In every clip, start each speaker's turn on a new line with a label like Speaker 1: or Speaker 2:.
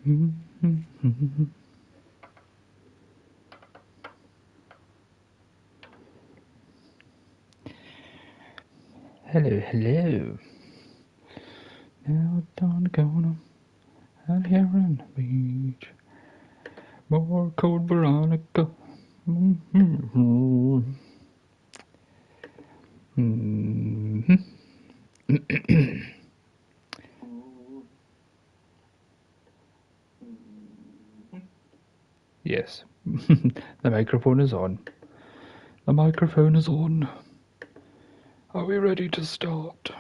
Speaker 1: Hello, hello. Now I'm gonna out here on the beach. More Code Veronica. Yes, the microphone is on. The microphone is on. Are we ready to start?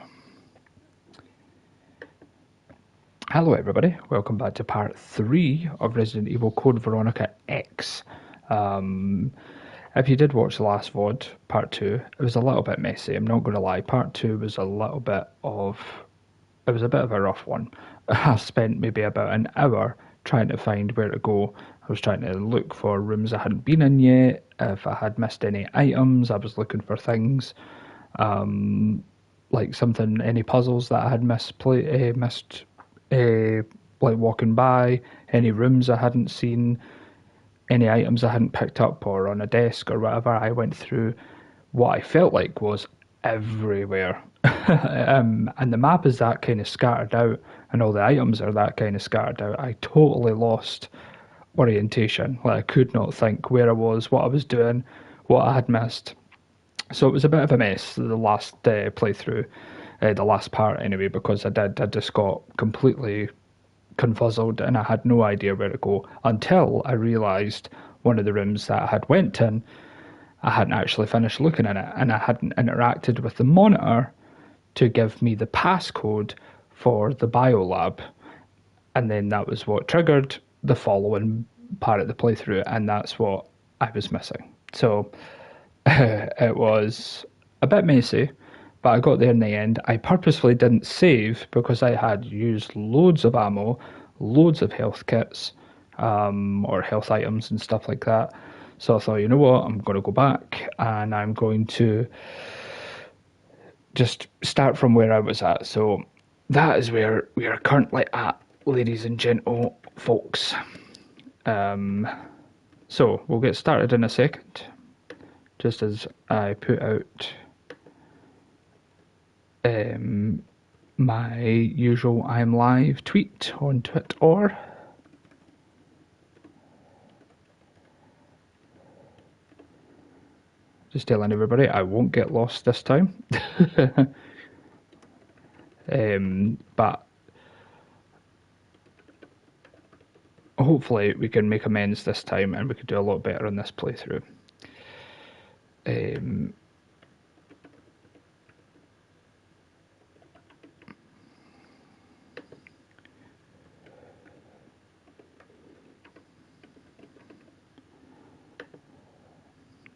Speaker 1: Hello everybody, welcome back to part 3 of Resident Evil Code Veronica X. If you did watch the last VOD, part 2, it was a little bit messy, I'm not going to lie. Part 2 was a bit of a rough one. I spent maybe about an hour trying to find where to go. I was trying to look for rooms I hadn't been in yet. If I had missed any items, I was looking for things. Like any puzzles that I had missed, like walking by, any rooms I hadn't seen, any items I hadn't picked up or on a desk or whatever. I went through what I felt like was everywhere. And the map is that kind of scattered out, and all the items are that kind of scattered out. I totally lost orientation. Like, I could not think where I was, what I was doing, what I had missed. So it was a bit of a mess, the last playthrough, the last part anyway, because I just got completely confuzzled and I had no idea where to go until I realised one of the rooms that I had went in, I hadn't actually finished looking in it, and I hadn't interacted with the monitor to give me the passcode for the biolab. And then that was what triggered the following part of the playthrough, and that's what I was missing. So it was a bit messy, but I got there in the end. I purposefully didn't save because I had used loads of ammo, loads of health kits, or health items and stuff like that. So I thought, you know what, I'm going to go back and I'm going to just start from where I was at. So that is where we are currently at, ladies and gentle folks. So we'll get started in a second, just as I put out my usual I'm live tweet on Twitter. Just telling everybody I won't get lost this time. But hopefully we can make amends this time and we can do a lot better on this playthrough. There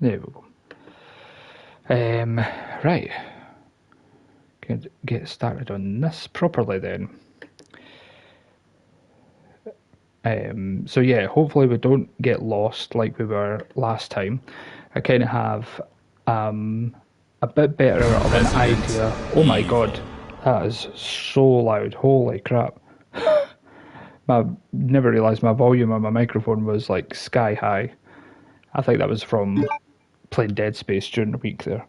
Speaker 1: we go. Right. Get started on this properly then. So yeah, hopefully we don't get lost like we were last time. I kind of have a bit better of an idea. Oh my god, that is so loud. Holy crap. I never realised my volume on my microphone was like sky high. I think that was from playing Dead Space during the week there.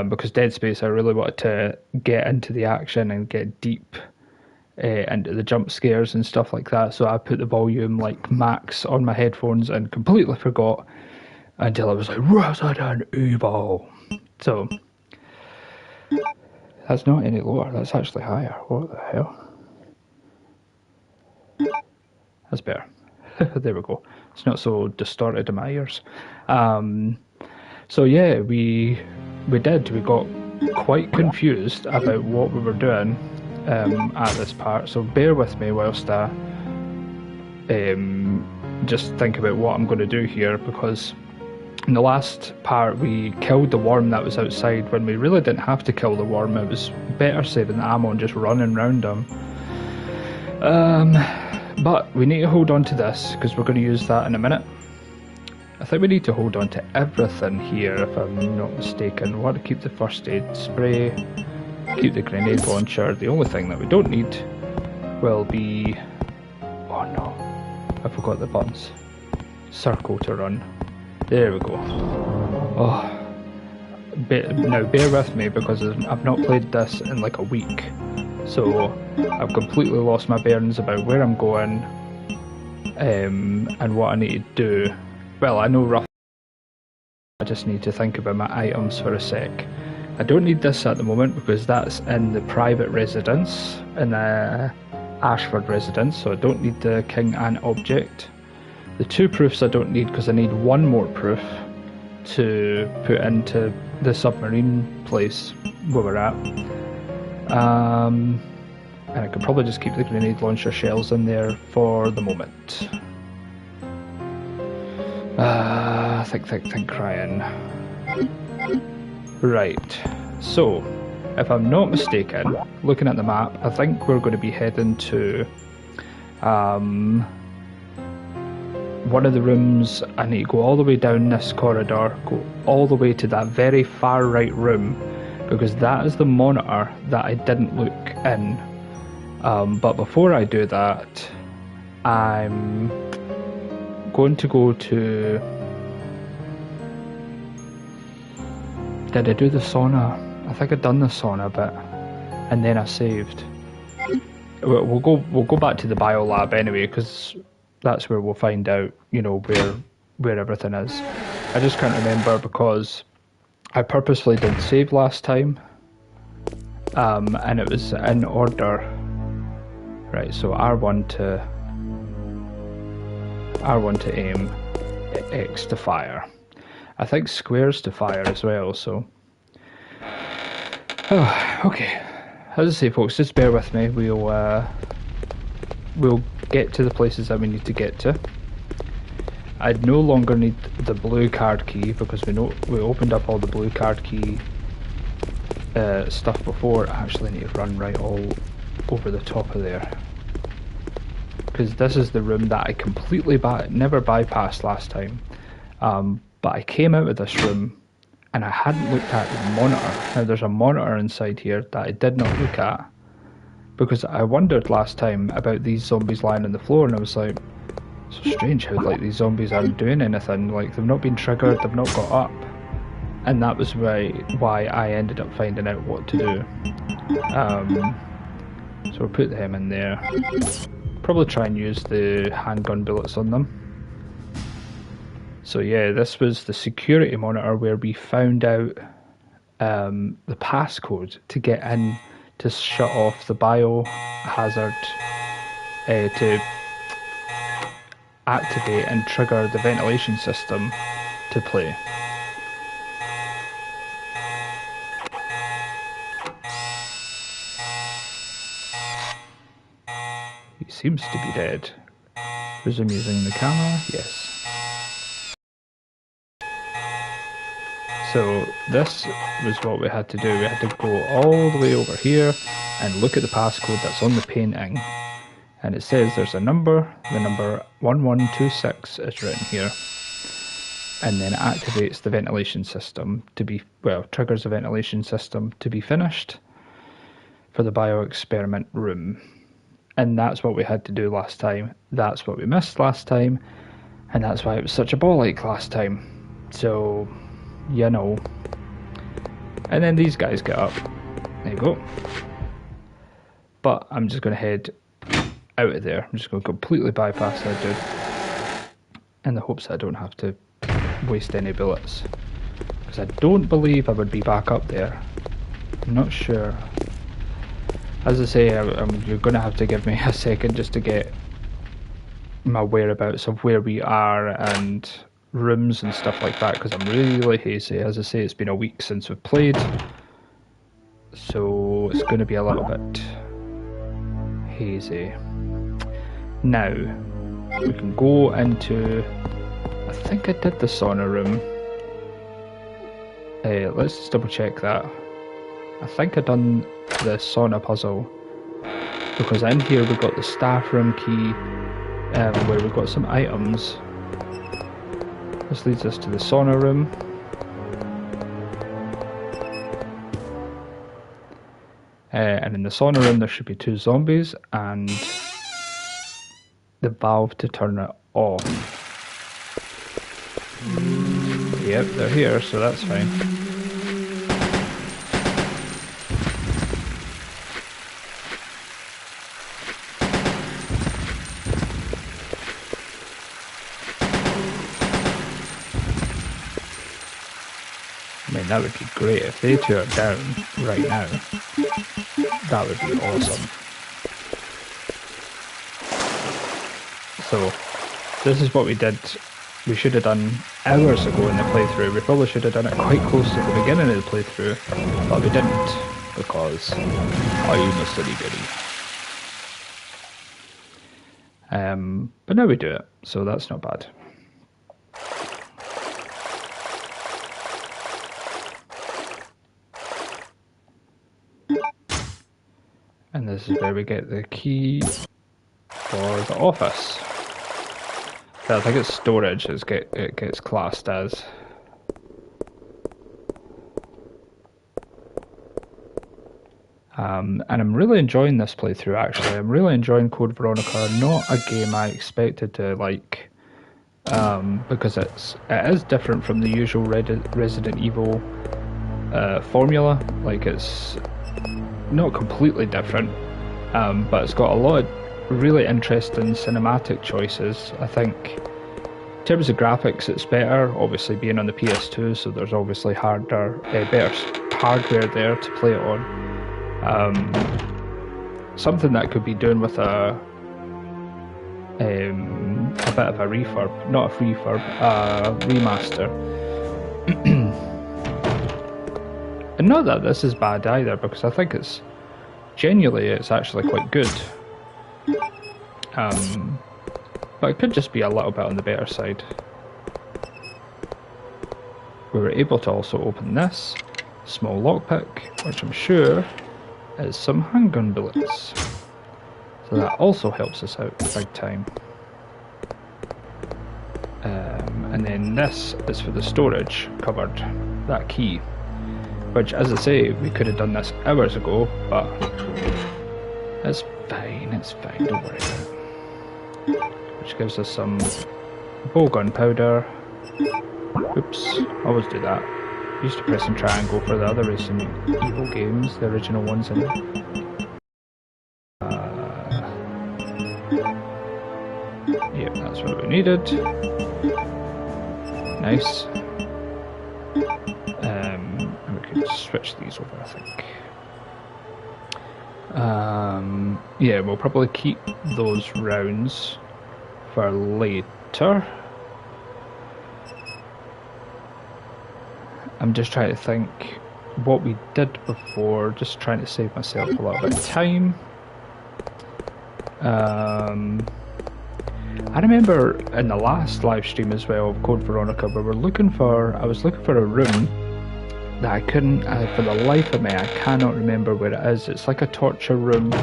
Speaker 1: Because Dead Space, I really wanted to get into the action and get deep into the jump scares and stuff like that. So I put the volume like max on my headphones and completely forgot until I was like, Resident Evil. So that's not any lower, that's actually higher. What the hell? That's better. There we go. It's not so distorted in my ears. So yeah, we got quite confused about what we were doing at this part, so bear with me whilst I just think about what I'm going to do here, because in the last part we killed the worm that was outside when we really didn't have to kill the worm. It was better saving the ammo and just running around him. But we need to hold on to this because we're going to use that in a minute. I think we need to hold on to everything here, if I'm not mistaken. We want to keep the first aid spray, keep the grenade launcher. The only thing that we don't need will be... Oh no, I forgot the buttons. Circle to run. There we go. Oh, now bear with me because I've not played this in like a week, so I've completely lost my bearings about where I'm going and what I need to do. Well, I know roughly. I just need to think about my items for a sec. I don't need this at the moment because that's in the private residence, in the Ashford residence, so I don't need the king and object. The 2 proofs I don't need because I need 1 more proof to put into the submarine place where we're at. And I could probably just keep the grenade launcher shells in there for the moment. Think, crying. Right, so if I'm not mistaken, looking at the map, I think we're going to be heading to one of the rooms. I need to go all the way down this corridor, go all the way to that very far right room, because that is the monitor that I didn't look in. But before I do that, I'm going to go to... Did I do the sauna? I think I'd done the sauna bit, and then I saved. We'll go back to the biolab anyway, because that's where we'll find out, you know, where everything is. I just can't remember because I purposely didn't save last time, and it was in order. Right, so R1 to aim, X to fire. I think squares to fire as well, so... Oh, okay. As I say, folks, just bear with me. We'll get to the places that we need to get to. I'd no longer need the blue card key because we opened up all the blue card key stuff before. I actually need to run right all over the top of there, because this is the room that I completely never bypassed last time. But I came out of this room and I hadn't looked at the monitor. Now there's a monitor inside here that I did not look at, because I wondered last time about these zombies lying on the floor, and I was like, so strange how like these zombies aren't doing anything, like they've not been triggered, they've not got up. And that was why I ended up finding out what to do. So we'll put them in there. Probably try and use the handgun bullets on them. So yeah, this was the security monitor where we found out the passcode to get in to shut off the biohazard, to activate and trigger the ventilation system to play. He seems to be dead. Resume using the camera, yes. So this was what we had to do. We had to go all the way over here and look at the passcode that's on the painting. And it says there's a number, the number 1126 is written here. And then it activates the ventilation system to be, well, triggers the ventilation system to be finished for the bioexperiment room. And that's what we had to do last time. That's what we missed last time. And that's why it was such a ball ache last time. So... you know. And then these guys get up. There you go. But I'm just going to head out of there. I'm just going to completely bypass that dude, in the hopes that I don't have to waste any bullets, because I don't believe I would be back up there. I'm not sure. As I say, you're going to have to give me a second just to get my whereabouts of where we are and rooms and stuff like that, because I'm really hazy. As I say, it's been a week since we've played, so it's going to be a little bit hazy. Now we can go into, I think I did the sauna room. Let's just double check that. I think I done the sauna puzzle, because in here we've got the staff room key, where we've got some items. This leads us to the sauna room. And in the sauna room there should be 2 zombies, and the valve to turn it off. Yep, they're here, so that's fine. I mean, that would be great if they two are down right now. That would be awesome. So, this is what we did. We should have done hours ago in the playthrough. We probably should have done it quite close to the beginning of the playthrough, but we didn't, because I'm a silly goody. But now we do it, so that's not bad. And this is where we get the key for the office. I think it's storage, it gets classed as. And I'm really enjoying this playthrough, actually. I'm really enjoying Code Veronica. Not a game I expected to like, because it is different from the usual Resident Evil formula. Like, it's not completely different, but it's got a lot of really interesting cinematic choices. I think in terms of graphics it's better, obviously being on the PS2, so there's obviously better hardware there to play it on. Something that could be doing with a bit of a refurb, not a refurb, a remaster. And not that this is bad either, because I think it's genuinely it's actually quite good. But it could just be a little bit on the better side. We were able to also open this small lockpick, which I'm sure is some handgun bullets. So that also helps us out big time. And then this is for the storage cupboard, that key. Which, as I say, we could have done this hours ago, but it's fine, don't worry about it. Which gives us some bow gunpowder. Oops, always do that. Used to press and triangle for the other Resident Evil games, the original ones. Yep, that's what we needed. Nice. And we could switch these over, I think. Yeah, we'll probably keep those rounds for later. I'm just trying to think what we did before, just trying to save myself a little bit of time. I remember in the last live stream as well of Code Veronica, I was looking for a room that I couldn't, for the life of me, I cannot remember where it is. It's like a torture room,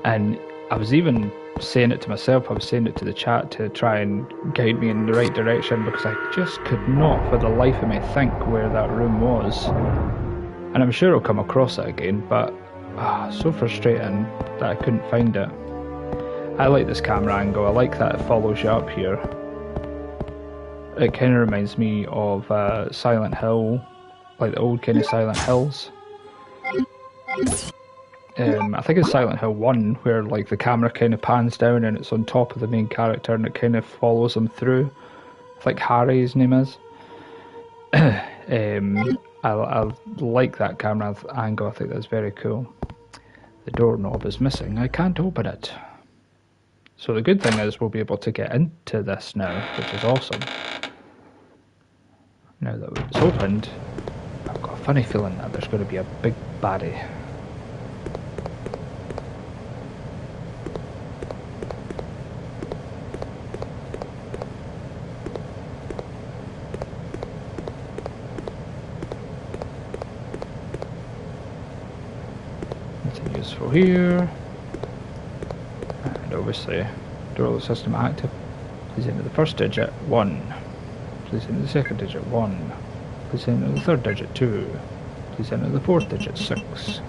Speaker 1: and I was even saying it to myself, I was saying it to the chat to try and guide me in the right direction, because I just could not for the life of me think where that room was. And I'm sure I'll come across it again, but so frustrating that I couldn't find it. I like this camera angle, I like that it follows you up here. It kind of reminds me of Silent Hill, like the old kind of Silent Hills. I think it's Silent Hill 1, where like the camera kind of pans down and it's on top of the main character and it kind of follows him through. I think Harry, his name is. I like that camera angle, I think that's very cool. The doorknob is missing, I can't open it. So the good thing is we'll be able to get into this now, which is awesome. Now that it's opened, I've got a funny feeling that there's going to be a big baddie. Nothing useful here. And obviously, door system active. Please enter the first digit, 1. Please enter the second digit, 1. Please enter the third digit, 2. Please enter the fourth digit, 6.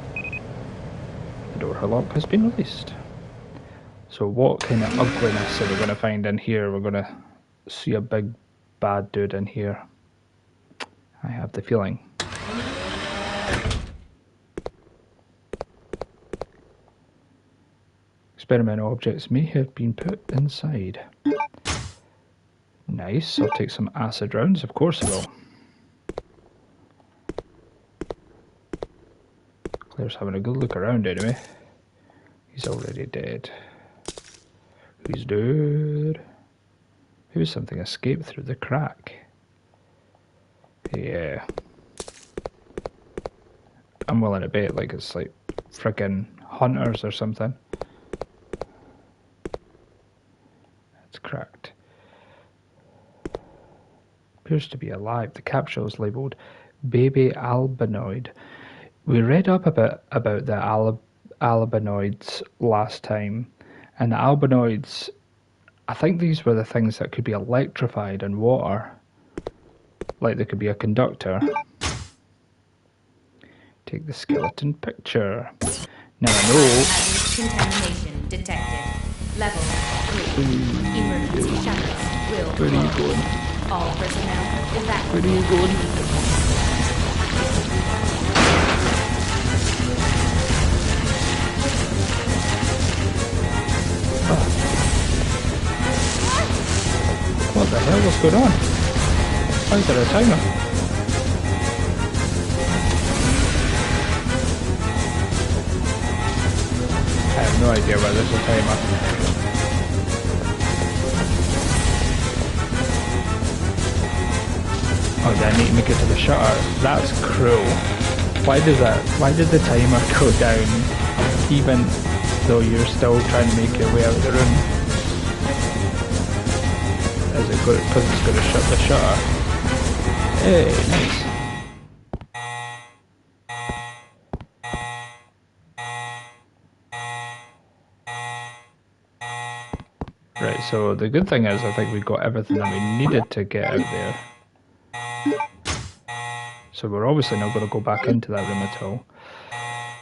Speaker 1: The door lock has been released. So what kind of ugliness are we going to find in here? We're going to see a big bad dude in here. I have the feeling. Experimental objects may have been put inside. Nice, I'll take some acid rounds, of course I will. Claire's having a good look around anyway. He's already dead. He's dead. Maybe something escaped through the crack. Yeah. I'm willing to bet like it's like friggin' hunters or something. It's cracked. Appears to be alive. The capsule is labelled Baby Albinoid. We read up about the albinoids last time, and the albinoids, I think these were the things that could be electrified in water. Like they could be a conductor. Take the skeleton picture. Now I know.
Speaker 2: Contamination detected. Level 3. Emergency shuttles will
Speaker 1: Where are you going?
Speaker 2: all personnel evacuate.
Speaker 1: Where are you going? Oh. What the hell? What's going on? Why is there a timer? I have no idea why there's a timer. Oh, do I need to make it to the shutter? That's cruel. Why did the timer go down even though you're still trying to make your way out of the room? Is it good because it's going to shut the shutter? Hey, nice. Right, so the good thing is I think we got everything that we needed to get out there. So we're obviously not going to go back into that room at all.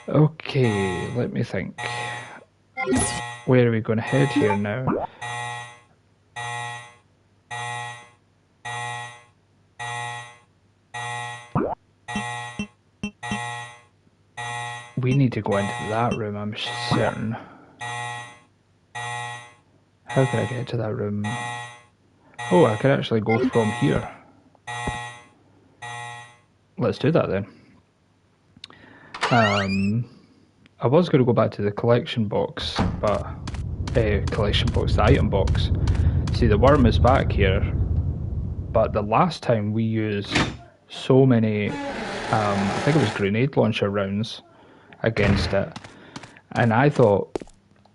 Speaker 1: Okay, let me think. Where are we going to head here now? We need to go into that room, I'm certain. How can I get to that room? Oh, I can actually go from here. Let's do that then. I was going to go back to the collection box, but... the item box. See, the worm is back here, but the last time we used so many, I think it was grenade launcher rounds against it, and I thought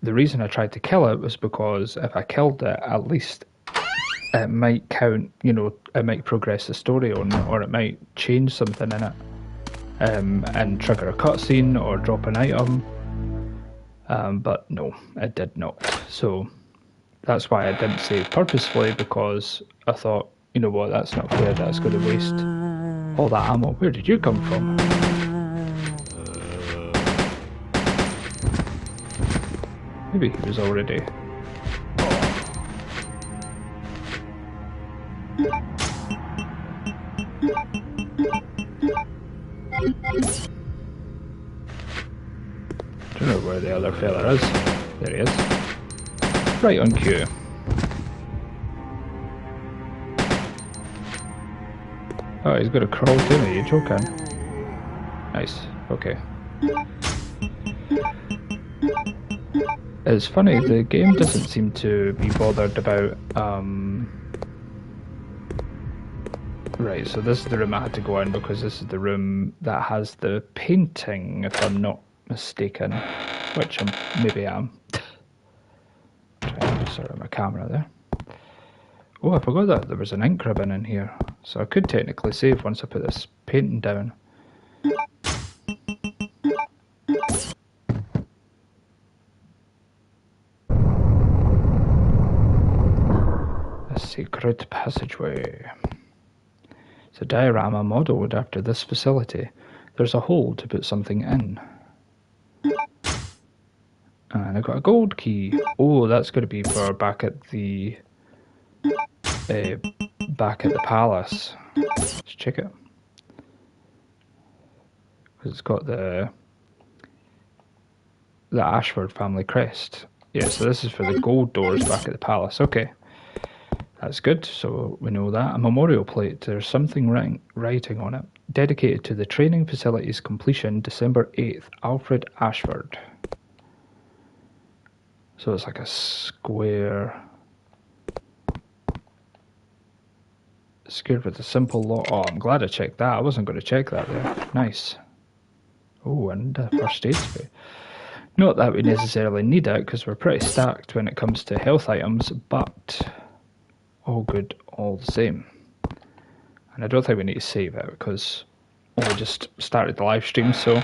Speaker 1: the reason I tried to kill it was because if I killed it, at least it might count, you know, it might progress the story on, or it might change something in it, and trigger a cutscene or drop an item. But no, it did not. So that's why I didn't save purposefully, because I thought, you know what, that's not fair, that's going to waste all that ammo. Where did you come from? Maybe he was already... I don't know where the other fella is. There he is. Right on cue. Oh, he's got to crawl to me, you joking? Nice, okay. It's funny, the game doesn't seem to be bothered about, Right, so this is the room I had to go in, because this is the room that has the painting, if I'm not mistaken. Which maybe I am. Trying to sort of my camera there. Oh, I forgot that there was an ink ribbon in here. So I could technically save once I put this painting down. A secret passageway. It's a diorama modelled after this facility. There's a hole to put something in. And I got a gold key. Oh, that's going to be for back at the palace. Let's check it. Because it's got the Ashford family crest. Yeah, so this is for the gold doors back at the palace. Okay, that's good. So we know that. A memorial plate. There's something writing on it. Dedicated to the training facility's completion, December 8th. Alfred Ashford. So it's like a square. Scared with a simple lock. Oh, I'm glad I checked that. I wasn't going to check that there. Nice. Oh, and a first aid spray. Not that we necessarily need it, because we're pretty stacked when it comes to health items, but all good all the same. And I don't think we need to save it, because we just started the live stream, so...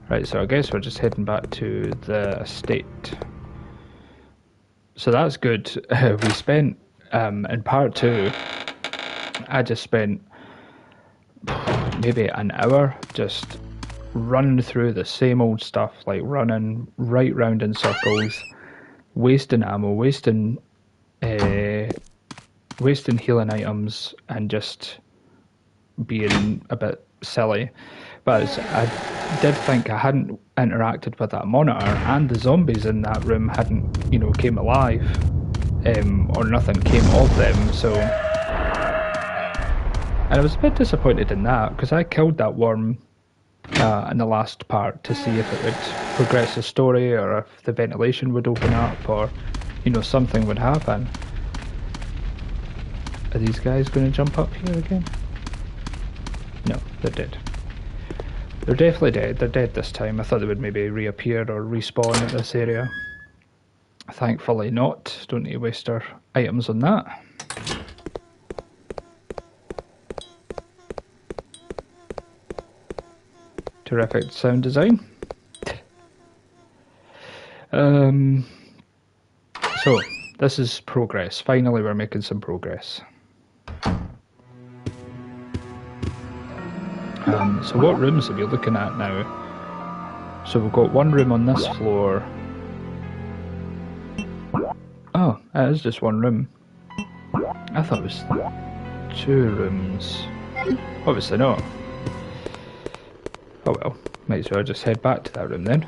Speaker 1: Right, so I guess we're just heading back to the estate. So that's good. We spent, in part 2, I just spent maybe an hour just running through the same old stuff, like running right round in circles, wasting ammo, wasting healing items, and just being a bit silly. But I did think I hadn't interacted with that monitor, and the zombies in that room hadn't, came alive, or nothing came of them, so... And I was a bit disappointed in that, because I killed that worm in the last part to see if it would progress the story, or if the ventilation would open up, or, something would happen. Are these guys going to jump up here again? No, they're dead. They're definitely dead. They're dead this time. I thought they would maybe reappear or respawn at this area. Thankfully not. Don't need to waste our items on that. Terrific sound design. So, this is progress. Finally, we're making some progress. So what rooms are we looking at now? So we've got one room on this floor. Oh, it is just one room. I thought it was 2 rooms. Obviously not. Oh well, might as well just head back to that room then.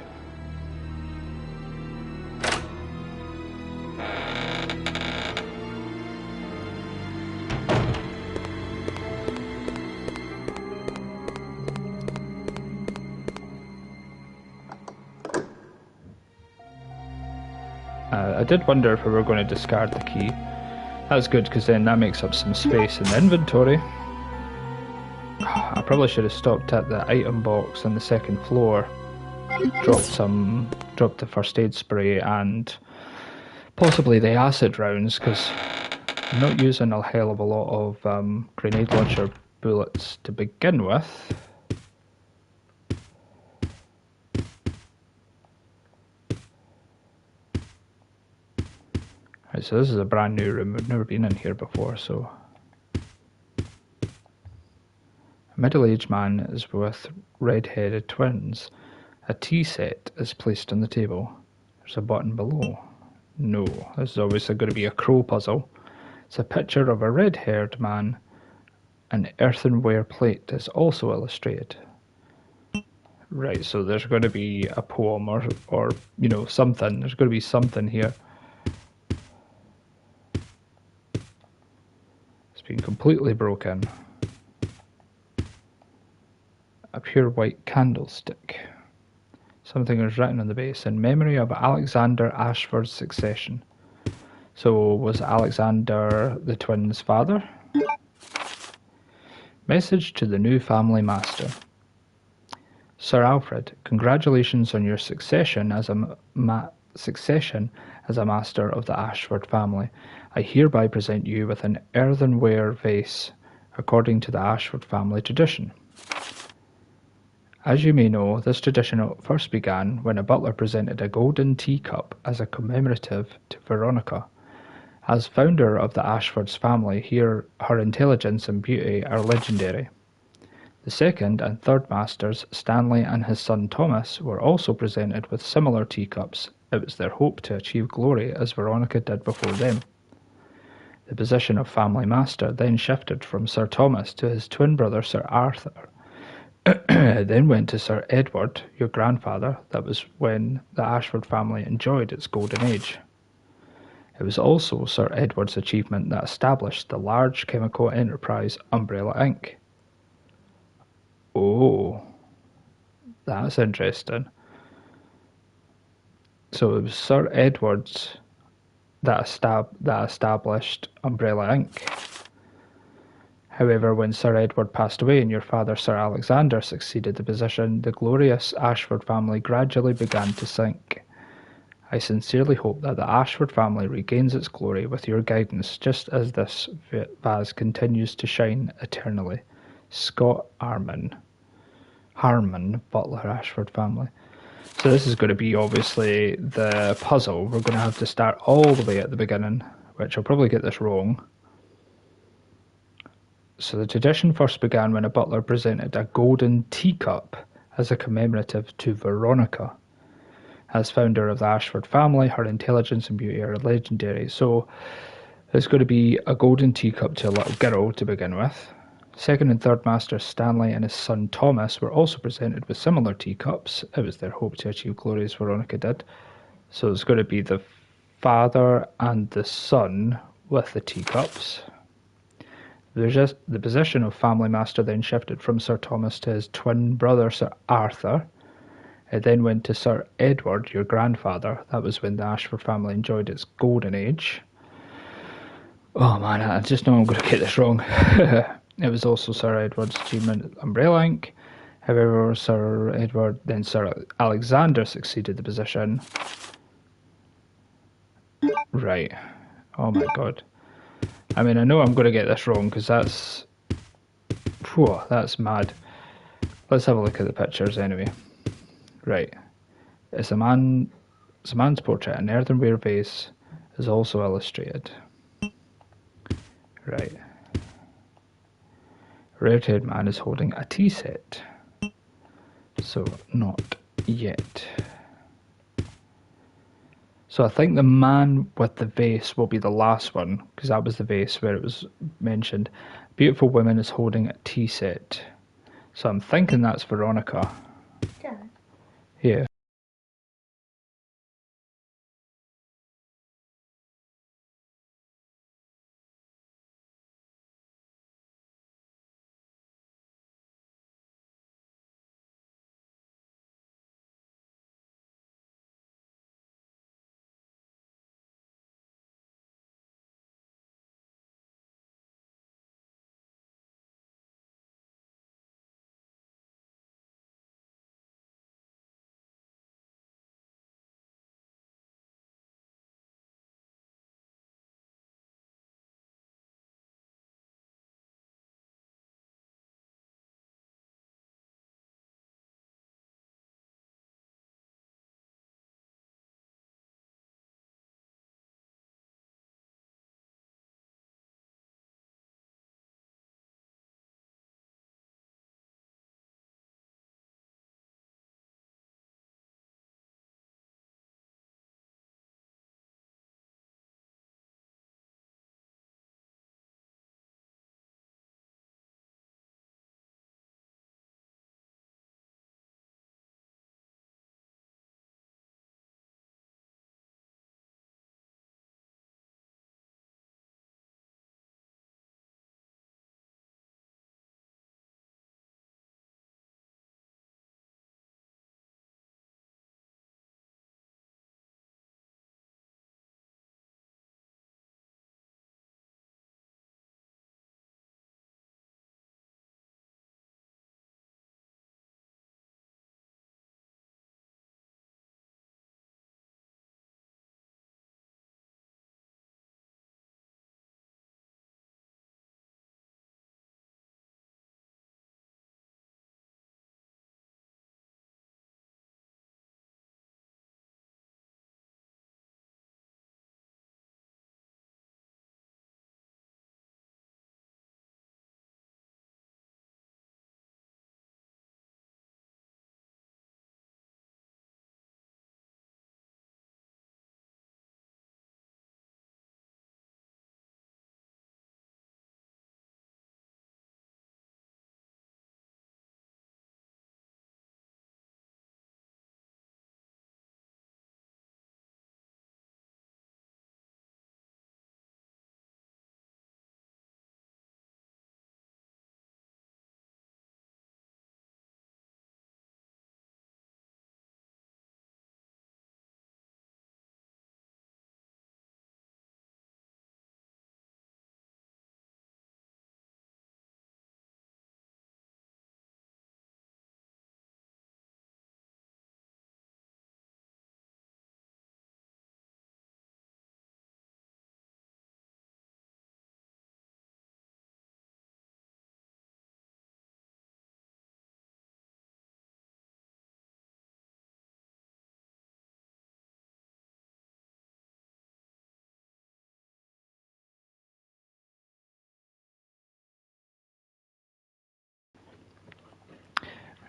Speaker 1: I did wonder if we were going to discard the key. That's good, because then that makes up some space in the inventory. I probably should have stopped at the item box on the second floor, dropped the first aid spray and possibly the acid rounds, because I'm not using a hell of a lot of grenade launcher bullets to begin with. Right, so this is a brand new room. We've never been in here before, so... A middle-aged man is with red-headed twins. A tea set is placed on the table. There's a button below. No, this is obviously going to be a crow puzzle. It's a picture of a red-haired man. An earthenware plate is also illustrated. Right, so there's going to be a poem or something. There's going to be something here. It's been completely broken. A pure white candlestick. Something is written on the base. In memory of Alexander Ashford's succession. So, was Alexander the twins' father? Message to the new family master. Sir Alfred, congratulations on your succession as a master of the Ashford family. I hereby present you with an earthenware vase, according to the Ashford family tradition. As you may know, this tradition first began when a butler presented a golden teacup as a commemorative to Veronica. As founder of the Ashford's family, her intelligence and beauty are legendary. The second and third masters, Stanley and his son Thomas, were also presented with similar teacups. It was their hope to achieve glory as Veronica did before them. The position of family master then shifted from Sir Thomas to his twin brother Sir Arthur. It then went to Sir Edward, your grandfather. That was when the Ashford family enjoyed its golden age. It was also Sir Edward's achievement that established the large chemical enterprise Umbrella Inc. Oh, that's interesting. So it was Sir Edward's that established Umbrella Inc. However, when Sir Edward passed away and your father Sir Alexander succeeded the position, the glorious Ashford family gradually began to sink. I sincerely hope that the Ashford family regains its glory with your guidance, just as this vase continues to shine eternally. Scott Harmon, Butler Ashford family. So this is going to be obviously the puzzle. We're going to have to start all the way at the beginning, which I'll probably get this wrong. So the tradition first began when a butler presented a golden teacup as a commemorative to Veronica. As founder of the Ashford family, her intelligence and beauty are legendary. So it's going to be a golden teacup to a little girl to begin with. Second and third masters Stanley and his son Thomas were also presented with similar teacups. It was their hope to achieve glory as Veronica did. So it's going to be the father and the son with the teacups. The position of family master then shifted from Sir Thomas to his twin brother Sir Arthur. It then went to Sir Edward, your grandfather. That was when the Ashford family enjoyed its golden age. Oh man, I just know I'm going to get this wrong. It was also Sir Edward's achievement at Umbrella Inc. However, Sir Alexander succeeded the position. Right. Oh my god. I mean, I know I'm going to get this wrong because that's mad. Let's have a look at the pictures anyway. Right. It's a man's portrait. An earthenware vase is also illustrated. Right. A red-haired man is holding a tea set. So, not yet. So I think the man with the vase will be the last one, because that was the vase where it was mentioned. A beautiful woman is holding a tea set. So I'm thinking that's Veronica.
Speaker 2: Done.
Speaker 1: Yeah.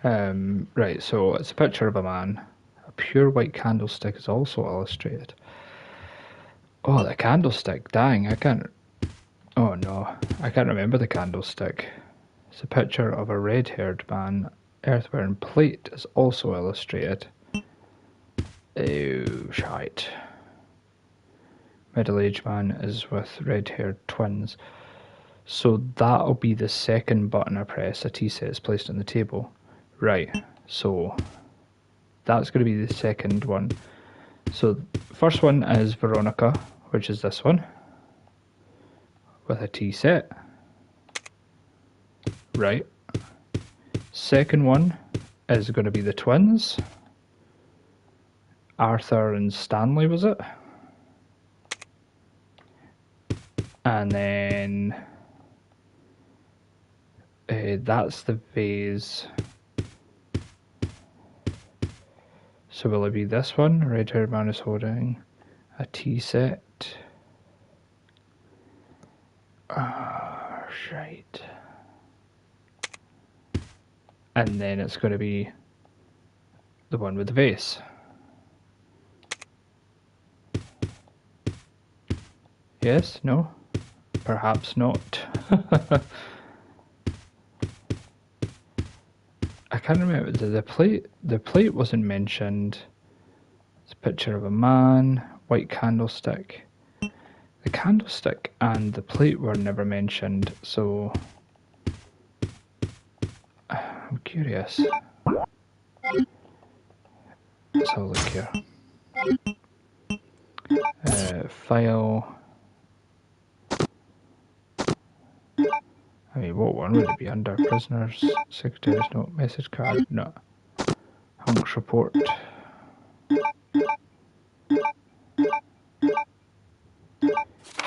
Speaker 1: Right, so it's a picture of a man. A pure white candlestick is also illustrated. Oh, the candlestick, dang, I can't. Oh no, I can't remember the candlestick. It's a picture of a red haired man. Earthenware and plate is also illustrated. Oh, shite. Middle aged man is with red haired twins. So that'll be the second button I press. A tea set is placed on the table. Right, so that's going to be the second one. So first one is Veronica, which is this one, with a tea set. Right. Second one is going to be the twins. Arthur and Stanley, was it? And then that's the vase. So will it be this one? Red haired man is holding a tea set. Right. And then it's going to be the one with the vase. Yes? No? Perhaps not. I can't remember. The plate wasn't mentioned. It's a picture of a man, white candlestick. The candlestick and the plate were never mentioned, so I'm curious. Let's have a look here. File. I mean, what one would it be under? Prisoners, secretary's note, message card? No. Hunks report.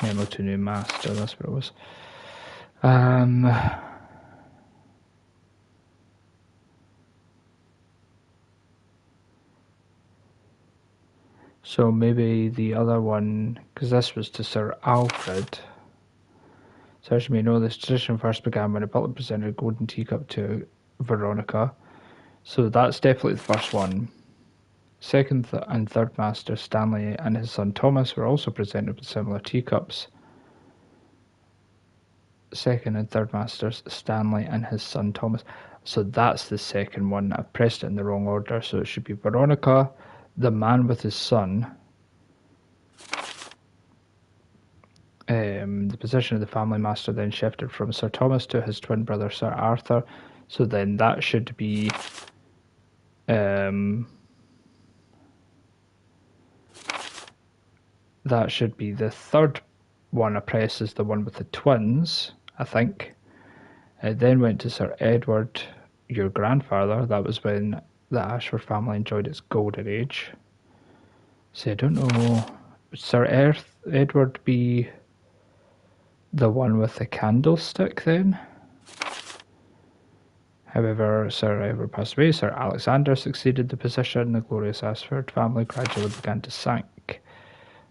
Speaker 1: Memo to new master, that's what it was. So maybe the other one, because this was to Sir Alfred. So as you may know, this tradition first began when a butler presented a golden teacup to Veronica. So that's definitely the first one. Second and third master Stanley and his son Thomas were also presented with similar teacups. Second and third masters Stanley and his son Thomas. So that's the second one. I've pressed it in the wrong order, so it should be Veronica, the man with his son. The position of the family master then shifted from Sir Thomas to his twin brother Sir Arthur. So then that should be the third one I press is the one with the twins, I think. It then went to Sir Edward, your grandfather. That was when the Ashford family enjoyed its golden age. So I don't know. Would Sir Edward be the one with the candlestick then? However, Sir Edward passed away. Sir Alexander succeeded the position. The glorious Ashford family gradually began to sink.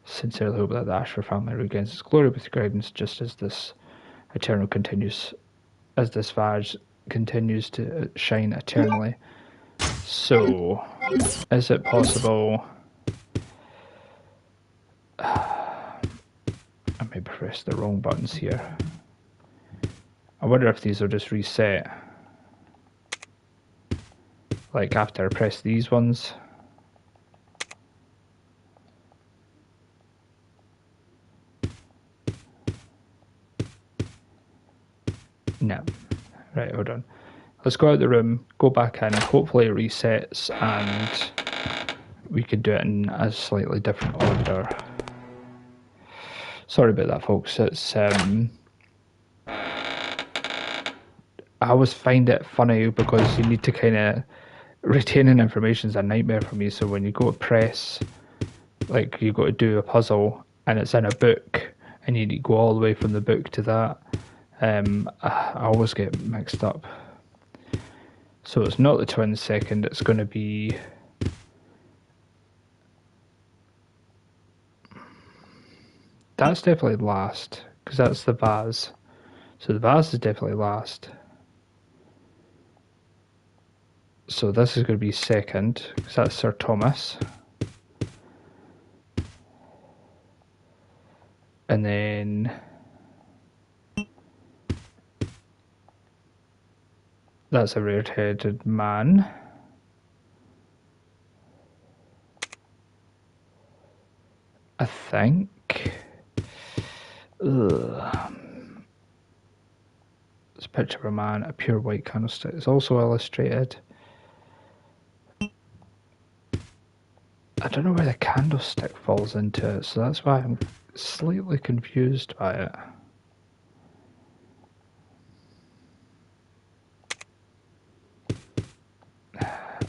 Speaker 1: Sincerely hope that the Ashford family regains its glory with guidance, just as this eternal continues, as this Vaj continues to shine eternally. So, is it possible? I may press the wrong buttons here. I wonder if these will just reset. Like after I press these ones. No. Right, hold on. Let's go out the room, go back in, hopefully it resets and we can do it in a slightly different order. Sorry about that, folks. It's I always find it funny because you need to kind of retaining information is a nightmare for me. So when you go to press, like you got to do a puzzle and it's in a book and you need to go all the way from the book to that, I always get mixed up. So it's not the twins second, it's going to be that's definitely last because that's the vase. So the vase is definitely last. So this is going to be second, because that's Sir Thomas. And then that's a red-headed man. I think. Ugh. It's a picture of a man, a pure white candlestick. It's also illustrated. I don't know where the candlestick falls into it, so that's why I'm slightly confused by it.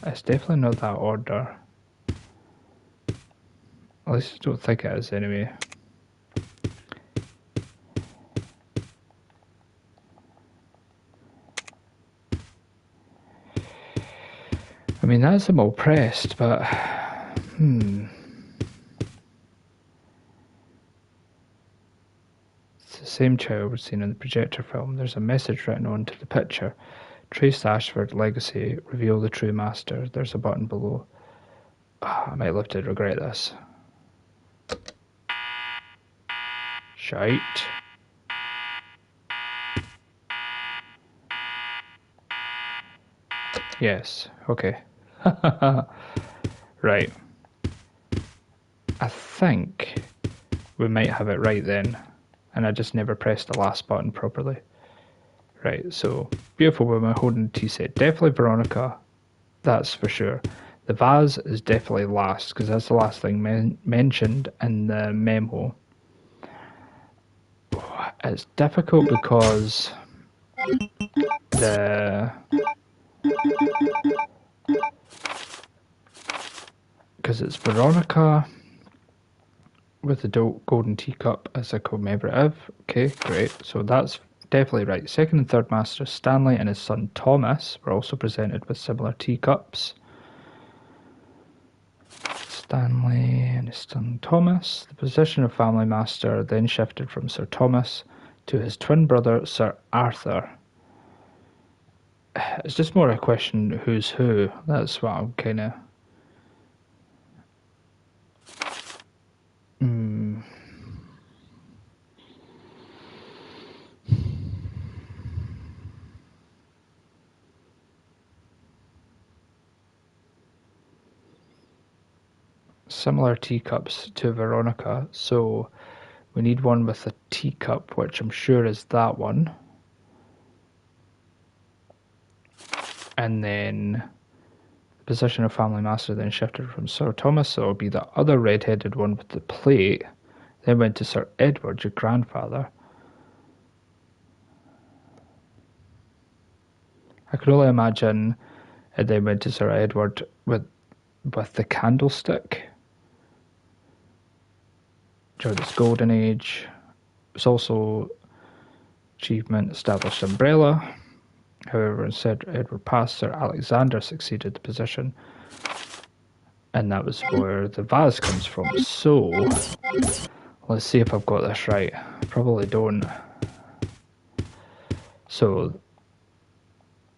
Speaker 1: It's definitely not that order. At least I don't think it is anyway. I mean, that's them all pressed, but It's the same child we've seen in the projector film. There's a message written onto the picture. Trace Ashford legacy, reveal the true master. There's a button below. I might live to regret this. Shite. Yes, okay. Right. I think we might have it right then. And I just never pressed the last button properly. Right, so beautiful woman holding a tea set. Definitely Veronica, that's for sure. The vase is definitely last, because that's the last thing mentioned in the memo. It's difficult because it's Veronica with the golden teacup as a commemorative. Okay, great. So that's definitely right. Second and third masters, Stanley and his son Thomas, were also presented with similar teacups. Stanley and his son Thomas. The position of family master then shifted from Sir Thomas to his twin brother Sir Arthur. It's just more a question who's who. That's what I'm kind of... Similar teacups to Veronica, so we need one with a teacup, which I'm sure is that one. And then the position of family master then shifted from Sir Thomas, so it'll be the other red-headed one with the plate. Then went to Sir Edward, your grandfather. I could only imagine it then went to Sir Edward with the candlestick. During this golden age. It's also achievement established umbrella. However, instead Edward passed, Sir Alexander succeeded the position. And that was where the vase comes from. So, let's see if I've got this right. Probably don't. So,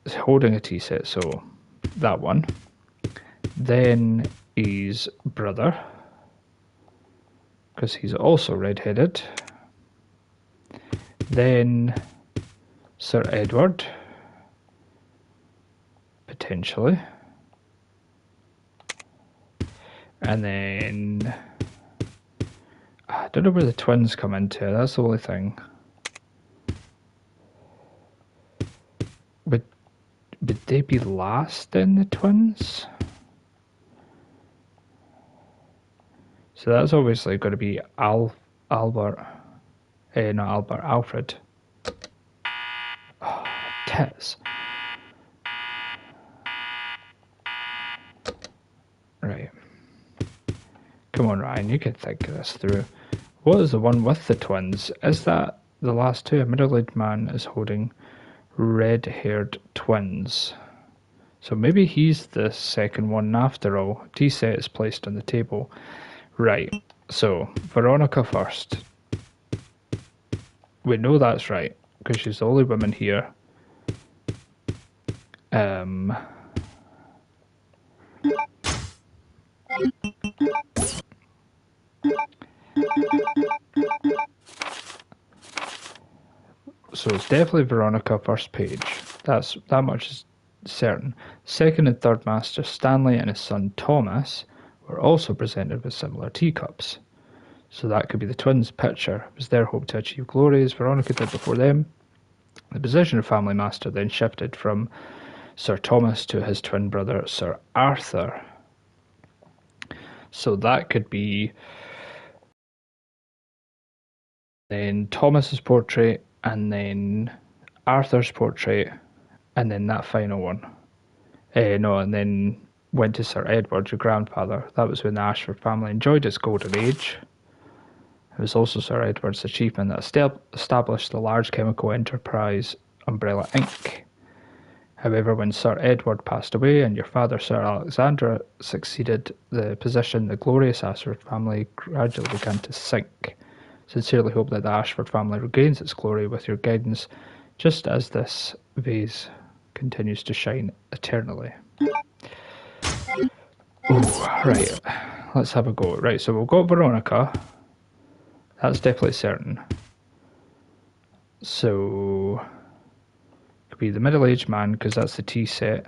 Speaker 1: it's holding a tea set, so that one. Then his brother, because he's also red-headed. Then Sir Edward, potentially. And then I don't know where the twins come into. That's the only thing. Would they be last in the twins? So that's obviously going to be Albert. Not Albert, Alfred. Oh, tits. Right. Come on, Ryan, you can think this through. What is the one with the twins? Is that the last two? A middle-aged man is holding red-haired twins. So maybe he's the second one after all. Tea set is placed on the table. Right, so Veronica first. We know that's right, because she's the only woman here. So it's definitely Veronica first page. That much is certain. Second and third master Stanley and his son Thomas were also presented with similar teacups. So that could be the twins' picture. It was their hope to achieve glory as Veronica did before them. The position of family master then shifted from Sir Thomas to his twin brother Sir Arthur. So that could be then Thomas's portrait, and then Arthur's portrait, and then that final one. No, and then went to Sir Edward, your grandfather. That was when the Ashford family enjoyed its golden age. It was also Sir Edward's achievement that established the large chemical enterprise Umbrella Inc. However, when Sir Edward passed away and your father, Sir Alexander, succeeded the position, the glorious Ashford family gradually began to sink. Sincerely hope that the Ashford family regains its glory with your guidance, just as this vase continues to shine eternally. Oh, right. Let's have a go. Right, so we've got Veronica. That's definitely certain. So, it could be the middle-aged man, because that's the tea set.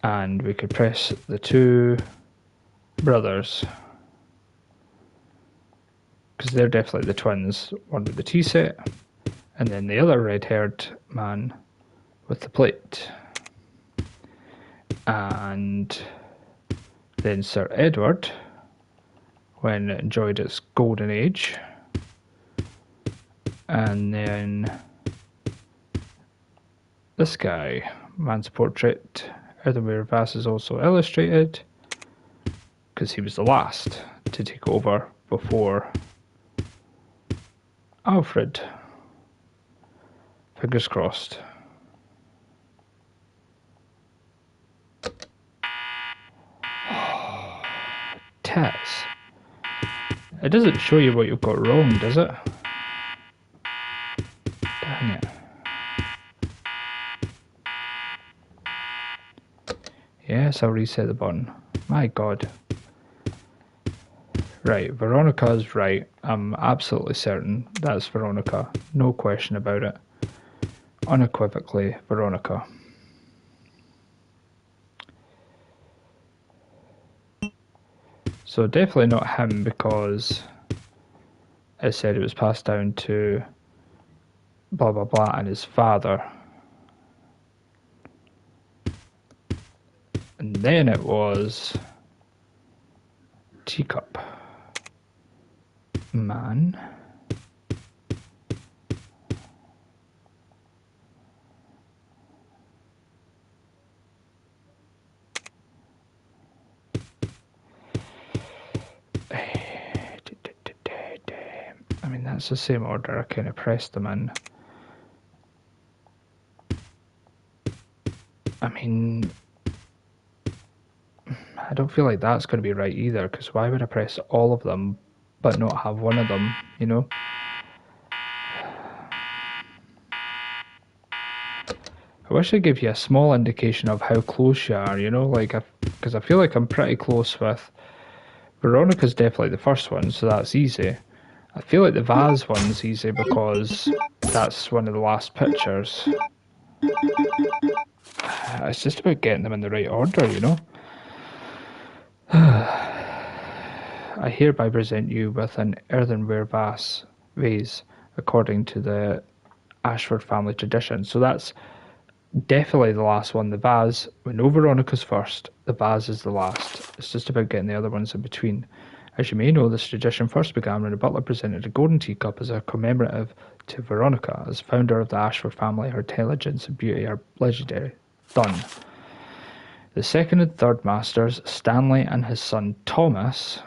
Speaker 1: And we could press the two brothers, because they're definitely the twins. One with the tea set, and then the other red-haired man with the plate. And then Sir Edward, when it enjoyed its golden age. And then this guy, man's portrait, earthenware vase is also illustrated, because he was the last to take over before Alfred. Fingers crossed. Tess. It doesn't show you what you've got wrong, does it? Dang it. Yes, I'll reset the button. My God. Right, Veronica's right. I'm absolutely certain that's Veronica. No question about it. Unequivocally, Veronica. So definitely not him, because it said it was passed down to blah blah blah and his father. And then it was teacup man. I mean, that's the same order I kind of pressed them in. I mean, I don't feel like that's going to be right either, because why would I press all of them but not have one of them, you know? I wish I'd give you a small indication of how close you are, you know, like, because I feel like I'm pretty close with... Veronica's definitely the first one, so that's easy. I feel like the vase one's easy because that's one of the last pictures. It's just about getting them in the right order, you know? I hereby present you with an earthenware vase according to the Ashford family tradition. So that's definitely the last one. The vase, we know Veronica's first, the vase is the last. It's just about getting the other ones in between. As you may know, this tradition first began when the butler presented a golden teacup as a commemorative to Veronica. As founder of the Ashford family, her intelligence and beauty are legendary. Done. The second and third masters, Stanley and his son Thomas,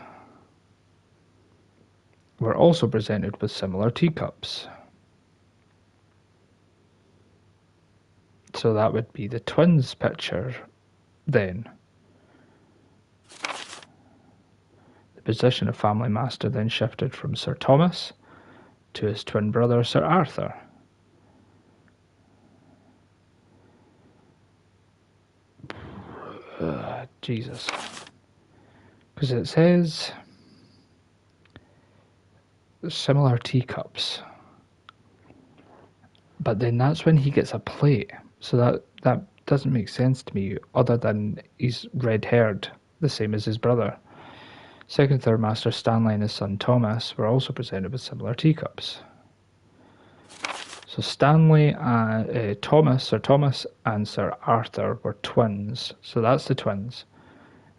Speaker 1: were also presented with similar teacups. So that would be the twins' picture then. The position of family master then shifted from Sir Thomas to his twin brother Sir Arthur. Jesus. Because it says similar teacups. But then that's when he gets a plate. So that doesn't make sense to me, other than he's red-haired, the same as his brother. Second and third Master Stanley and his son Thomas were also presented with similar teacups. So Stanley and Sir Thomas and Sir Arthur were twins. So that's the twins.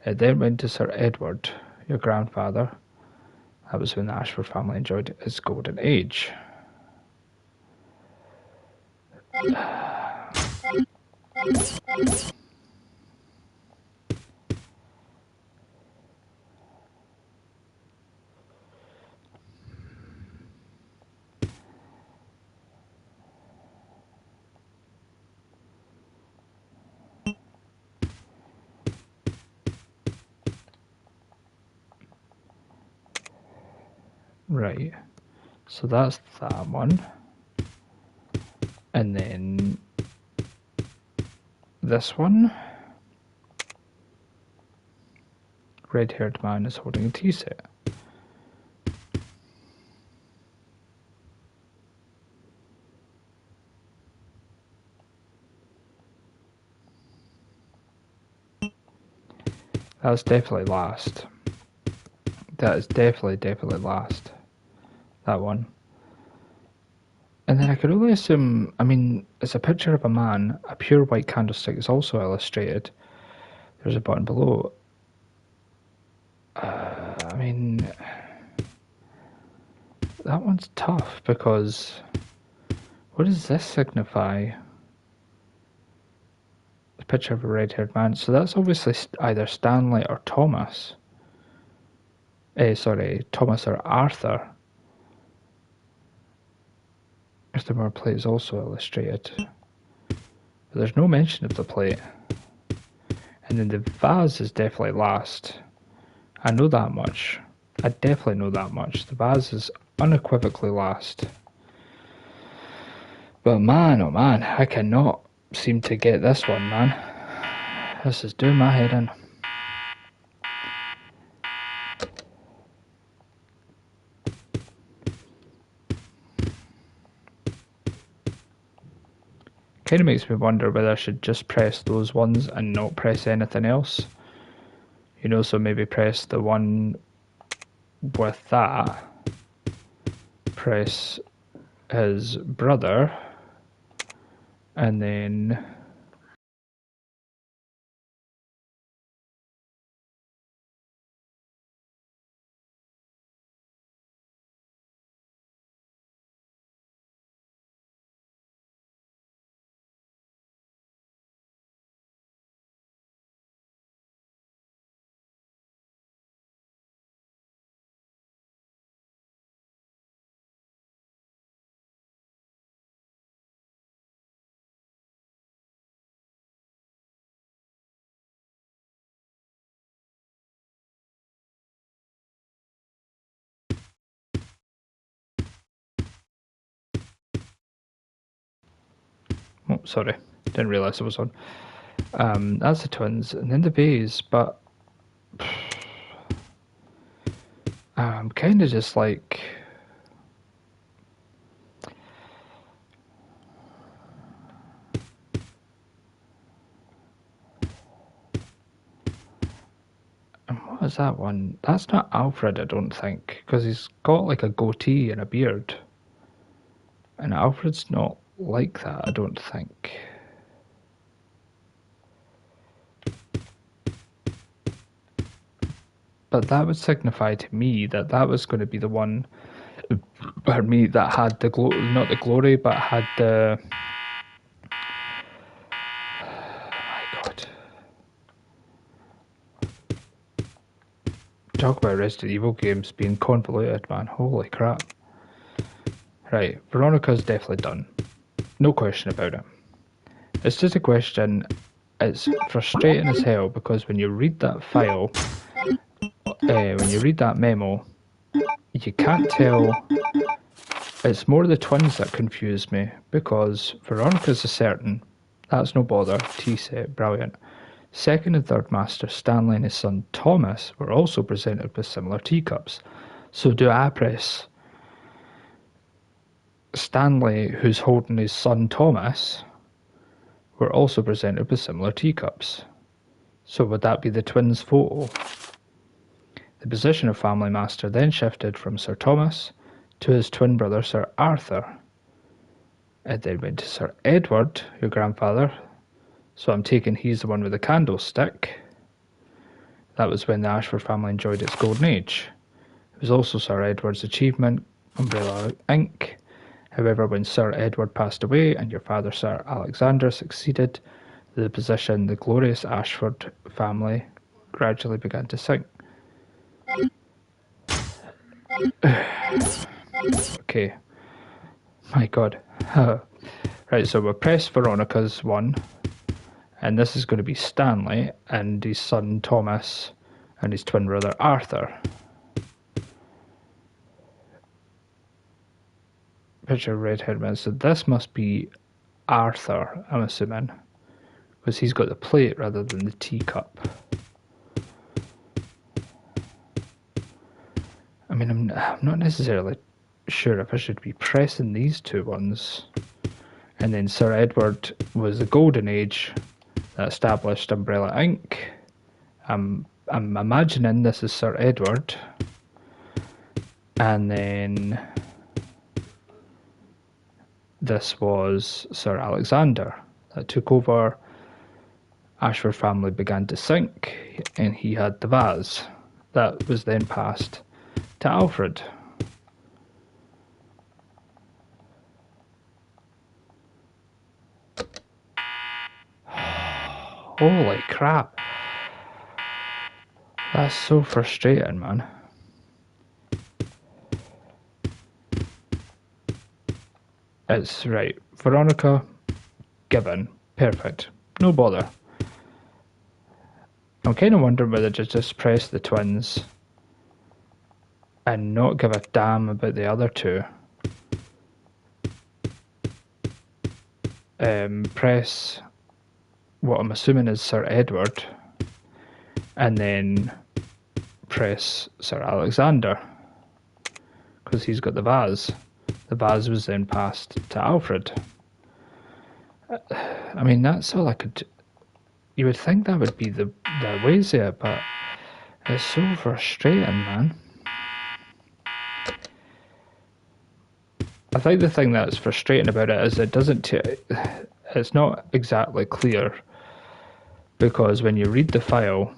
Speaker 1: It then went to Sir Edward, your grandfather. That was when the Ashford family enjoyed its golden age. Right, so that's that one. And then this one. Red-haired man is holding a tea set. That's definitely last. That is definitely last. That one. And then I could only assume, I mean, it's a picture of a man. A pure white candlestick is also illustrated. There's a button below. I mean, that one's tough because what does this signify? The picture of a red-haired man. So that's obviously either Stanley or Thomas. Thomas or Arthur. If the more plate is also illustrated. But there's no mention of the plate. And then the vase is definitely last. I know that much. I definitely know that much. The vase is unequivocally last. But man, oh man, I cannot seem to get this one, man. This is doing my head in. Kind of makes me wonder whether I should just press those ones and not press anything else. You know, so maybe press the one with that. Press his brother. And then... Oh, sorry. Didn't realise it was on. That's the twins. And then the vase, but... I'm kind of just like... What is that one? That's not Alfred, I don't think, because he's got like a goatee and a beard. And Alfred's not like that, I don't think. But that would signify to me that that was going to be the one, pardon me, that had the not the glory, but had the... My God. Talk about Resident Evil games being convoluted, man. Holy crap. Right, Veronica's definitely done. No question about it. It's just a question. It's frustrating as hell because when you read that file, when you read that memo, you can't tell. It's more the twins that confuse me because Veronica's a certain. That's no bother. T-set, brilliant. Second and third master Stanley and his son Thomas were also presented with similar teacups. So do I press Stanley, who's holding his son Thomas, were also presented with similar teacups. So would that be the twins' photo? The position of family master then shifted from Sir Thomas to his twin brother Sir Arthur. It then went to Sir Edward, your grandfather. So I'm taking he's the one with the candlestick. That was when the Ashford family enjoyed its golden age. It was also Sir Edward's achievement, Umbrella Inc. However, when Sir Edward passed away and your father Sir Alexander succeeded the position, the glorious Ashford family gradually began to sink. Okay. My God. Right, so we'll press Veronica's one. And this is going to be Stanley and his son Thomas and his twin brother Arthur. Picture of red-haired man. So this must be Arthur, I'm assuming. Because he's got the plate rather than the teacup. I mean, I'm not necessarily sure if I should be pressing these two ones. And then Sir Edward was the golden age that established Umbrella Inc. I'm imagining this is Sir Edward. And then this was Sir Alexander that took over. Ashford family began to sink and he had the vase. That was then passed to Alfred. Holy crap. That's so frustrating, man. It's right. Veronica, given. Perfect. No bother. I'm kind of wondering whether to just press the twins and not give a damn about the other two. Press what I'm assuming is Sir Edward, and then press Sir Alexander, because he's got the vase. The vase was then passed to Alfred. I mean, that's all I could... You would think that would be the ways there, but it's so frustrating, man. I think the thing that's frustrating about it is it doesn't... It's not exactly clear, because when you read the file,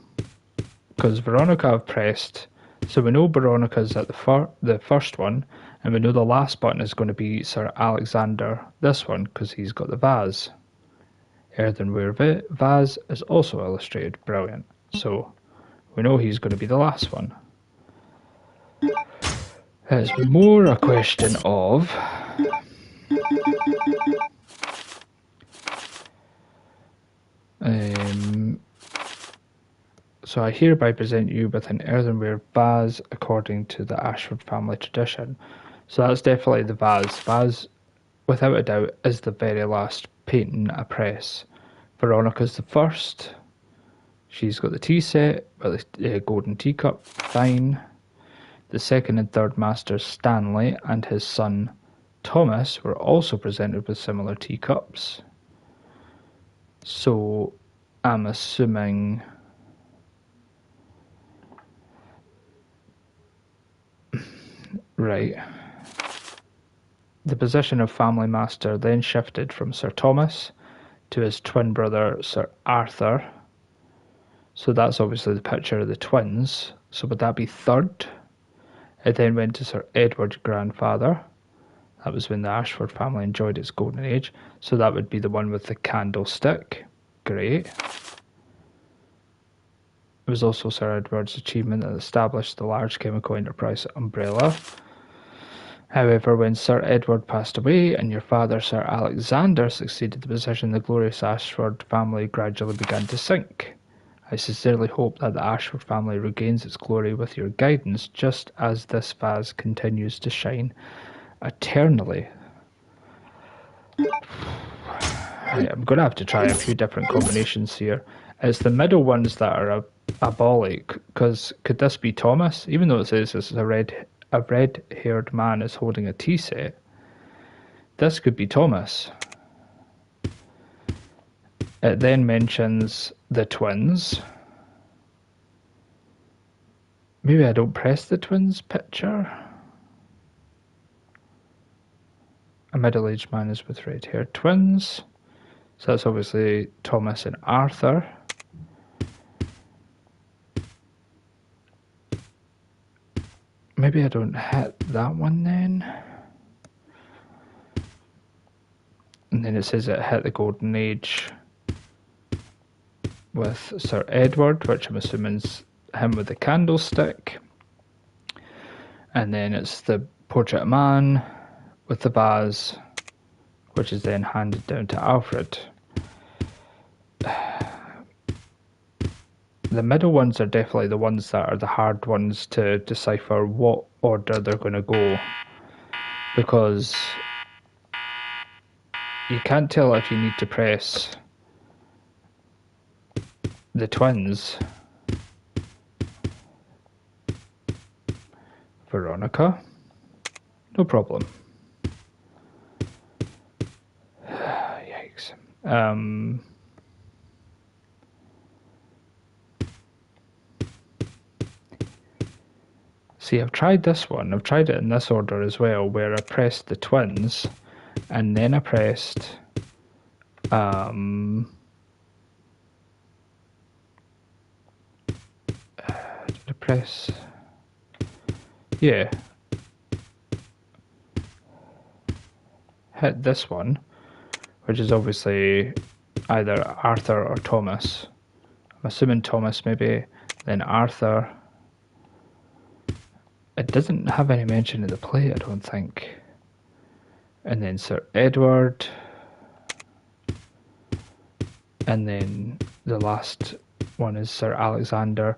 Speaker 1: because Veronica have pressed, so we know Veronica's at the first one, and we know the last button is going to be Sir Alexander, this one, because he's got the vase. Earthenware vase is also illustrated. Brilliant. So we know he's going to be the last one. It's more a question of... So I hereby present you with an earthenware vase according to the Ashford family tradition. So that's definitely the vase. Vase, without a doubt, is the very last painting I press. Veronica's the first. She's got the tea set with the golden teacup. Fine. The second and third masters, Stanley and his son Thomas, were also presented with similar teacups. So I'm assuming... Right. The position of family master then shifted from Sir Thomas to his twin brother Sir Arthur. So that's obviously the picture of the twins. So would that be third? It then went to Sir Edward's grandfather. That was when the Ashford family enjoyed its golden age. So that would be the one with the candlestick. Great. It was also Sir Edward's achievement that established the large chemical enterprise Umbrella. However, when Sir Edward passed away and your father Sir Alexander succeeded the position, the glorious Ashford family gradually began to sink. I sincerely hope that the Ashford family regains its glory with your guidance, just as this vase continues to shine eternally. Right, I'm going to have to try a few different combinations here. It's the middle ones that are abolic, because could this be Thomas? Even though it says this is a red-haired man is holding a tea set, this could be Thomas. It then mentions the twins. Maybe I don't press the twins picture. A middle-aged man is with red-haired twins. So that's obviously Thomas and Arthur. Maybe I don't hit that one then. And then it says it hit the golden age with Sir Edward, which I'm assuming is him with the candlestick. And then it's the portrait of man with the vase, which is then handed down to Alfred. The middle ones are definitely the ones that are the hard ones to decipher what order they're going to go, because you can't tell if you need to press the twins. Veronica, no problem. Yikes. See, I've tried this one. I've tried it in this order as well, where I pressed the twins, and then I pressed did I press? Yeah. Hit this one, which is obviously either Arthur or Thomas. I'm assuming Thomas maybe, then Arthur. It doesn't have any mention of the play, I don't think. And then Sir Edward. And then the last one is Sir Alexander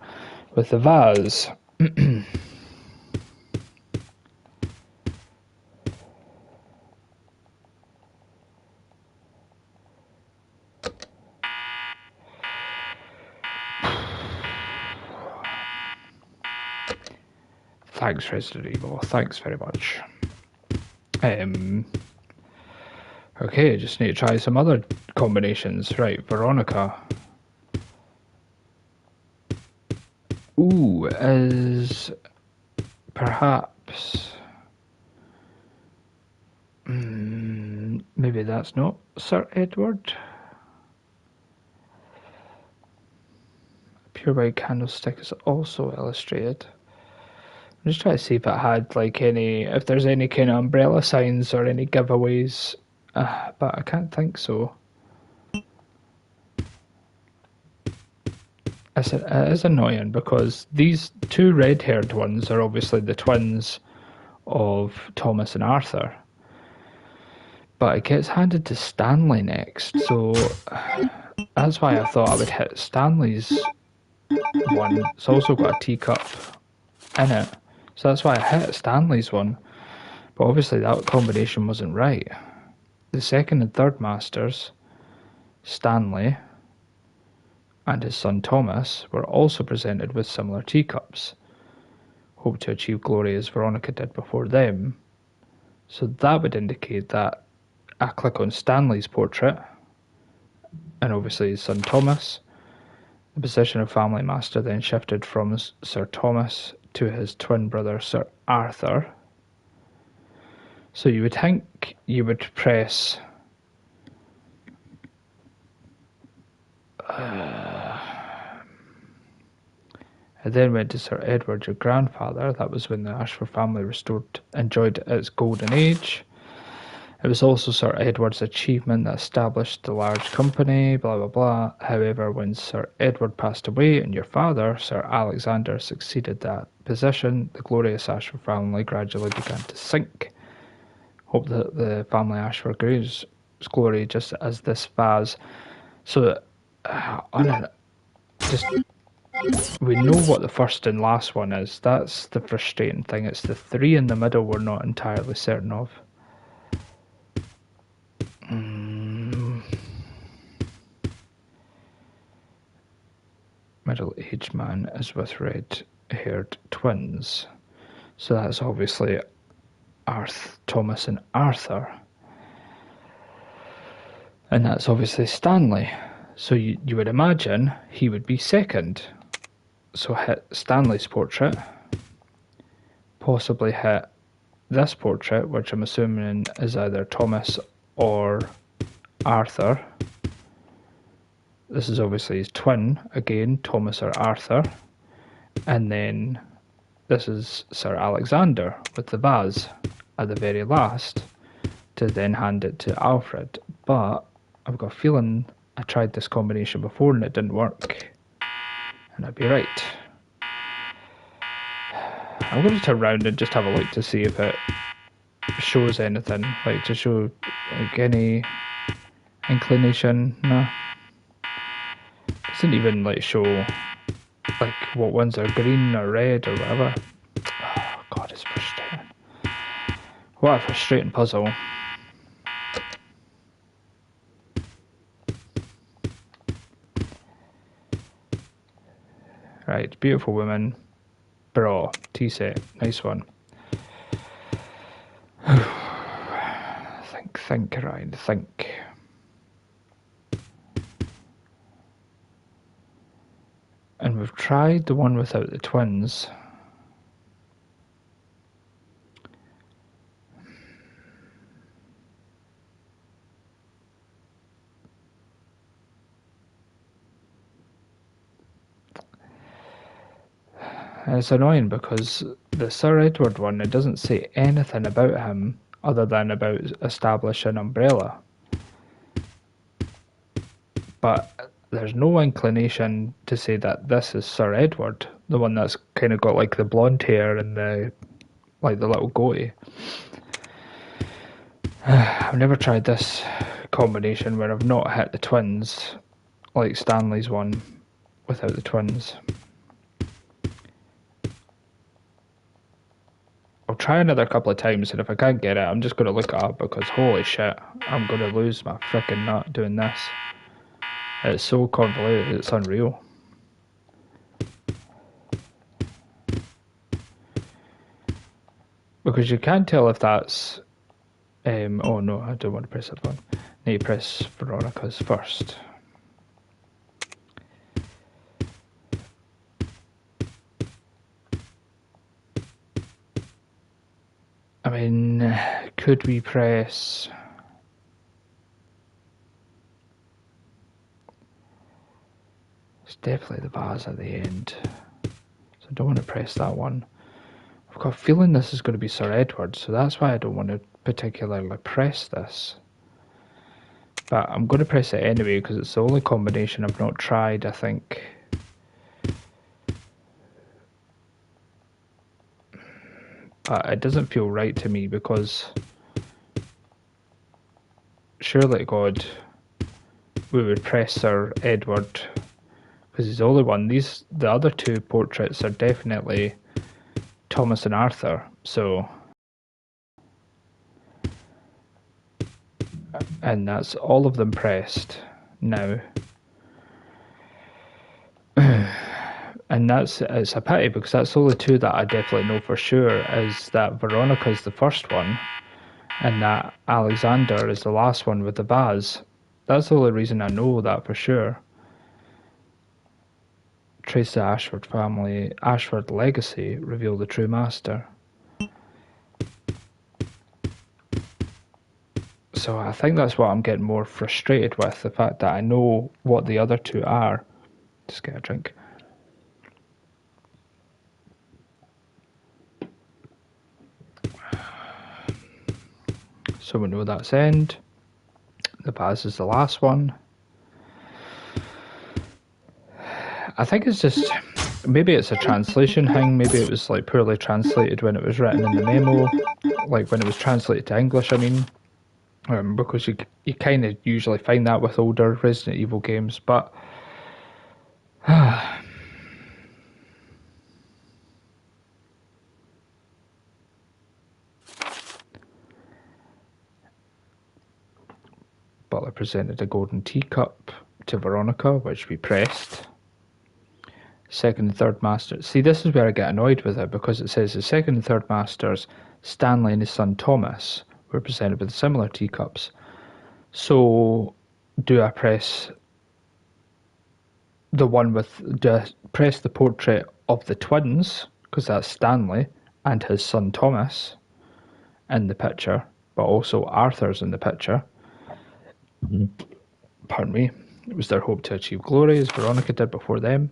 Speaker 1: with the vase. Thanks, Resident Evil. Thanks very much. Okay, just need to try some other combinations. Right, Veronica. Ooh, is perhaps... maybe that's not Sir Edward. A pure white candlestick is also illustrated. I'm just trying to see if it had like if there's any kind of umbrella signs or any giveaways, but I can't think so. It is annoying because these two red-haired ones are obviously the twins of Thomas and Arthur, but it gets handed to Stanley next, so that's why I thought I would hit Stanley's one. It's also got a teacup in it. So that's why I hit Stanley's one. But obviously that combination wasn't right. The second and third masters, Stanley and his son Thomas, were also presented with similar teacups. Hope to achieve glory as Veronica did before them. So that would indicate that I click on Stanley's portrait, and obviously his son Thomas. The position of family master then shifted from Sir Thomas to his twin brother Sir Arthur. So you would think you would press I then went to Sir Edward, your grandfather. That was when the Ashford family enjoyed its golden age. It was also Sir Edward's achievement that established the large company, blah blah blah. However, when Sir Edward passed away and your father, Sir Alexander, succeeded that position, the glorious Ashford family gradually began to sink. Hope that the family Ashford grows glory just as this vase. So, we know what the first and last one is. That's the frustrating thing. It's the three in the middle we're not entirely certain of. middle-aged man is with red-haired twins. So that's obviously Thomas and Arthur. And that's obviously Stanley. So you would imagine he would be second. So hit Stanley's portrait. Possibly hit this portrait, which I'm assuming is either Thomas or Arthur. This is obviously his twin, again, Thomas or Arthur. And then this is Sir Alexander with the vase at the very last to then hand it to Alfred. But I've got a feeling I tried this combination before and it didn't work. And I'd be right. I'm going to turn around and just have a look to see if it shows anything. Like to show like any inclination. No. Doesn't even like show like what ones are green or red or whatever. Oh god, it's frustrating. What a frustrating puzzle. Right, beautiful woman. Bra, tea set, nice one. think, Ryan, think. And we've tried the one without the twins. And it's annoying because the Sir Edward one, it doesn't say anything about him other than about establishing Umbrella. But there's no inclination to say that this is Sir Edward, the one that's kind of got like the blonde hair and the like the little goatee. I've never tried this combination where I've not hit the twins, like Stanley's one, without the twins. I'll try another couple of times, and if I can't get it, I'm just going to look it up because holy shit, I'm going to lose my freaking nut doing this. It's so convoluted, it's unreal. Because you can't tell if that's... oh no, I don't want to press that one. I need to press Veronica's first. I mean, could we press... It's definitely the vase at the end. So I don't want to press that one. I've got a feeling this is going to be Sir Edward, so that's why I don't want to particularly press this. But I'm going to press it anyway because it's the only combination I've not tried, I think. But it doesn't feel right to me because surely God we would press Sir Edward because he's the only one. The other two portraits are definitely Thomas and Arthur, so and that's all of them pressed now. And it's a pity because that's the only two that I definitely know for sure is that Veronica's the first one and that Alexander is the last one with the vase. That's the only reason I know that for sure. Trace the Ashford family, Ashford legacy, reveal the true master. So I think that's what I'm getting more frustrated with, the fact that I know what the other two are. Just get a drink. So we know that's end. The vase is the last one. I think it's just, maybe it's a translation thing, maybe it was like poorly translated when it was written in the memo, like when it was translated to English, I mean, because you kind of usually find that with older Resident Evil games, but Butler presented a golden teacup to Veronica, which we pressed. second and third masters. See, this is where I get annoyed with it, because it says the second and third masters, Stanley and his son Thomas, were presented with similar teacups. So, do I press do I press the portrait of the twins, because that's Stanley and his son Thomas in the picture, but also Arthur's in the picture. Pardon me. It was their hope to achieve glory, as Veronica did before them.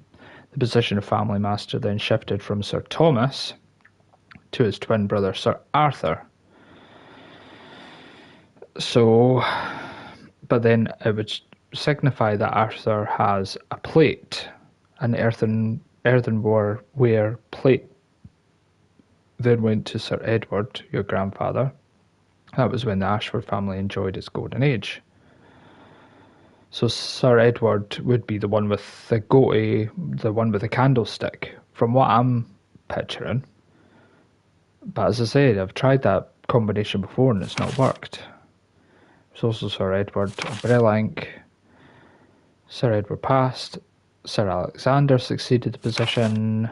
Speaker 1: The position of family master then shifted from Sir Thomas to his twin brother Sir Arthur. So, but then it would signify that Arthur has a plate, an earthenware plate. Then went to Sir Edward, your grandfather. That was when the Ashford family enjoyed its golden age. So Sir Edward would be the one with the goatee, the one with the candlestick, from what I'm picturing. But as I said, I've tried that combination before and it's not worked. There's also Sir Edward Umbrella Inc. Sir Edward passed. Sir Alexander succeeded the position.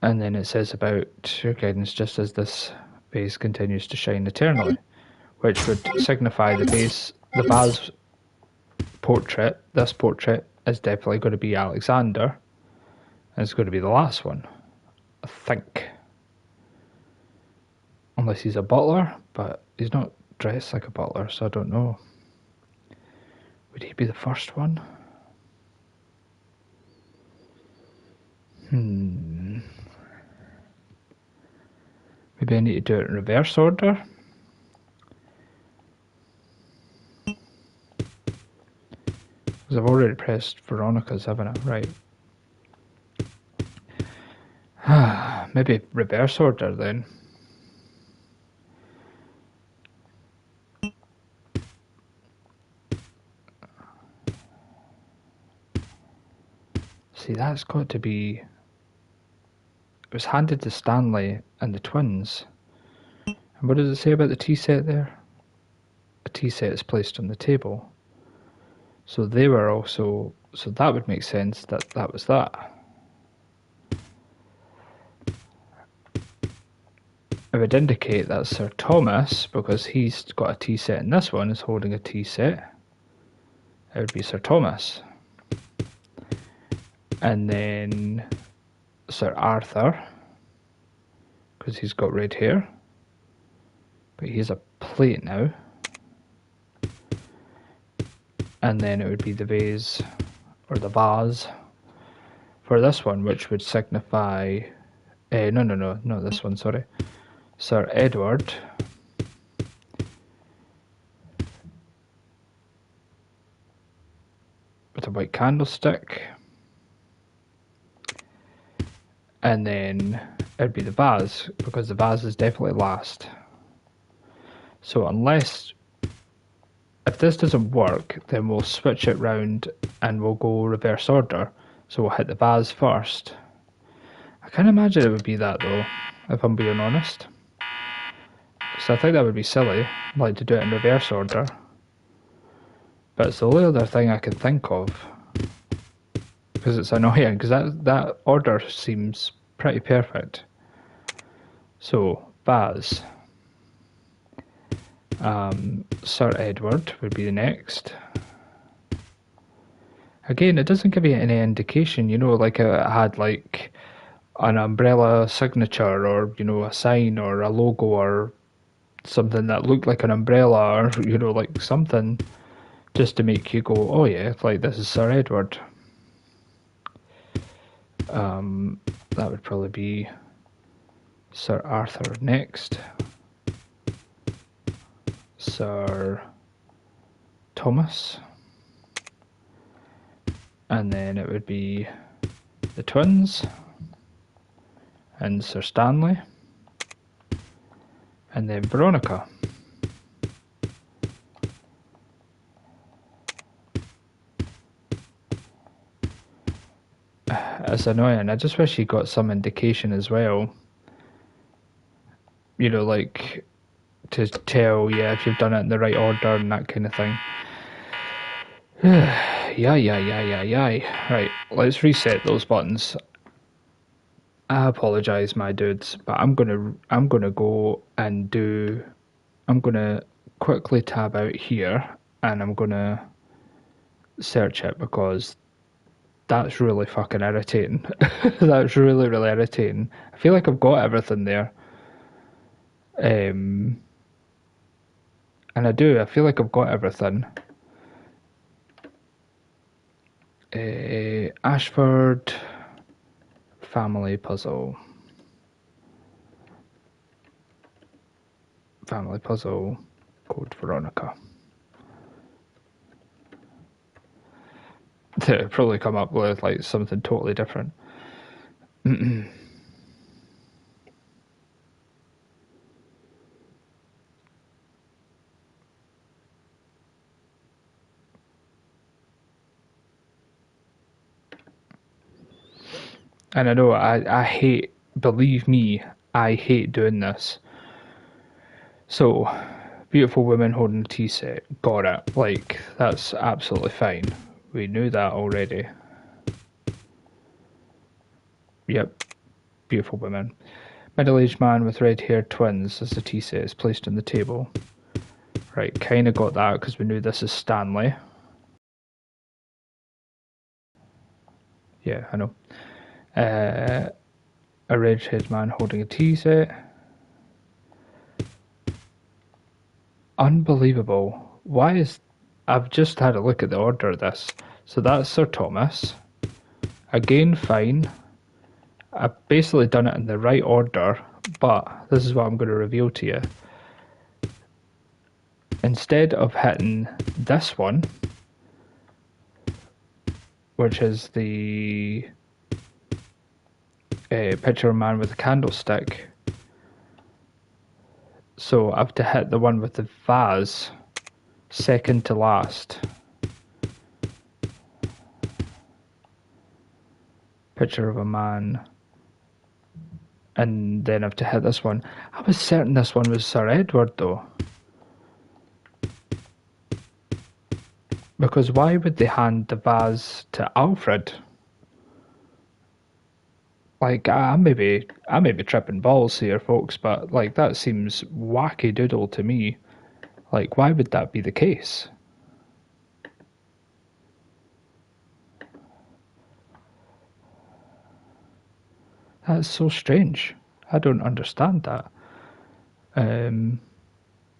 Speaker 1: And then it says about your guidance just as this vase continues to shine eternally, which would signify the vase portrait. This portrait is definitely going to be Alexander, and it's going to be the last one, I think. Unless he's a butler, but he's not dressed like a butler, so I don't know. Would he be the first one? Maybe I need to do it in reverse order. Because I've already pressed Veronica's, haven't I? Right. Maybe reverse order then. See, that's got to be... It was handed to Stanley and the twins. And what does it say about the tea set there? A tea set is placed on the table. So they were also... So that would make sense that that was that. It would indicate that Sir Thomas, because he's got a tea set and this one is holding a tea set. It would be Sir Thomas. And then Sir Arthur, because he's got red hair, but he has a plate now. And then it would be the vase, or the vase, for this one, which would signify... no, not this one, sorry. Sir Edward. With a white candlestick. And then it'd be the vase, because the vase is definitely last. So unless... If this doesn't work, then we'll switch it round and we'll go reverse order. So we'll hit the vase first. I can't imagine it would be that though, if I'm being honest. So I think that would be silly, like to do it in reverse order. But it's the only other thing I can think of. Because it's annoying, because that order seems pretty perfect. So, vase. Sir Edward would be the next. Again, it doesn't give you any indication, you know, like it had like an umbrella signature, or, you know, a sign or a logo or something that looked like an umbrella, or, you know, like something just to make you go, oh yeah, like this is Sir Edward. That would probably be Sir Arthur next. Sir Thomas. And then it would be the twins. And Sir Stanley. And then Veronica. It's annoying. I just wish he got some indication as well. You know, like to tell, yeah, if you've done it in the right order and that kind of thing. Yeah. Right, let's reset those buttons. I apologize, my dudes, but I'm gonna go and do. I'm gonna quickly tab out here, and I'm gonna search it because that's really fucking irritating. That's really irritating. I feel like I've got everything there. Um, and I do. I feel like I've got everything. Ashford family puzzle. Family puzzle. Code Veronica. To probably come up with like something totally different. And I know I hate, believe me, I hate doing this. So, beautiful women holding a tea set, got it. Like, that's absolutely fine. We knew that already. Yep, beautiful women. Middle-aged man with red-haired twins as the tea set is placed on the table. Right, kind of got that because we knew this is Stanley. Yeah, I know. A red-haired man holding a tea set. Unbelievable. Why is... I've just had a look at the order of this. So that's Sir Thomas. Again, fine. I've basically done it in the right order, but this is what I'm going to reveal to you. Instead of hitting this one, which is the picture of a man with a candlestick, so I have to hit the one with the vase second to last. Picture of a man, and then I have to hit this one. I was certain this one was Sir Edward though. Because why would they hand the vase to Alfred? Like, I may be tripping balls here, folks, but like that seems wacky doodle to me. Like, why would that be the case? That's so strange. I don't understand that.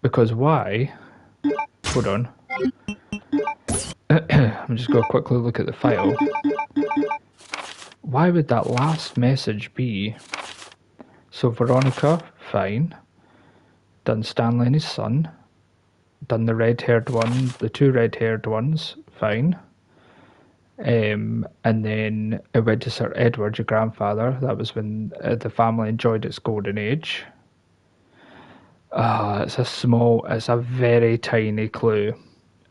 Speaker 1: Because why? Hold on. I'm just going to quickly look at the file. Why would that last message be? So Veronica, fine. Done Stanley and his son. Done the red-haired one, the two red-haired ones, fine. And then it went to Sir Edward, your grandfather. That was when the family enjoyed its golden age. It's a very tiny clue.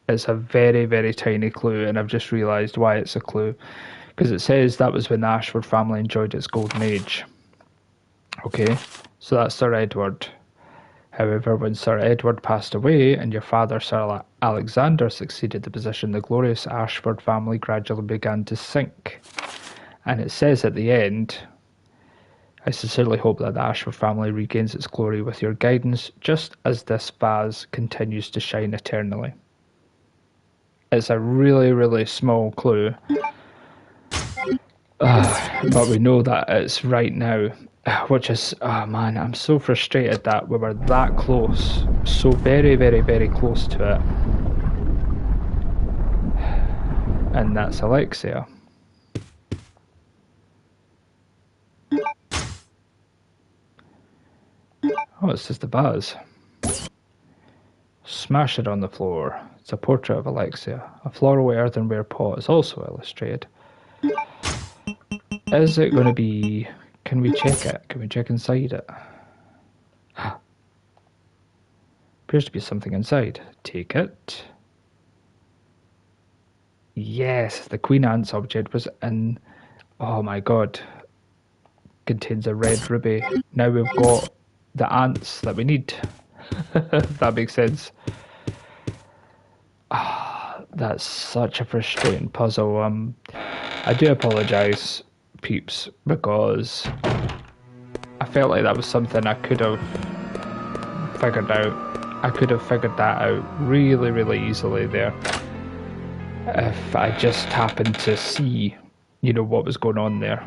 Speaker 1: It's a very tiny clue, and I've just realised why it's a clue. Because it says that was when the Ashford family enjoyed its golden age. Okay, so that's Sir Edward. However, when Sir Edward passed away and your father, Sir Alexander, succeeded the position, the glorious Ashford family gradually began to sink. And it says at the end, I sincerely hope that the Ashford family regains its glory with your guidance, just as this vase continues to shine eternally. It's a really small clue. But we know that it's right now, which is, oh man, I'm so frustrated that we were that close, so very close to it. And that's Alexia. Oh, it's just a vase. Smash it on the floor. It's a portrait of Alexia. A floral earthenware pot is also illustrated. Is it going to be... Can we check it? Can we check inside it? Appears to be something inside. Take it. Yes, the Queen Ant's object was in... Oh my god. Contains a red ruby. Now we've got the ants that we need. If that makes sense. That's such a frustrating puzzle. I do apologise, peeps, because I felt like that was something I could have figured out. I could have figured that out really, really easily there. If I just happened to see, you know, what was going on there.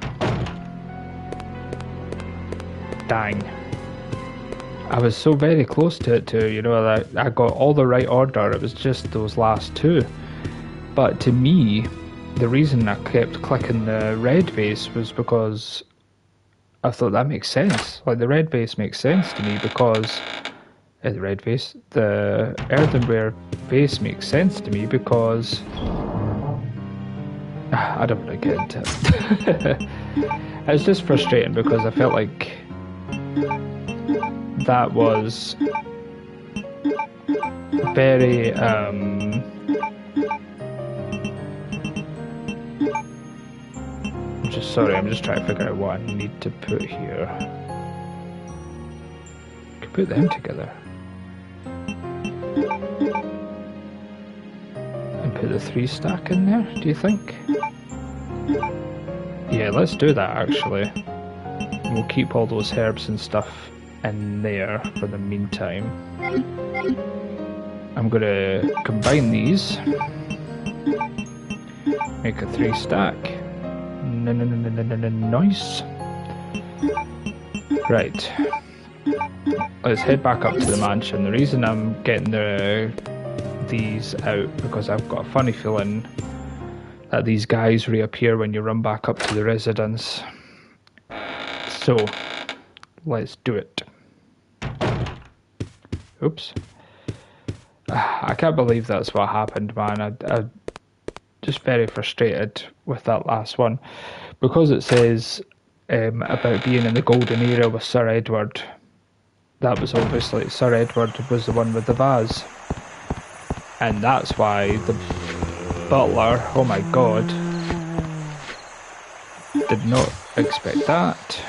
Speaker 1: Dang. I was so very close to it too, you know, I got all the right order, it was just those last two. But to me, the reason I kept clicking the red vase was because I thought that makes sense. Like, the red vase makes sense to me because... the red vase? The earthenware vase makes sense to me because... I don't want to get into it. It's just frustrating because I felt like that was very I'm just trying to figure out what I need to put here. I could put them together and put the 3 stack in there, do you think? Yeah, let's do that actually. We'll keep all those herbs and stuff in there for the meantime. I'm gonna combine these, make a 3 stack. Nice. Right, let's head back up to the mansion. The reason I'm getting these out because I've got a funny feeling that these guys reappear when you run back up to the residence. So let's do it. Oops. I can't believe that's what happened, man. I just very frustrated with that last one. Because it says about being in the golden era with Sir Edward. That was obviously, Sir Edward was the one with the vase. And that's why the butler, oh my god, did not expect that.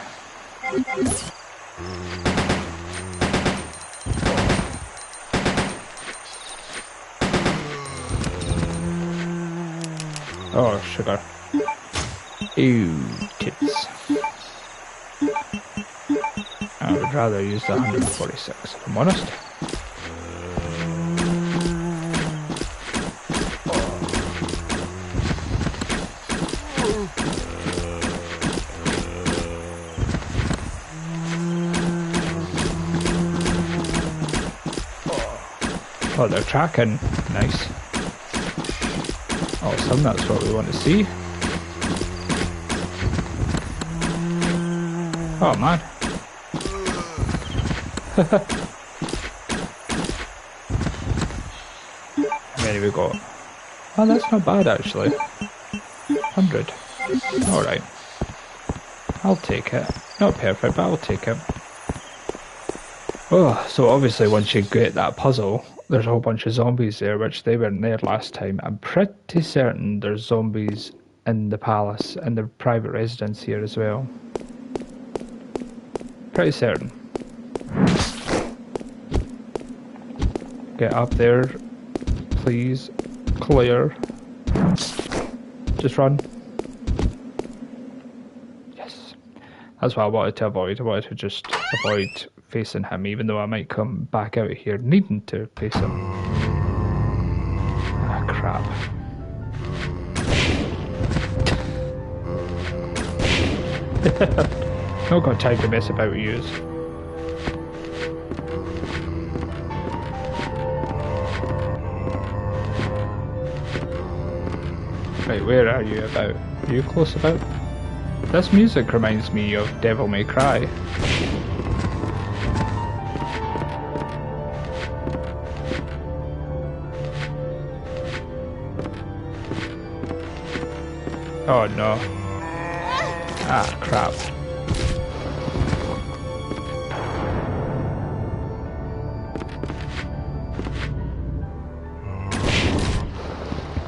Speaker 1: Oh, sugar. Ew, tits. I would rather use the 146, if I'm honest. Oh, they're tracking. Nice. Awesome, that's what we want to see. Oh man. How many we got? Oh, that's not bad actually. 100. Alright. I'll take it. Not perfect, but I'll take it. Oh, so obviously once you get that puzzle, there's a whole bunch of zombies there, which they weren't there last time. I'm pretty certain there's zombies in the palace and the private residence here as well. Pretty certain. Get up there, please. Clear. Just run. Yes. That's what I wanted to avoid. I wanted to just avoid facing him, even though I might come back out of here needing to face him. Ah, crap. Not got time to mess about with yous. Right, where are you about? Are you close about? This music reminds me of Devil May Cry. Oh no. Ah, crap.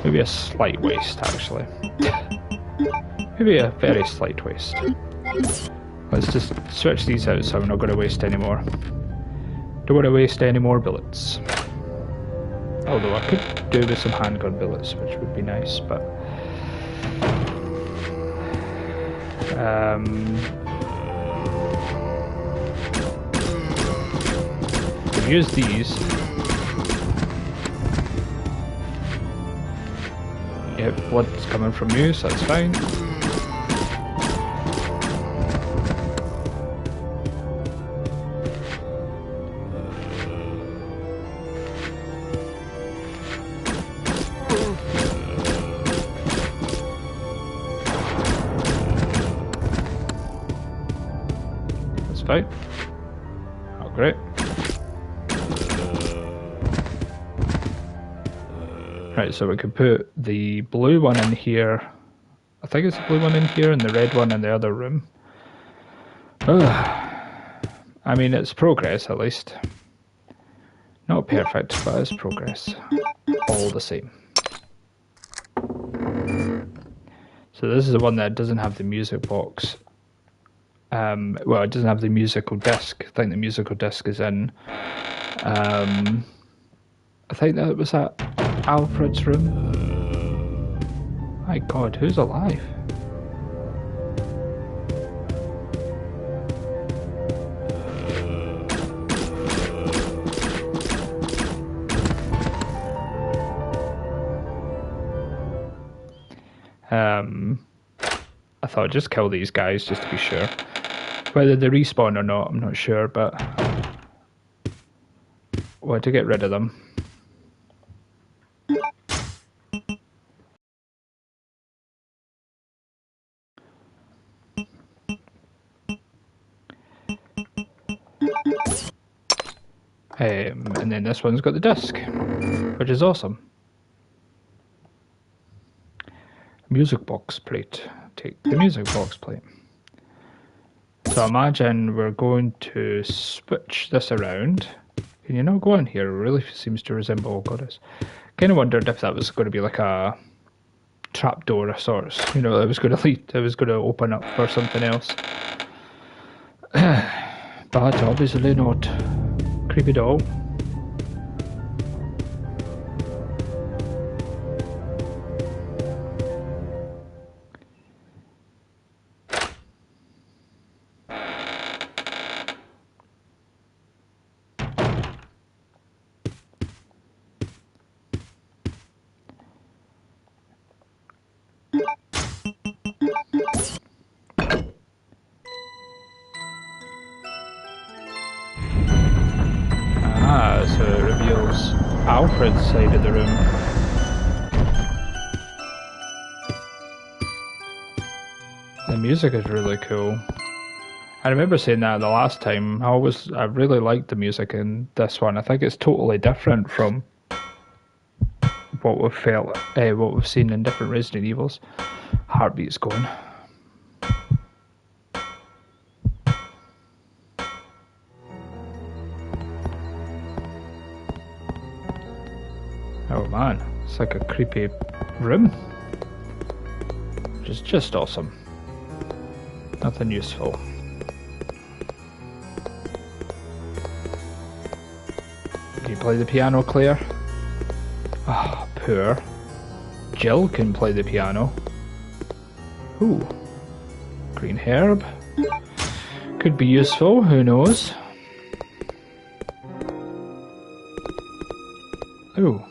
Speaker 1: Maybe a slight waste, actually. Maybe a very slight waste. Let's just switch these out so I'm not going to waste any more. Don't want to waste any more bullets. although I could do with some handgun bullets, which would be nice, but could use these. Yep, blood's coming from you, so that's fine. That's fine. Oh, great. Right, so we could put the blue one in here. I think it's the blue one in here and the red one in the other room. Ugh. I mean, it's progress at least. Not perfect, but it's progress. All the same. So this is the one that doesn't have the music box. Well, it doesn't have the musical disc. I think the musical disc is in. I think that was at Alfred's room. My God, who's alive? I thought I'd just kill these guys just to be sure. Whether they respawn or not, I'm not sure, but well, to get rid of them. And then this one's got the disc, which is awesome. Music box plate. Take the music box plate. So imagine we're going to switch this around. Can you not go in here? It really seems to resemble Goddess. Kind of wondered if that was going to be like a trapdoor of sorts. You know, that was going to lead, it was going to open up for something else. But obviously not. Creepy doll. So it reveals Alfred's side of the room. The music is really cool. I remember saying that the last time. I really liked the music in this one. I think it's totally different from what we've seen in different Resident Evils. Heartbeat's going. Oh man, it's like a creepy room. Which is just awesome. Nothing useful. Can you play the piano, Claire? Ah, oh, poor. Jill can play the piano. Ooh. Green herb. Could be useful, who knows? Ooh.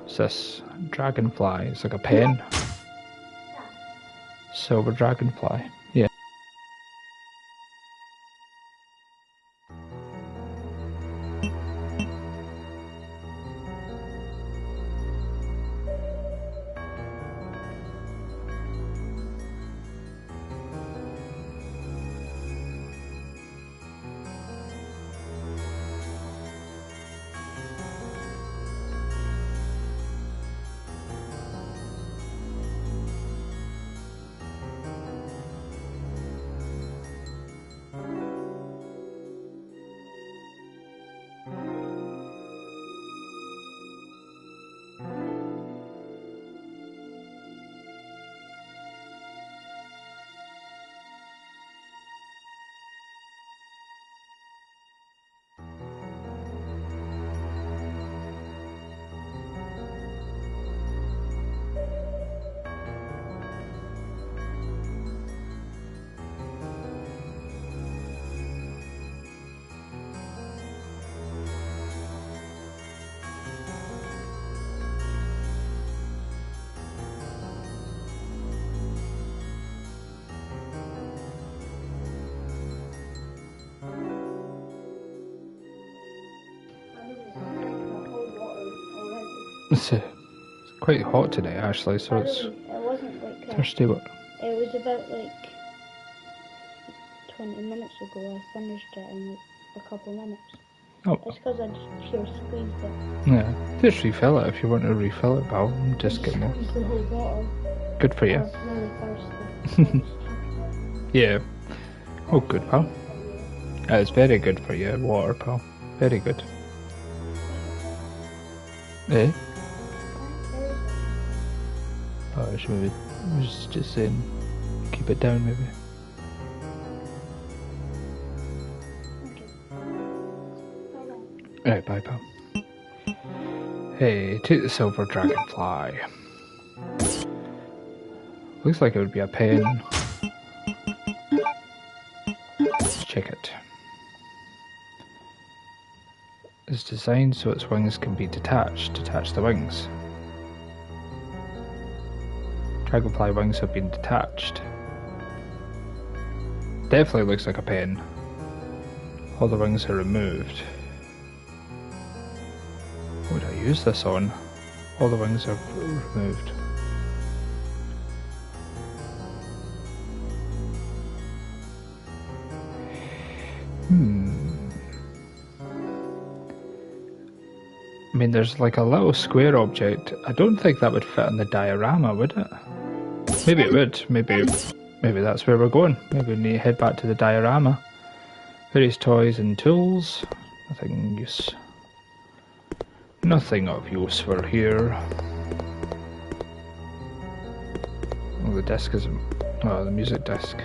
Speaker 1: What's this? Dragonfly. It's like a pen. Silver dragonfly. Yeah. It's quite hot today, actually, so it's
Speaker 3: It wasn't like that.
Speaker 1: thirsty. But
Speaker 3: It was about like 20 minutes ago. I finished it in like a couple minutes.
Speaker 1: oh,
Speaker 3: It's because I just pure squeezed it.
Speaker 1: yeah, just refill it if you want to refill it, pal. Just get more.
Speaker 3: Squeezed the whole bottle.
Speaker 1: Good for
Speaker 3: I
Speaker 1: you.
Speaker 3: was really thirsty.
Speaker 1: Yeah. Oh, good, pal. It's very good for you, water, pal. Very good. Eh? Oh, I should maybe just saying, keep it down, maybe. Right, bye, pal. Hey, take the silver dragonfly. Looks like it would be a pen. Let's check it. It's designed so its wings can be detached. Detach the wings. Dragonfly wings have been detached. Definitely looks like a pen. All the wings are removed. What would I use this on? All the wings are removed. I mean, there's like a little square object. I don't think that would fit in the diorama, would it? Maybe it would. Maybe that's where we're going. Maybe we need to head back to the diorama. Various toys and tools. Nothing use. Nothing of use for here. Oh, the disc is. Oh, the music disc.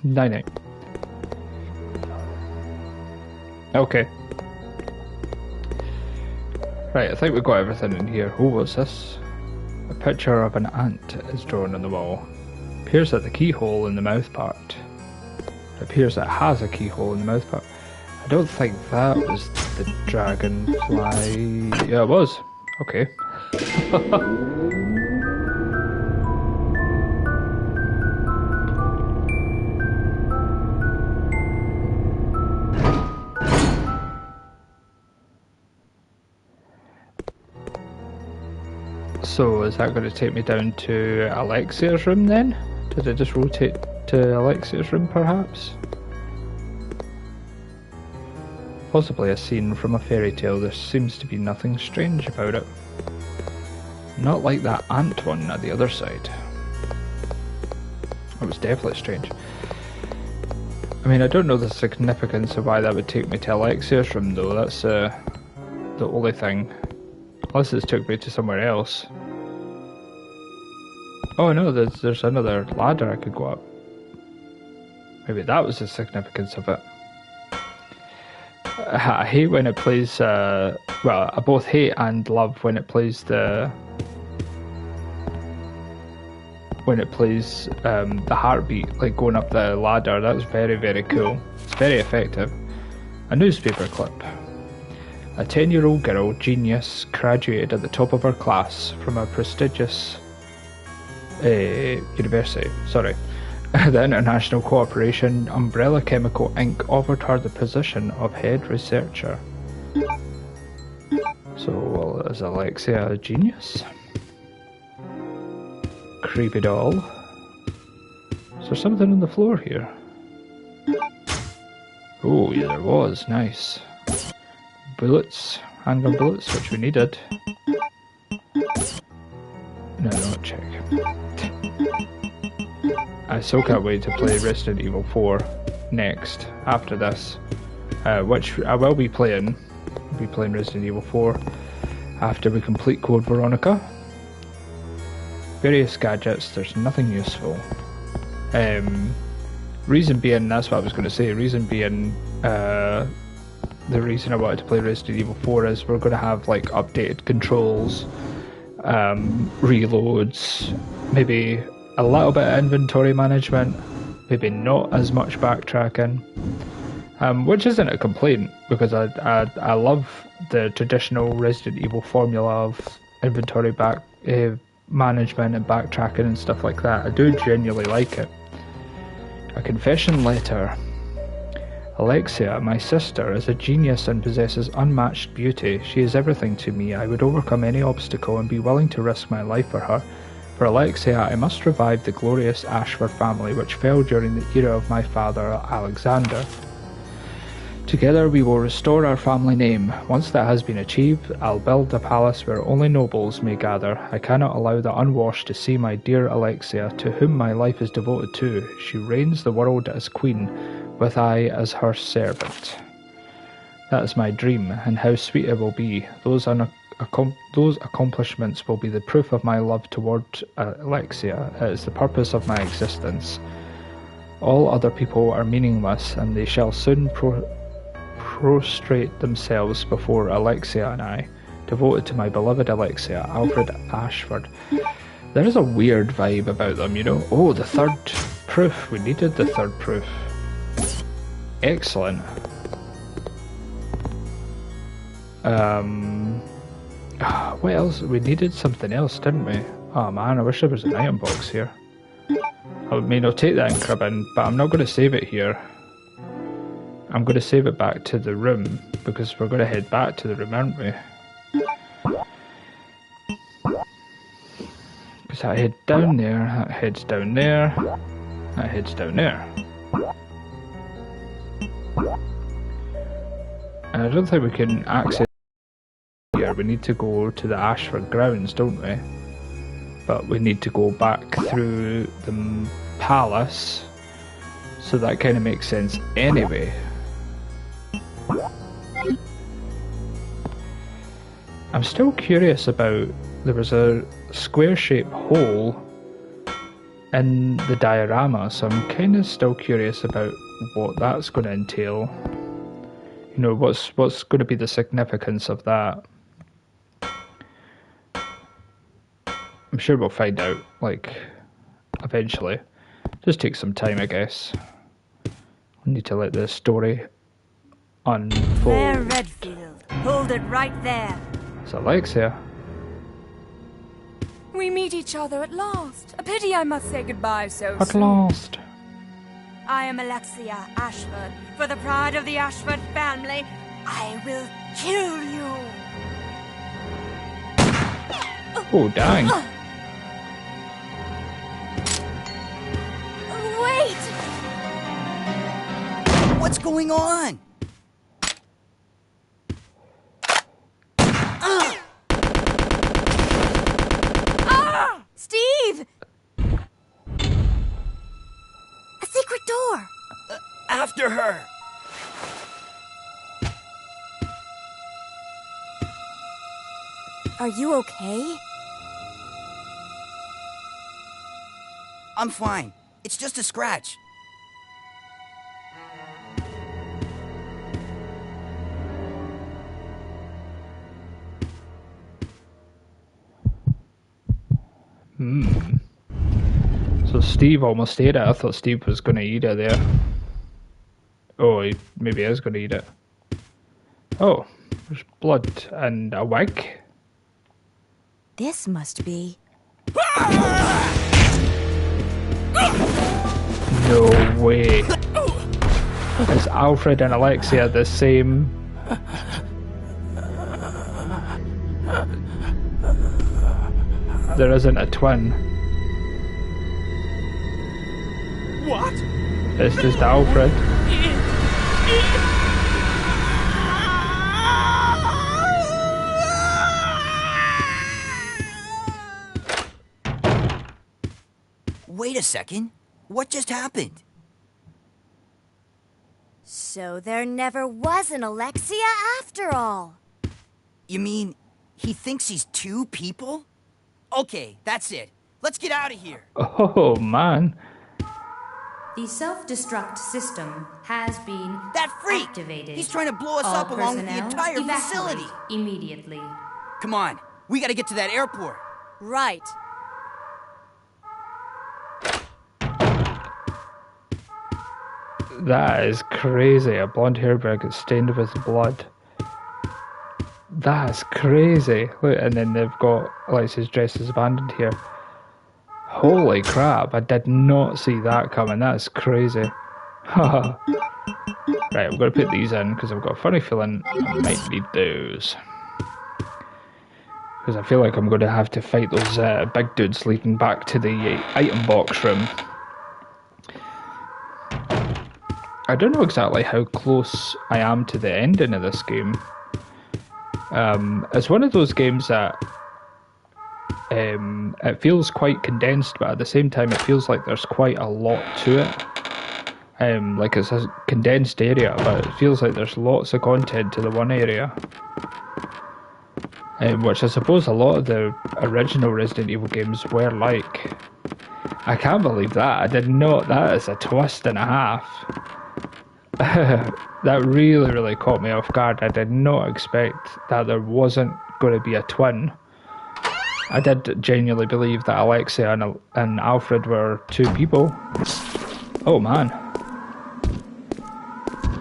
Speaker 1: Night. Okay. Right, I think we've got everything in here. Oh, what's this? A picture of an ant is drawn on the wall. Appears at the keyhole in the mouth part. It appears it has a keyhole in the mouth part. I don't think that was the dragonfly. Yeah, it was. Okay. So is that going to take me down to Alexia's room then? Did it just rotate to Alexia's room perhaps? Possibly a scene from a fairy tale. There seems to be nothing strange about it. Not like that ant one at the other side. It It's definitely strange. I mean, I don't know the significance of why that would take me to Alexia's room, though. That's the only thing. Unless it's took me to somewhere else. Oh no, there's another ladder I could go up. Maybe that was the significance of it. I hate when it plays, well, I both hate and love when it plays the heartbeat, like going up the ladder. That was very, very cool. It's very effective. A newspaper clip. A 10-year-old girl, genius, graduated at the top of her class from a prestigious university. The International Cooperation Umbrella Chemical Inc. offered her the position of head researcher. So, well, is Alexia a genius? Creepy doll. Is there something on the floor here? Oh, yeah, there was. Nice. Bullets. Handgun bullets, which we needed. No, not check. I so can't wait to play Resident Evil 4 next, after this. Which I will be playing. I'll be playing Resident Evil 4 after we complete Code Veronica. Various gadgets, there's nothing useful. Reason being, that's what I was going to say, reason being, the reason I wanted to play Resident Evil 4 is we're going to have like updated controls, reloads, maybe a little bit of inventory management, maybe not as much backtracking, which isn't a complaint because I love the traditional Resident Evil formula of inventory management and backtracking and stuff like that. I do genuinely like it. A confession letter. Alexia, my sister, is a genius and possesses unmatched beauty. She is everything to me. I would overcome any obstacle and be willing to risk my life for her. For Alexia, I must revive the glorious Ashford family, which fell during the era of my father, Alexander. Together we will restore our family name. Once that has been achieved, I'll build a palace where only nobles may gather. I cannot allow the unwashed to see my dear Alexia, to whom my life is devoted to. She reigns the world as queen, with I as her servant. That is my dream, and how sweet it will be. Those accomplishments will be the proof of my love toward Alexia. It is the purpose of my existence. All other people are meaningless, and they shall soon prostrate themselves before Alexia and I, devoted to my beloved Alexia, Alfred Ashford. There is a weird vibe about them, you know? Oh, the third proof. We needed the third proof. Excellent. What else? We needed something else, didn't we? Oh man, I wish there was an item box here. I mean, I'll take that in cribbing, but I'm not going to save it here. I'm going to save it back to the room, because we're going to head back to the room, aren't we? Because that head down there, that heads down there, that heads down there. And I don't think we can access here. We need to go to the Ashford grounds, don't we? But we need to go back through the palace, so that kind of makes sense anyway. I'm still curious about, there was a square-shaped hole in the diorama, so I'm kind of still curious about what that's going to entail. You know, what's going to be the significance of that? I'm sure we'll find out, like, eventually. Just take some time, I guess. We need to let the story unfold.
Speaker 4: There, Redfield. Hold it right there.
Speaker 1: It's Alexia.
Speaker 4: We meet each other at last. A pity I must say goodbye so
Speaker 1: At
Speaker 4: soon.
Speaker 1: last.
Speaker 4: I am Alexia Ashford. For the pride of the Ashford family, I will kill you.
Speaker 1: Oh, dang.
Speaker 4: Wait!
Speaker 5: What's going on?
Speaker 4: Steve!
Speaker 5: after her!
Speaker 4: Are you okay?
Speaker 5: I'm fine. It's just a scratch.
Speaker 1: So Steve almost ate it. I thought Steve was going to eat it there. Oh, he maybe is going to eat it. Oh, there's blood and a wig.
Speaker 4: This must be...
Speaker 1: No way. Is Alfred and Alexia the same? There isn't a twin.
Speaker 5: What?
Speaker 1: It's just Alfred.
Speaker 5: Wait a second. What just happened?
Speaker 4: So there never was an Alexia after all.
Speaker 5: You mean he thinks he's two people? Okay, that's it. Let's get out of here.
Speaker 1: Oh man.
Speaker 2: The self-destruct system has been
Speaker 5: That freak!
Speaker 2: activated.
Speaker 5: He's trying to blow us
Speaker 2: All
Speaker 5: up along with the
Speaker 2: personnel
Speaker 5: entire
Speaker 2: evacuate
Speaker 5: facility.
Speaker 2: immediately.
Speaker 5: Come on, we gotta get to that airport.
Speaker 4: Right.
Speaker 1: That is crazy. A blonde hairbread gets stained with blood. That's crazy. Look, and then they've got Alexia's dress is abandoned here. Holy crap, I did not see that coming. That's crazy. Haha. Right, I'm going to put these in because I've got a funny feeling I might need those. Because I feel like I'm going to have to fight those big dudes leading back to the item box room. I don't know exactly how close I am to the ending of this game. It's one of those games that it feels quite condensed, but at the same time it feels like there's quite a lot to it. Like it's a condensed area, but it feels like there's lots of content to the one area. Which I suppose a lot of the original Resident Evil games were like. I can't believe that. I did not. That is a twist and a half. That really, really caught me off guard. I did not expect that there wasn't going to be a twin. I did genuinely believe that Alexia and Alfred were two people. Oh man.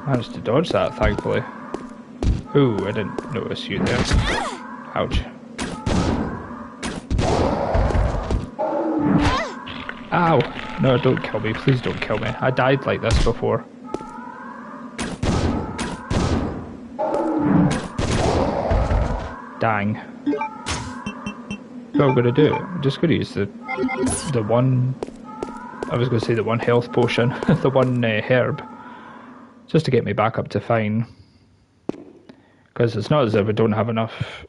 Speaker 1: Managed to dodge that, thankfully. Ooh, I didn't notice you there. Ouch. Ow! No, don't kill me. Please don't kill me. I died like this before. Dang. What I'm going to do, I'm just going to use the one, I was going to say the one health potion, the one herb, just to get me back up to fine. Because it's not as if we don't have enough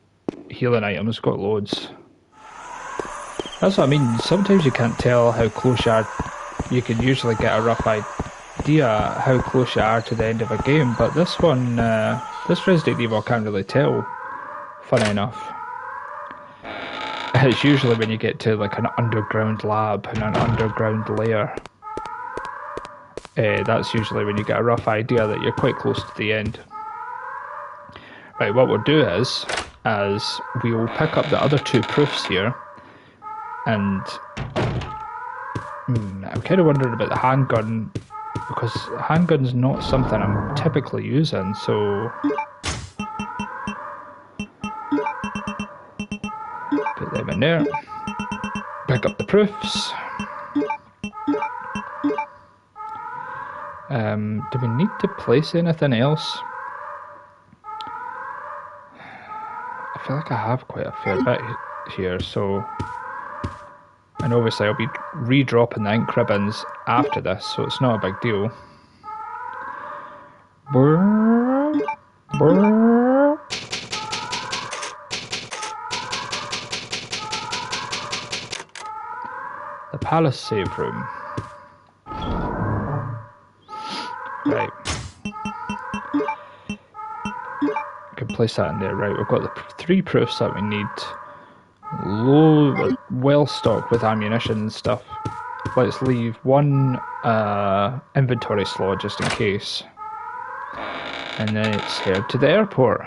Speaker 1: healing items, got loads. That's what I mean, sometimes you can't tell how close you are. You can usually get a rough idea how close you are to the end of a game, but this one, this Resident Evil I can't really tell, funny enough. It's usually when you get to like an underground lab and an underground lair. That's usually when you get a rough idea that you're quite close to the end. Right, what we'll do is we will pick up the other two proofs here, and I'm kind of wondering about the handgun, because handgun's not something I'm typically using, so put them in there, pick up the proofs. Do we need to place anything else? I feel like I have quite a fair bit here, so... And obviously I'll be re-dropping the ink ribbons after this, so it's not a big deal. Brrr, brrr. The palace save room. Right, place that in there. Right, we've got the 3 proofs that we need. Low, well stocked with ammunition and stuff. Let's leave 1 inventory slot just in case. And then it's head to the airport.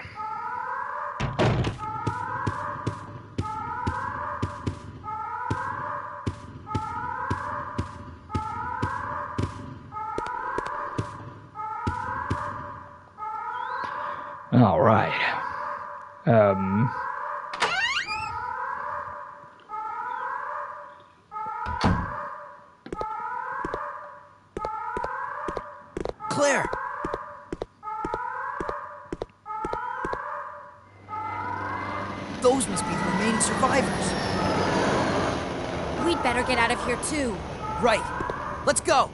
Speaker 1: All right.
Speaker 5: Claire! Those must be the remaining survivors.
Speaker 4: We'd better get out of here too.
Speaker 5: Right. Let's go.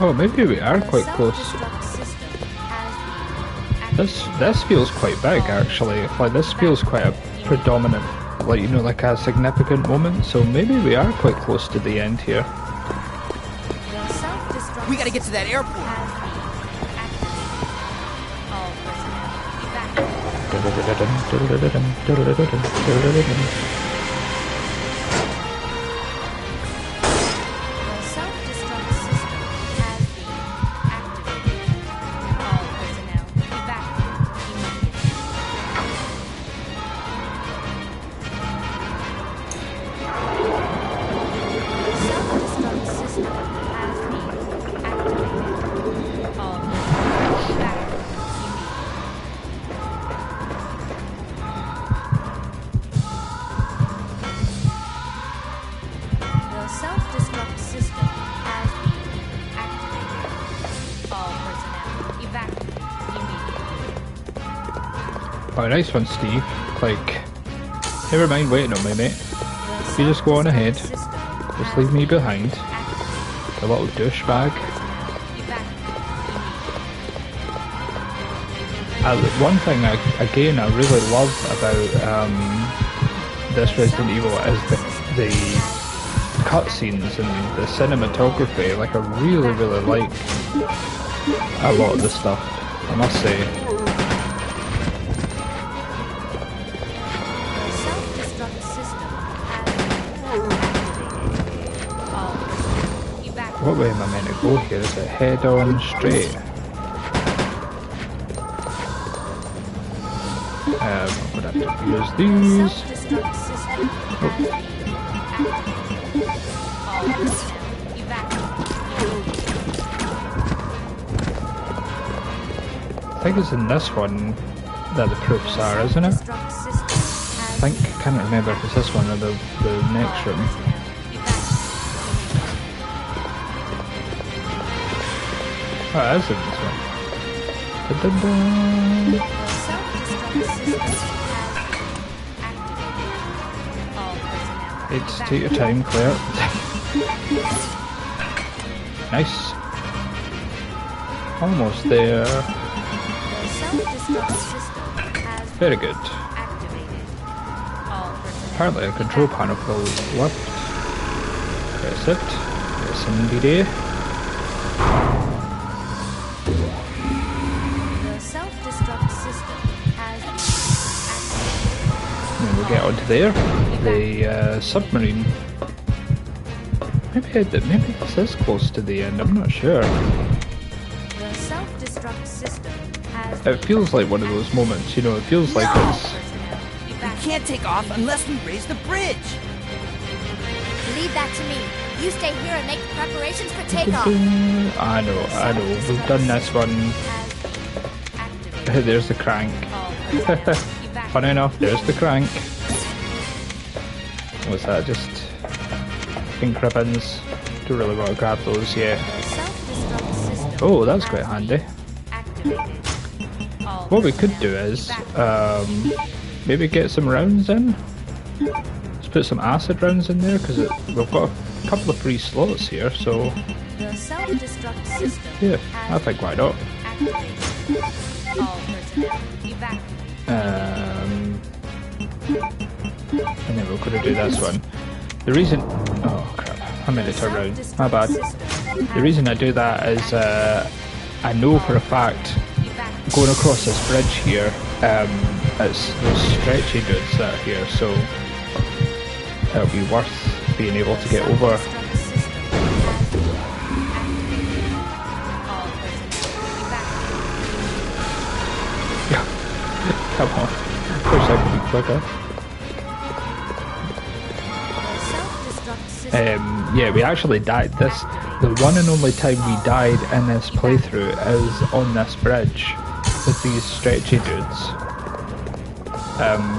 Speaker 1: Oh, maybe we are quite close.
Speaker 2: Self-destruct system has been
Speaker 1: This feels quite big, actually. Like, this feels quite a predominant, like, you know, like a significant moment. So maybe we are quite close to the end here.
Speaker 2: The self-destruct
Speaker 5: We gotta get to that airport.
Speaker 2: has been activated. All personnel evacuate. The self-destruct system has been activated. All personnel evacuate immediately. The self-destruct system has been activated. All personnel evacuate immediately. The self-destruct system has been activated. All personnel evacuate immediately.
Speaker 1: Oh, nice one, Steve. Like, never mind waiting on me, mate.
Speaker 2: The
Speaker 1: You just go on ahead.
Speaker 2: self-destruct system
Speaker 1: Just
Speaker 2: has
Speaker 1: leave me
Speaker 2: been
Speaker 1: behind.
Speaker 2: activated.
Speaker 1: A little douchebag.
Speaker 2: Evacuate
Speaker 1: One thing, again, I really love about this Resident Evil is the cutscenes and the cinematography. Like, I really, really like a lot of the stuff, I must say.
Speaker 2: The self-destruct system has been activated. All personnel evacuate.
Speaker 1: What way am I meant to go here? Is it head on straight? I'm gonna have to use
Speaker 2: The
Speaker 1: these.
Speaker 2: self-destruct system has been activated. All personnel evacuate.
Speaker 1: I think it's in this one that the proofs
Speaker 2: The
Speaker 1: are, isn't it?
Speaker 2: self-destruct system has
Speaker 1: I think, I can't remember if it's this one or the next room. Oh, it is in this one. Da-da-da.
Speaker 2: The self-destruct system has been activated. All personnel
Speaker 1: It's take your time, Claire. Nice. Almost there.
Speaker 2: The self-destruct system has
Speaker 1: Very
Speaker 2: been
Speaker 1: good.
Speaker 2: activated. All personnel
Speaker 1: Apparently a control panel will lift. Press it. Yes, indeed.
Speaker 2: The self-destruct system has been activated.
Speaker 1: And we'll get onto there. The submarine. Maybe this is close to the end, I'm not sure.
Speaker 2: The self-destruct system has
Speaker 1: It feels like one of those moments, you know, it feels like
Speaker 5: No!
Speaker 1: it's...
Speaker 5: We can't take off unless we raise the bridge.
Speaker 4: Leave that to me. You stay here and make preparations for takeoff.
Speaker 1: I know, we've done this one. There's the crank. Funny enough, there's the crank. What's that, just pink ribbons? Don't really want to grab those yet. Oh, that's quite handy. What we could do is, maybe get some rounds in. Let's put some acid rounds in there, because we've got a couple of free slots here, so...
Speaker 2: The self-destruct system
Speaker 1: Yeah, I think why not.
Speaker 2: activated. All personnel evacuate.
Speaker 1: And then we're going to do this one. The reason... Oh crap, I meant to turn around. My bad. The reason I do that is I know for a fact, going across this bridge here, it's those stretchy dudes that are here, so it'll be worth being able to get over. Come on, wish I could be quicker. Yeah, we actually died this. The one and only time we died in this playthrough is on this bridge with these stretchy dudes.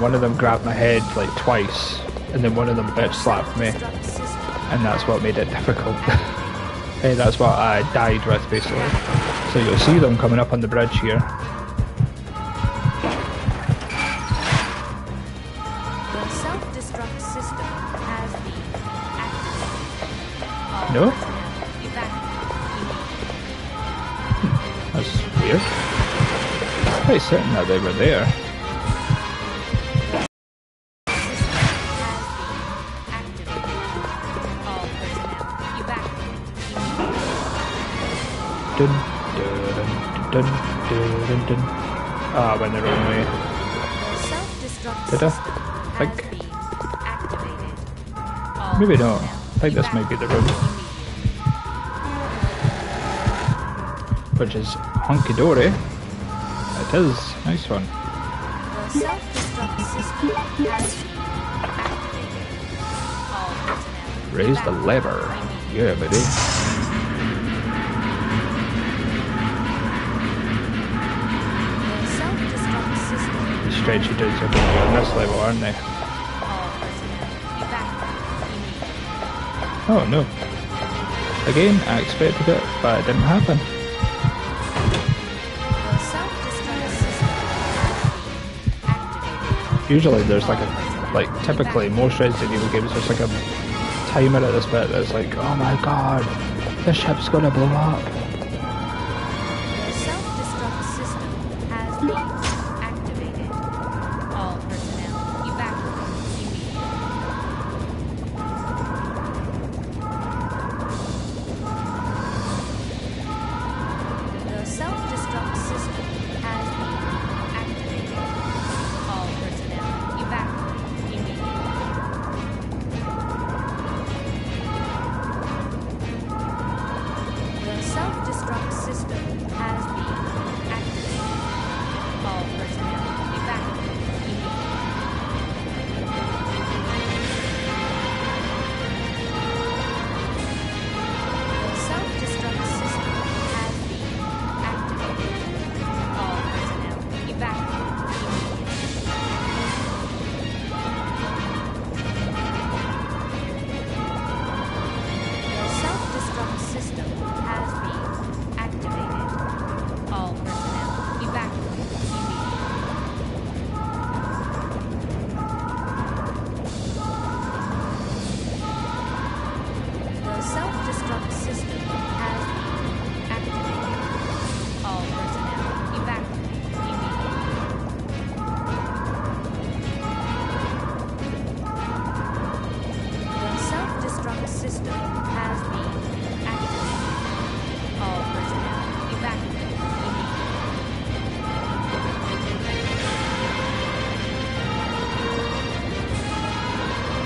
Speaker 1: One of them grabbed my head like twice, and then one of them bitch slapped me, and that's what made it difficult. Hey, that's what I died with basically. So you'll see them coming up on the bridge here.
Speaker 2: The self-destruct system has been activated.
Speaker 1: No? That's weird. I'm quite certain that they were there. Dun, dun, dun, dun, dun, dun. Ah, went the wrong way. Did I? Think. Maybe not. I think this might be the room. Which is hunky dory. It is. Nice one.
Speaker 2: The self-destruct system has been activated. All personnel.
Speaker 1: Raise the lever. Yeah, baby.
Speaker 2: The self-destruct system.
Speaker 1: The stretchy dudes are going to be on this level, aren't they?
Speaker 2: All personnel. Evacuate immediately.
Speaker 1: Oh no. Again, I expected it, but it didn't happen.
Speaker 2: The self-destruct system has been activated.
Speaker 1: Usually there's like typically most Resident Evil games there's like a timer at this bit that's like, oh my god, the ship's gonna blow up.
Speaker 2: The self-destruct system has been activated. All personnel evacuate immediately. The self-destruct system has been activated. All personnel evacuate immediately. The self-destruct system has been activated. All personnel evacuate immediately. The self-destruct system has been activated. All personnel evacuate immediately. The self-destruct system has been activated. All personnel evacuate immediately. The self-destruct system has been activated. All personnel evacuate immediately. The self-destruct system has been activated. All personnel evacuate immediately.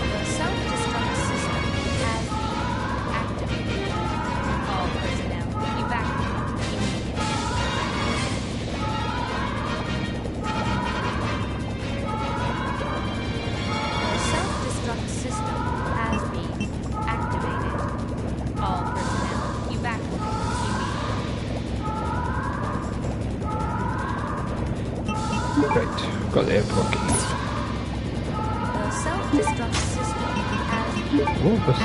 Speaker 2: The self-destruct system has been activated. All personnel evacuate immediately. The self-destruct system has been activated. All personnel evacuate immediately.
Speaker 1: Right, got the airport key.
Speaker 2: The self-destruct system has been
Speaker 1: What was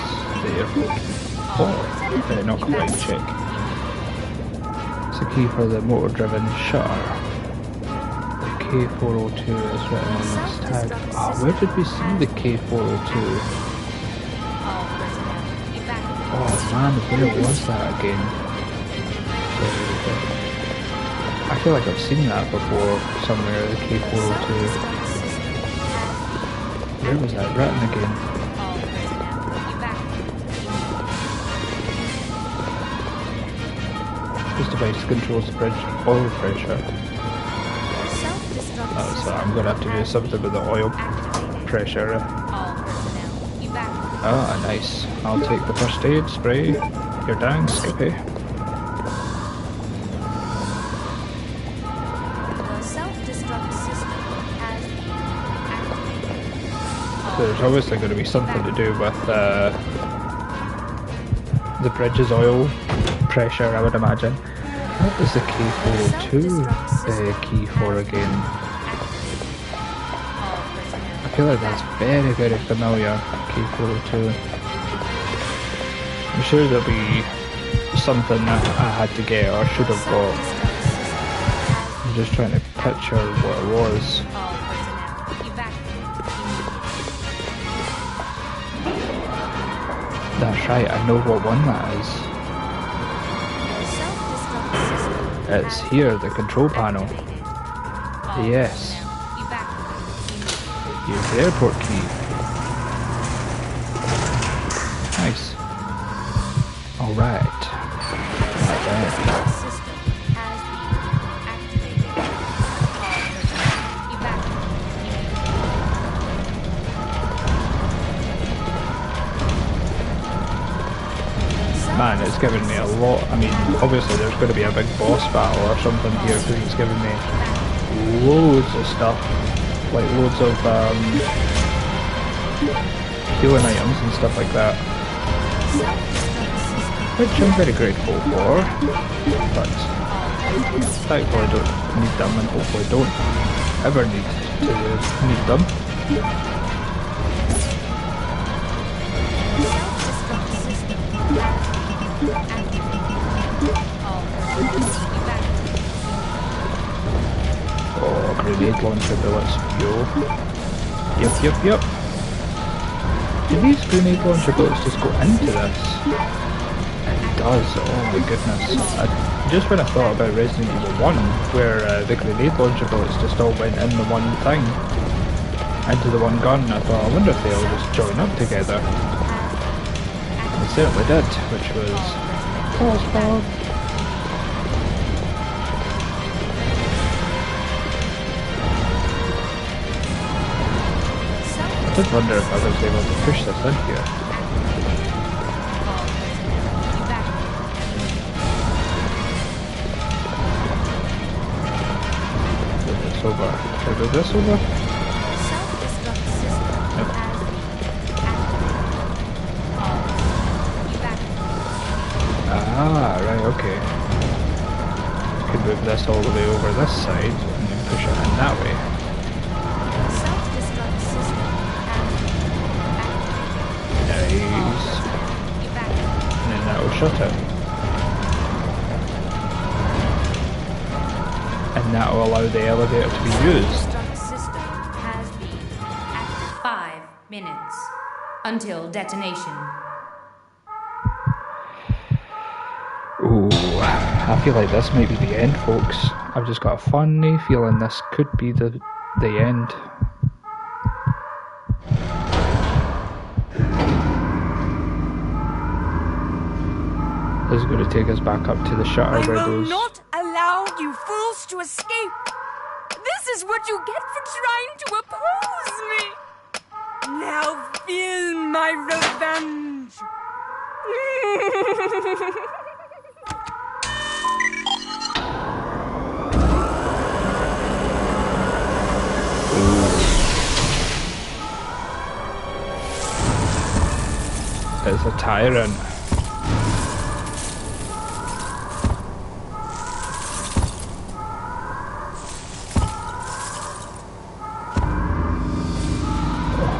Speaker 1: the airport key? Oh, not quite check. It's a key for the motor-driven shutter. The K402 is written on this tag. Oh, where did we see the K402?
Speaker 2: all personnel evacuate.
Speaker 1: Oh man, where was that again? I feel like I've seen that before somewhere, the K402.
Speaker 2: Self-destruct system has
Speaker 1: Where was that written again?
Speaker 2: all personnel evacuate.
Speaker 1: This device controls the bridge oil pressure.
Speaker 2: Self-destruct
Speaker 1: Oh, so
Speaker 2: system
Speaker 1: I'm gonna have to do
Speaker 2: has
Speaker 1: something
Speaker 2: been
Speaker 1: with the oil
Speaker 2: activated.
Speaker 1: pressure.
Speaker 2: All personnel evacuate.
Speaker 1: Ah, nice. I'll take the first aid spray. You're down, Skippy.
Speaker 2: The self-destruct system has been activated.
Speaker 1: So there's obviously going to be something to do with the bridge's oil pressure, I would imagine. What was the K402 key for again? I feel like that's very, very familiar. K402. I'm sure there'll be something that I had to get or should have got. I'm just trying to picture what it was.
Speaker 2: All personnel evacuate.
Speaker 1: That's right, I know what one that is.
Speaker 2: The self-destruct system
Speaker 1: It's
Speaker 2: has
Speaker 1: here, the control panel.
Speaker 2: activated. All
Speaker 1: Yes.
Speaker 2: personnel evacuate.
Speaker 1: Use the airport key. Nice. Alright. Not bad.
Speaker 2: Self-destruct system has been activated. All personnel evacuate.
Speaker 1: Man, it's given me a lot. I mean, obviously there's going to be a big boss battle or something here because it's given me loads of stuff. Like loads of healing items and stuff like that. Which I'm very grateful for. But thankfully I don't need them and hopefully don't ever need to need them.
Speaker 2: Self-destruct system has been activated. All personnel evacuate.
Speaker 1: Oh, grenade launcher bullets, yo. Yep. Do these grenade launcher bullets just go into this? It does, oh my goodness. Just when I thought about Resident Evil 1, where the grenade launcher bullets just all went in the one thing, into the one gun, I thought, I wonder if they all just join up together. They certainly did, which was awesome. I did wonder if I was able to push this in here. Move this over. Should I move this over?
Speaker 2: Self-destruct system
Speaker 1: Yep.
Speaker 2: has been activated. All personnel evacuate.
Speaker 1: Ah, right, okay. I could move this all the way over this side and then push it in that way.
Speaker 2: Self-destruct system has been activated.
Speaker 1: Nice.
Speaker 2: Evacuate.
Speaker 1: And then that will shut it. And that will allow the elevator to be used.
Speaker 2: Self-destruct system has been activated.
Speaker 6: 5 minutes until detonation.
Speaker 1: Ooh, I feel like this might be the end, folks. I've just got a funny feeling this could be the end. This is going to take us back up to the shutter
Speaker 4: I
Speaker 1: where
Speaker 4: will
Speaker 1: those...
Speaker 4: not allow you fools to escape. This is what you get for trying to oppose me. Now feel my revenge.
Speaker 1: It's a tyrant.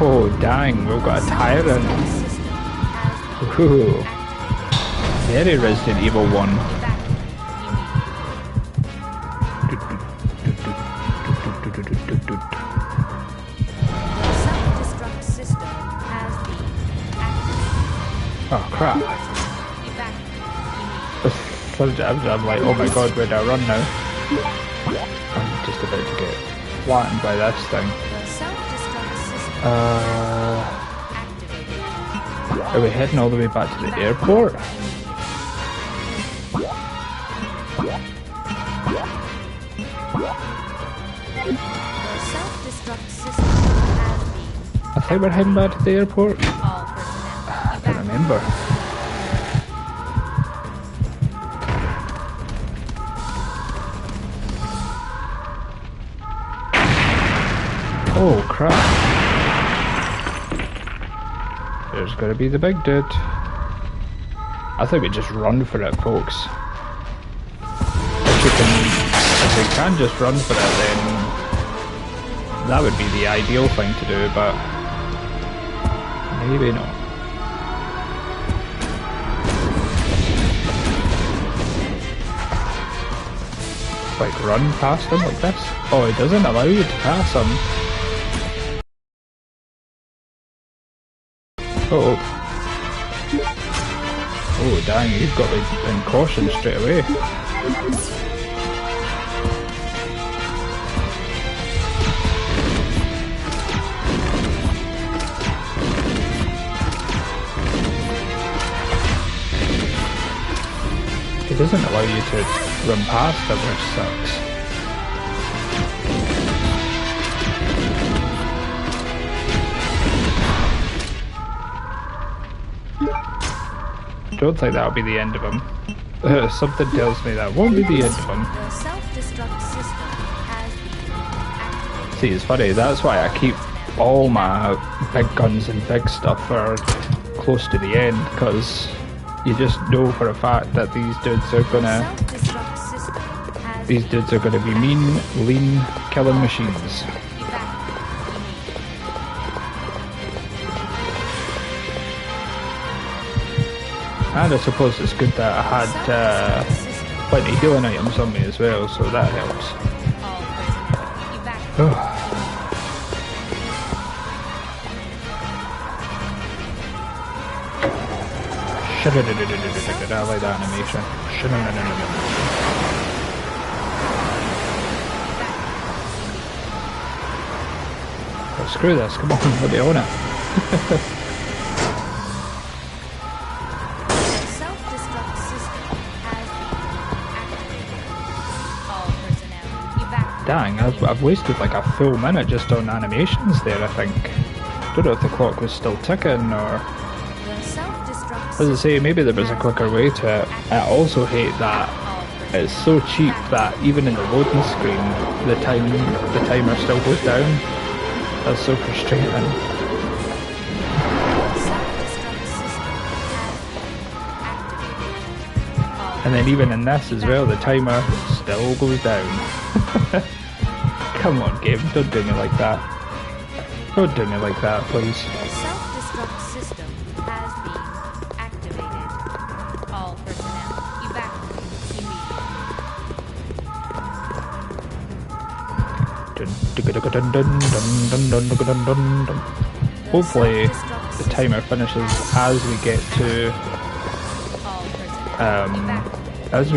Speaker 1: Oh dang, we've got a tyrant.
Speaker 2: System has been
Speaker 1: Ooh,
Speaker 2: activated.
Speaker 1: very Resident Evil 1.
Speaker 2: Self-destruct system has been activated.
Speaker 1: Oh crap.
Speaker 2: Evacuate.
Speaker 1: I'm like, oh my god, where do I run now? I'm just about to get flattened by this thing.
Speaker 2: The self-destruct system activated.
Speaker 1: Are we heading all the way back to the airport?
Speaker 6: The self-destruct system has been.
Speaker 1: I think we're heading back to the airport.
Speaker 6: All personnel.
Speaker 1: I don't remember. Oh crap. There's gonna be the big dude. I think we just run for it, folks. If we can just run for it, then that would be the ideal thing to do, but maybe not. Like run past him like this? Oh, it doesn't allow you to pass him. Oh. Oh dang, you've got like in caution straight away. It doesn't allow you to run past them, which sucks. Don't think that'll be the end of him. Something tells me that won't be the end of him.
Speaker 6: The self-destruct system has been activated.
Speaker 1: See, it's funny, that's why I keep all my big guns and big stuff are close to the end, because you just know for a fact that these dudes are gonna...
Speaker 6: Self-destruct system has
Speaker 1: These dudes are gonna be mean, lean, killing machines. And I suppose it's good that I had plenty of healing items on me as well, so that helps. I like that animation. Oh, screw this, come on, let me own it. Dang, I've wasted like a full minute just on animations there, I think. Don't know if the clock was still ticking or... As I say, maybe there was a quicker way to it. I also hate that it's so cheap that even in the loading screen, the timer still goes down. That's so frustrating. And then even in this as well, the timer still goes down. Come on, game, don't do me like that. Don't do me like that, please.
Speaker 6: The self-destruct system has been activated. All personnel evacuate
Speaker 1: immediately. Hopefully the timer finishes as we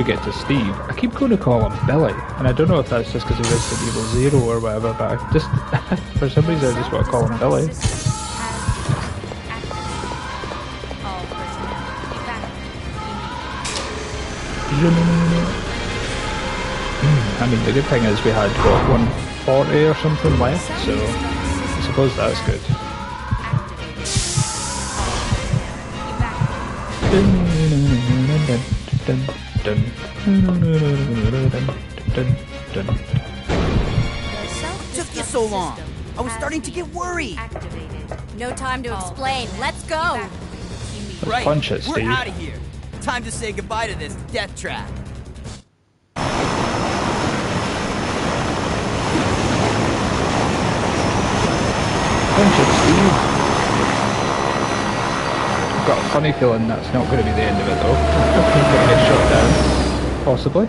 Speaker 1: get to Steve. I keep going to call him Billy, and I don't know if that's just because of Resident Evil 0 or whatever, but I just, for some reason I just want to call him Billy. I mean, the good thing is we had, what, 140 or something left, so I suppose that's good.
Speaker 5: Took you so long. I was starting to get worried.
Speaker 4: No time to explain. Let's go.
Speaker 5: Right,
Speaker 1: Punch it,
Speaker 5: we're
Speaker 1: Steve.
Speaker 5: out of here. Time to say goodbye to this death trap.
Speaker 1: Punch it, Steve. I've got a funny feeling that's not going to be the end of it though. He's going to get shot down. Possibly.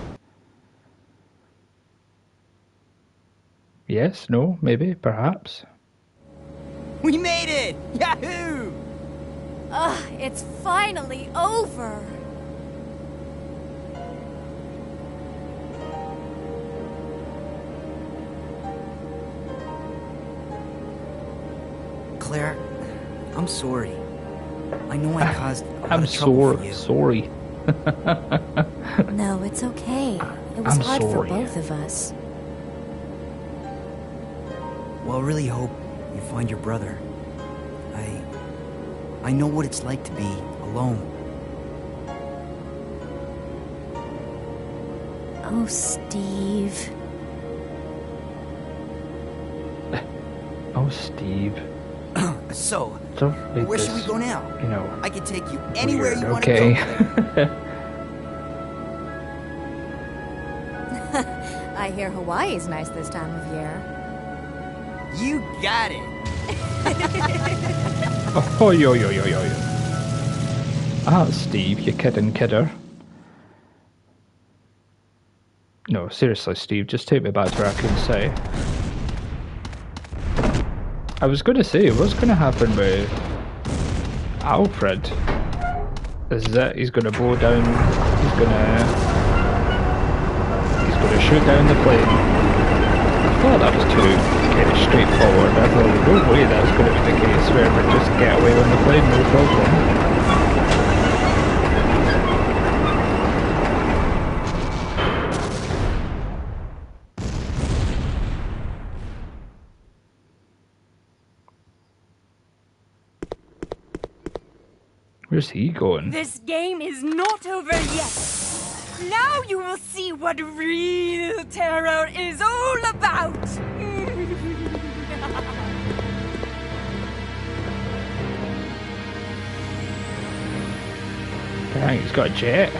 Speaker 1: Yes, no, maybe, perhaps.
Speaker 5: We made it! Yahoo!
Speaker 4: Ugh, it's finally over.
Speaker 5: Claire, I'm sorry. I know I caused a lot
Speaker 1: I'm
Speaker 5: of trouble for you.
Speaker 1: sorry.
Speaker 6: No, it's okay. It was
Speaker 1: I'm
Speaker 6: hard
Speaker 1: sorry.
Speaker 6: for both of us.
Speaker 5: Well, I really hope you find your brother. I know what it's like to be alone.
Speaker 6: Oh, Steve.
Speaker 1: Oh, Steve.
Speaker 5: So,
Speaker 1: Don't
Speaker 5: where
Speaker 1: make
Speaker 5: should we
Speaker 1: this,
Speaker 5: go now?
Speaker 1: you know,
Speaker 5: I can take you anywhere
Speaker 1: weird,
Speaker 5: you want
Speaker 1: okay?
Speaker 5: to go.
Speaker 6: I hear Hawaii's nice this time of year.
Speaker 5: You got it.
Speaker 1: Oh, yo. Ah, Steve, you kidding, kidder. No, seriously, Steve, just take me back to where I can say. I was going to say, what's going to happen with Alfred? Is that he's going to blow down, he's going to shoot down the plane. I thought that was too kind of straightforward. I thought, no way that's going to be the case where we just get away on the plane, no problem. Where's he going?
Speaker 4: This game is not over yet. Now you will see what real terror is all about.
Speaker 1: Dang, he's got a jet.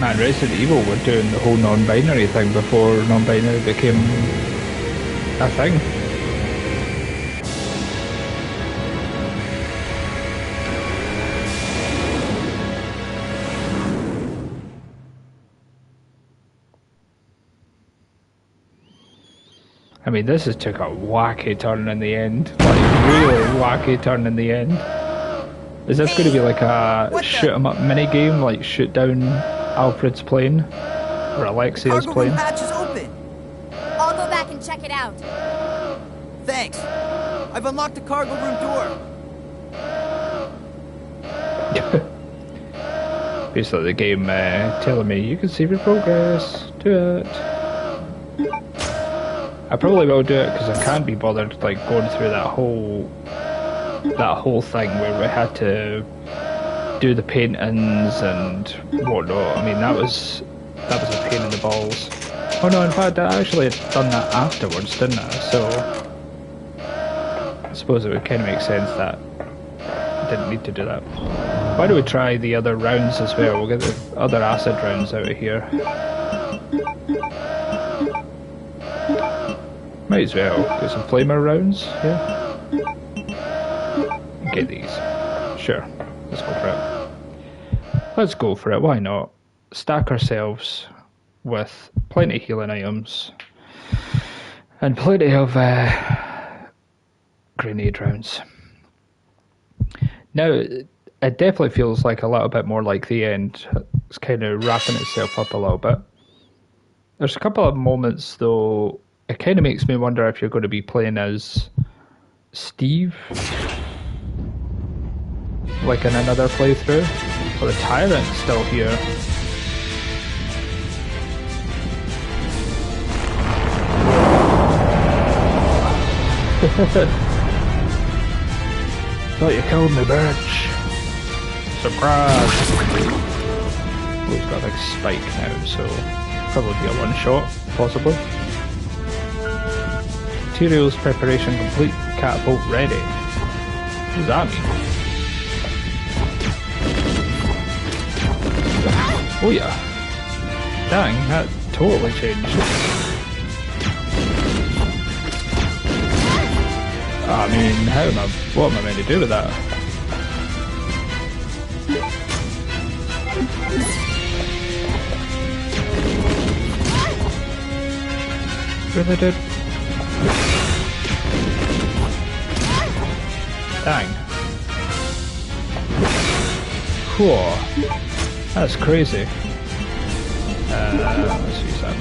Speaker 1: Man, Resident Evil were doing the whole non-binary thing before non-binary became a thing. I mean, this has took a wacky turn in the end. Like, really wacky turn in the end. Is this going to be like a shoot 'em up mini game, like shoot down Alfred's plane? Or Alexia's
Speaker 5: Cargo
Speaker 1: plane?
Speaker 5: room hatch is open.
Speaker 2: I'll go back and check it out.
Speaker 5: Thanks. I've unlocked the cargo room door.
Speaker 1: Basically the game telling me you can save your progress, do it. I probably will do it because I can't be bothered like going through that whole thing where we had to do the paintings and whatnot. I mean that was a pain in the balls. Oh no, in fact I actually had done that afterwards, didn't I? So I suppose it would kind of make sense that I didn't need to do that. Why don't we try the other rounds as well? We'll get the other acid rounds out of here. Might as well get some flamer rounds here. Get these. Sure. Let's go for it. Let's go for it. Why not? Stack ourselves with plenty of healing items and plenty of grenade rounds. Now, it definitely feels like a little bit more like the end. It's kind of wrapping itself up a little bit. There's a couple of moments though. It kind of makes me wonder if you're going to be playing as Steve, like in another playthrough, or the Tyrant's still here. Thought you killed me, bitch. Surprise! Oh, he's got a big spike now, so probably be a one shot, possibly. Materials preparation complete. Catapult ready. What does that mean? Oh yeah. Dang, that totally changed. I mean, what am I meant to do with that? Really did. Dang. Whoa. That's crazy. Let's use that.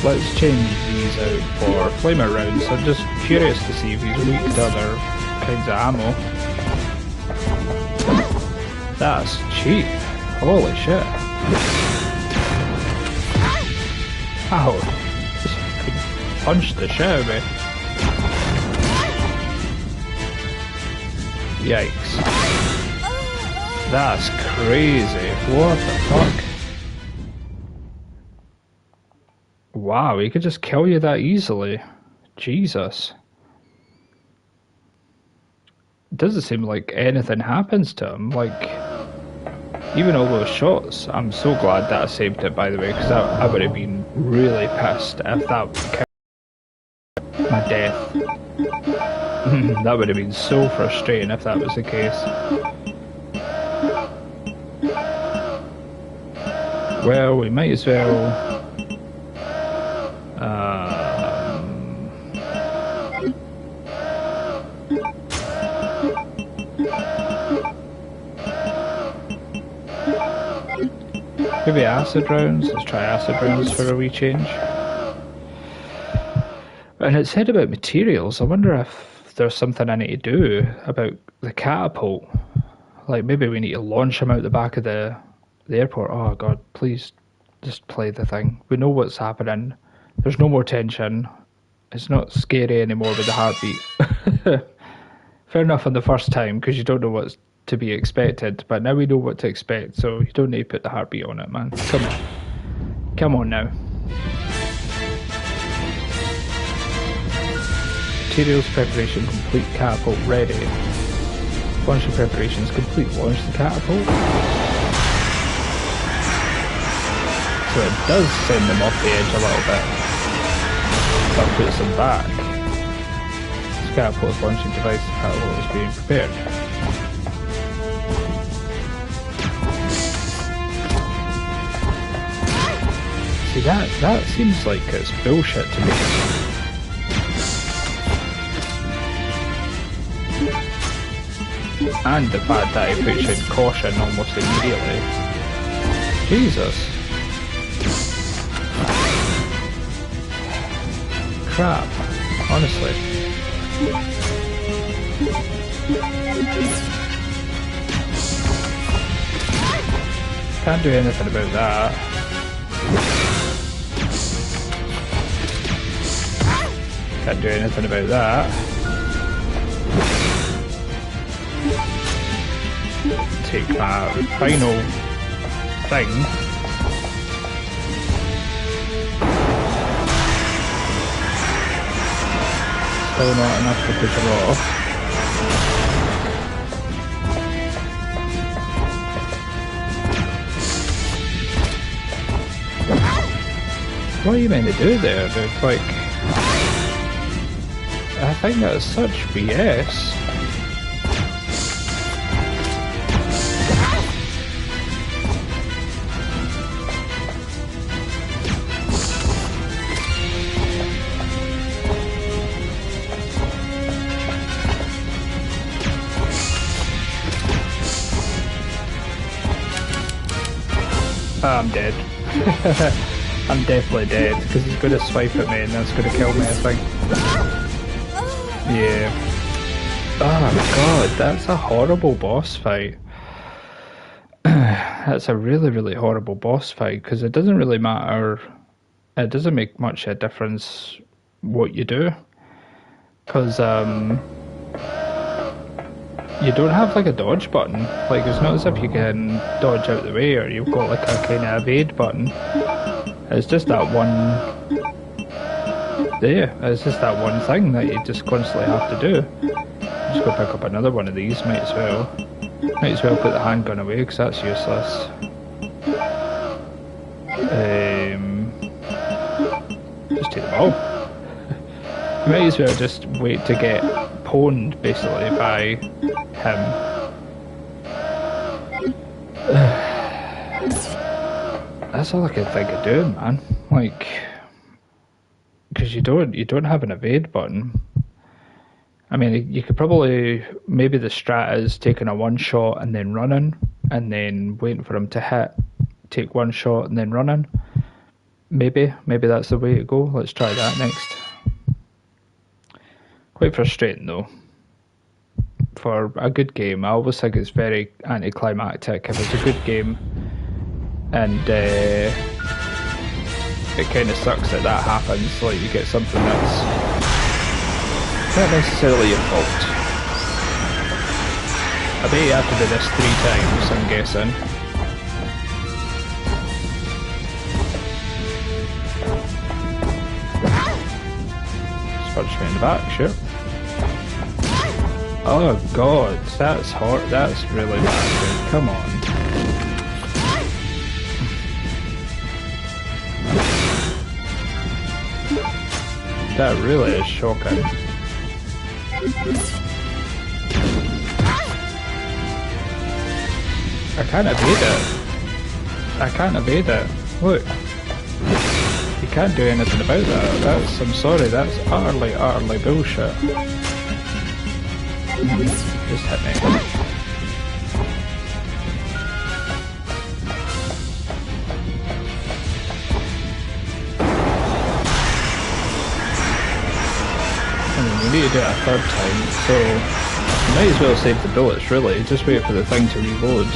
Speaker 1: Let's change these out for flamer rounds. I'm just curious to see if he's weak to other kinds of ammo. That's cheap. Holy shit. Ow. Just punched the shit out of me. Yikes. That's crazy. What the fuck? Wow, he could just kill you that easily. Jesus. It doesn't seem like anything happens to him. Like, even all those shots. I'm so glad that I saved it, by the way, because I would have been really pissed if that killed my death. That would have been so frustrating if that was the case. Well, we might as well... maybe acid rounds. Let's try acid rounds for a wee change. And it said about materials. I wonder if there's something I need to do about the catapult. Like maybe we need to launch him out the back of the airport. Oh god, please just play the thing. We know what's happening. There's no more tension. It's not scary anymore with the heartbeat. Fair enough on the first time because you don't know what's to be expected, but now we know what to expect, so you don't need to put the heartbeat on it, man. Come on. Come on now. Materials preparation complete, catapult ready. Launching preparations complete, launch the catapult. So it does send them off the edge a little bit, but puts them back. This catapult's launching device, the catapult is being prepared. See, that seems like it's bullshit to me. And the fact that he puts in caution almost immediately. Jesus. Crap. Honestly. Can't do anything about that. Can't do anything about that. Take my final thing. Still not enough to push it off. What are you meant to do there, dude? Like, I think that's such BS. I'm dead. I'm definitely dead, because he's going to swipe at me and that's going to kill me, I think. Yeah. Oh god, that's a horrible boss fight. That's a really, really horrible boss fight, because it doesn't really matter. It doesn't make much a difference what you do. Because, you don't have like a dodge button. Like, it's not as if you can dodge out the way or you've got like a kind of evade button. It's just that one there. It's just that one thing that you just constantly have to do. Just go pick up another one of these, might as well. Might as well put the handgun away because that's useless. Just take them all. You might as well just wait to get pwned basically by him. That's all I can think of doing, man. Like, because you don't have an evade button. I mean, you could probably, maybe the strat is taking a one shot and then running, and then waiting for him to hit, take one shot and then running. maybe that's the way to go. Let's try that next. Quite frustrating though. For a good game, I always think it's very anticlimactic if it's a good game, and it kind of sucks that happens. Like you get something that's not necessarily your fault. I bet you have to do this 3 times, I'm guessing. Just punch me in the back, sure. Oh god, that's hard. That's really bad, dude. Come on. That really is shocking. I can't evade it. I can't evade it. Look. You can't do anything about that. I'm sorry, that's utterly bullshit. Just hit me. I mean, we need to do it a 3rd time, so you might as well save the bullets, really. Just wait for the thing to reload.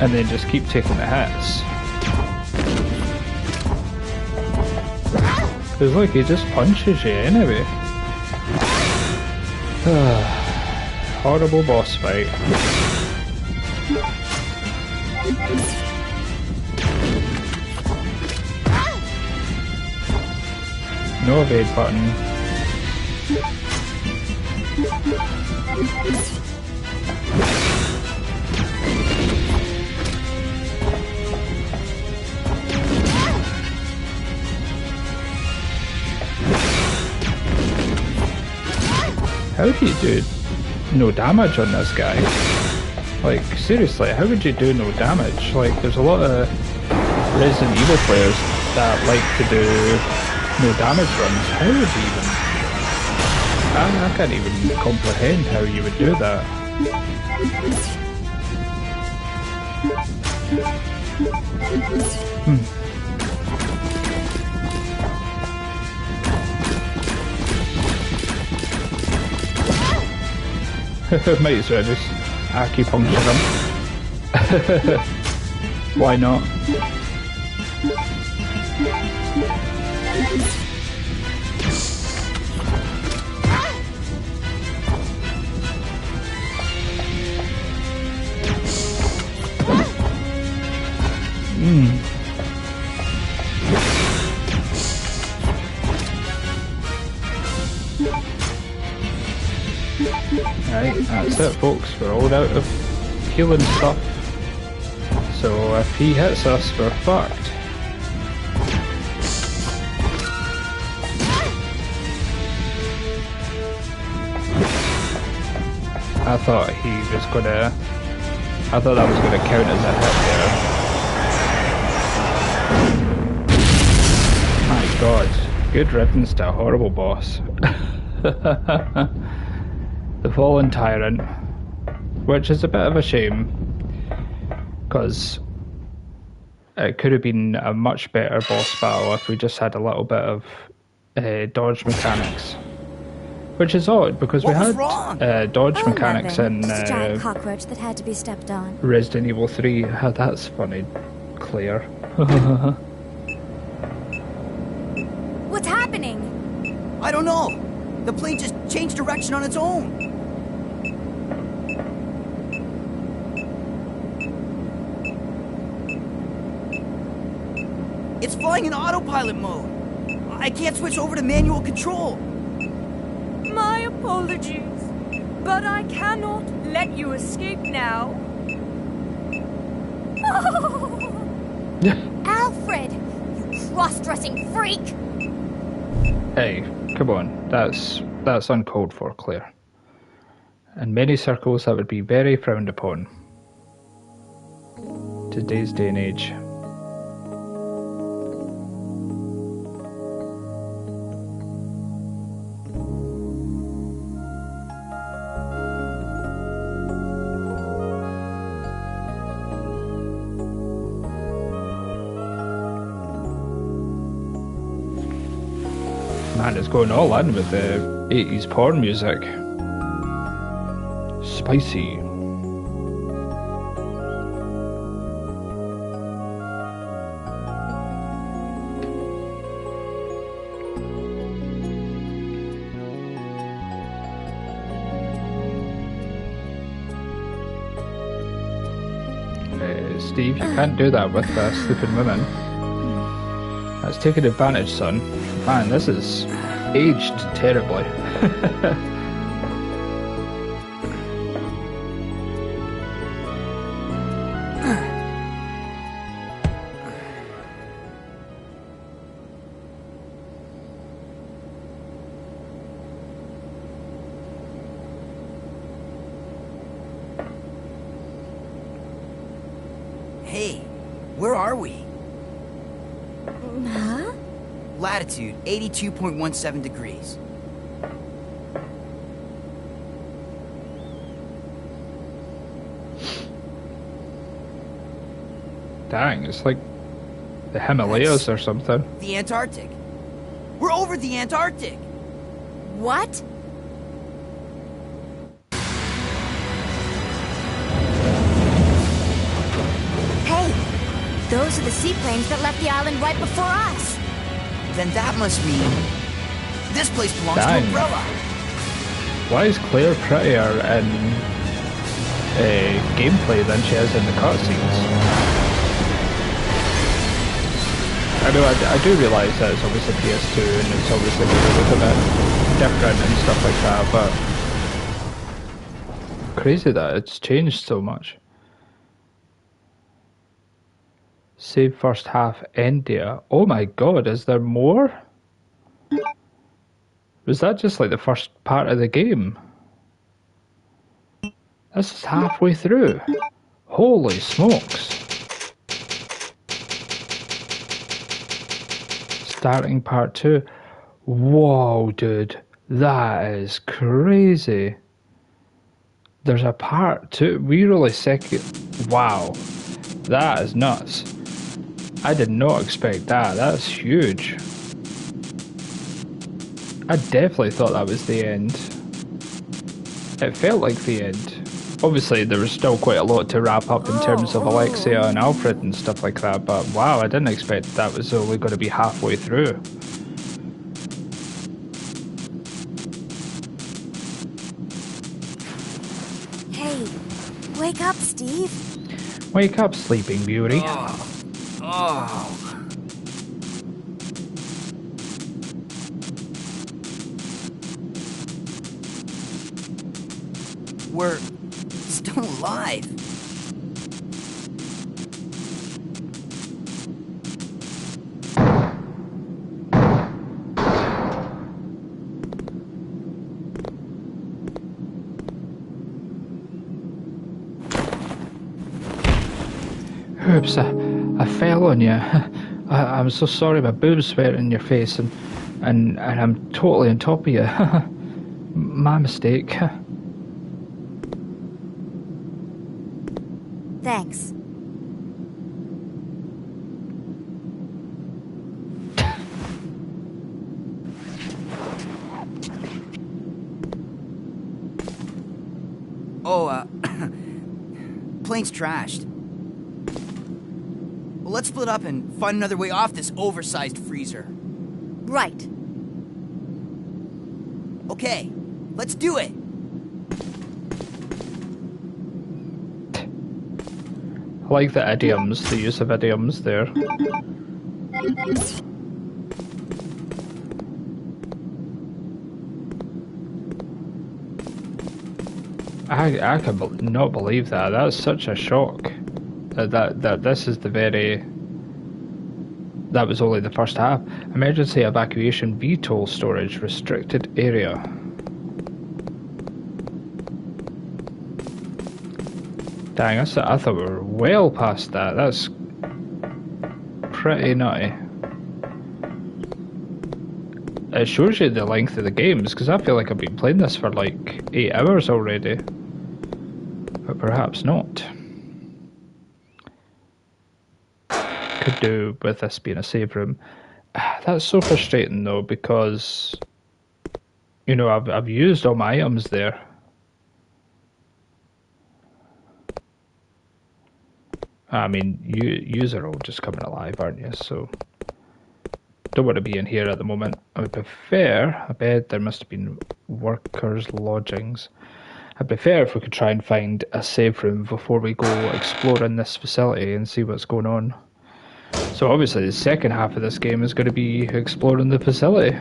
Speaker 1: And then just keep taking the hits. Because look, he just punches you anyway. Horrible boss fight. No evade button. How do you do no damage on this guy? Like, seriously, how would you do no damage? Like, there's a lot of Resident Evil players that like to do no damage runs. How would you even... I can't even comprehend how you would do that. Might as well just acupuncture them. Why not? Right, that's it folks, we're all out of healing stuff. So if he hits us, we're fucked. I thought that was gonna count as a hit there. My god, good riddance to a horrible boss. The Fallen Tyrant, which is a bit of a shame, because it could have been a much better boss battle if we just had a little bit of dodge mechanics. Which is odd, because we had dodge mechanics in
Speaker 7: Just a giant cockroach that had to be stepped on.
Speaker 1: Resident Evil 3. That's funny, Claire.
Speaker 7: What's happening?
Speaker 5: I don't know. The plane just changed direction on its own. It's flying in autopilot mode. I can't switch over to manual control.
Speaker 4: My apologies, but I cannot let you escape now.
Speaker 7: Alfred, you cross-dressing freak!
Speaker 1: Hey, come on, that's uncalled for, Claire. In many circles that would be very frowned upon. Today's day and age. Man, it's going all in with the 80s porn music. Spicy. Steve, you can't do that with sleeping women. That's taking advantage, son. Man, this is aged terribly.
Speaker 5: Hey, where are we?
Speaker 7: Huh?
Speaker 5: Latitude 82.17 degrees.
Speaker 1: Dang, it's like the Himalayas or something.
Speaker 5: The Antarctic. We're over the Antarctic.
Speaker 7: What? Hey, those are the seaplanes that left the island right before us.
Speaker 5: Then that must mean this place belongs
Speaker 1: Dang.
Speaker 5: to Umbrella.
Speaker 1: Why is Claire prettier in gameplay than she is in the cutscenes? I know, I do realise that it's obviously PS2 and it's obviously going to look a bit different and stuff like that, but crazy that it's changed so much. Save first half, end data. Oh my god, is there more? Was that just like the first part of the game? This is halfway through. Holy smokes. Starting part 2. Whoa, dude. That is crazy. There's a part 2. We really second. Wow. That is nuts. I did not expect that. That's huge. I definitely thought that was the end. It felt like the end. Obviously, there was still quite a lot to wrap up in terms of Alexia and Alfred and stuff like that, but wow, I didn't expect that was only going to be halfway through.
Speaker 7: Hey, wake up, Steve.
Speaker 1: Wake up, Sleeping Beauty.
Speaker 5: Oh. We're still alive.
Speaker 1: Oops, I fell on you. I'm so sorry, my boobs were in your face and I'm totally on top of you. My mistake.
Speaker 7: Thanks.
Speaker 5: Plane's trashed. Well, let's split up and find another way off this oversized freezer.
Speaker 7: Right.
Speaker 5: Okay, let's do it.
Speaker 1: I like the idioms, the use of idioms there. I can not believe that. That's such a shock. That this is the very... That was only the first half. Emergency evacuation VTOL storage restricted area. Dang, I thought we were well past that. That's pretty nutty. It shows you the length of the games, because I feel like I've been playing this for like 8 hours already. But perhaps not. Could do with this being a save room. That's so frustrating though, because you know I've used all my items there. I mean, yous are all just coming alive, aren't you? So don't want to be in here at the moment. I would prefer. I bet there must have been workers' lodgings. I'd prefer if we could try and find a safe room before we go exploring this facility and see what's going on. So obviously the second half of this game is going to be exploring the facility.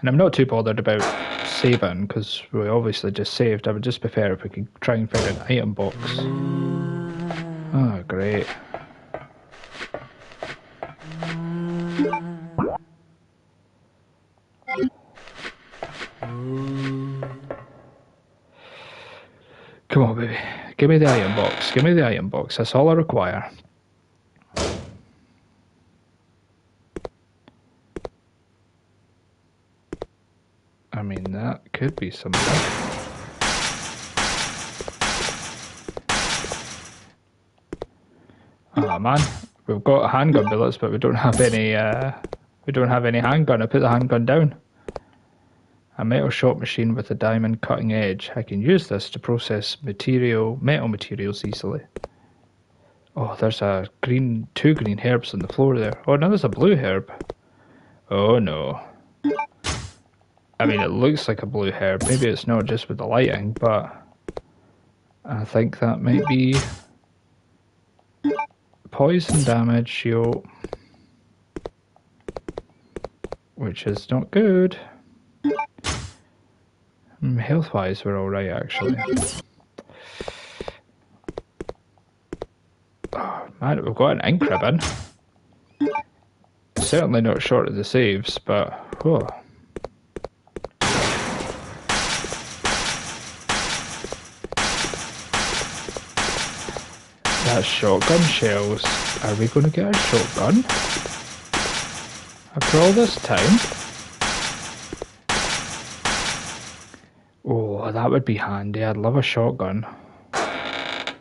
Speaker 1: And I'm not too bothered about saving because we obviously just saved. I would just prefer if we could try and find an item box. Oh, great. Come on, baby. Give me the item box. Give me the item box. That's all I require. I mean, that could be something. Ah, man. We've got handgun bullets, but we don't have any, handgun. I put the handgun down. A metal shot machine with a diamond cutting edge. I can use this to process metal materials easily. Oh, there's two green herbs on the floor there. Oh, now there's a blue herb. Oh no. I mean, it looks like a blue herb. Maybe it's not just with the lighting, but I think that might be poison damage, yo. Which is not good. Health-wise, we're alright, actually. Oh, man, we've got an ink ribbon. Certainly not short of the saves, but... whoa. That's shotgun shells. Are we going to get a shotgun? After all this time? Oh, that would be handy. I'd love a shotgun. I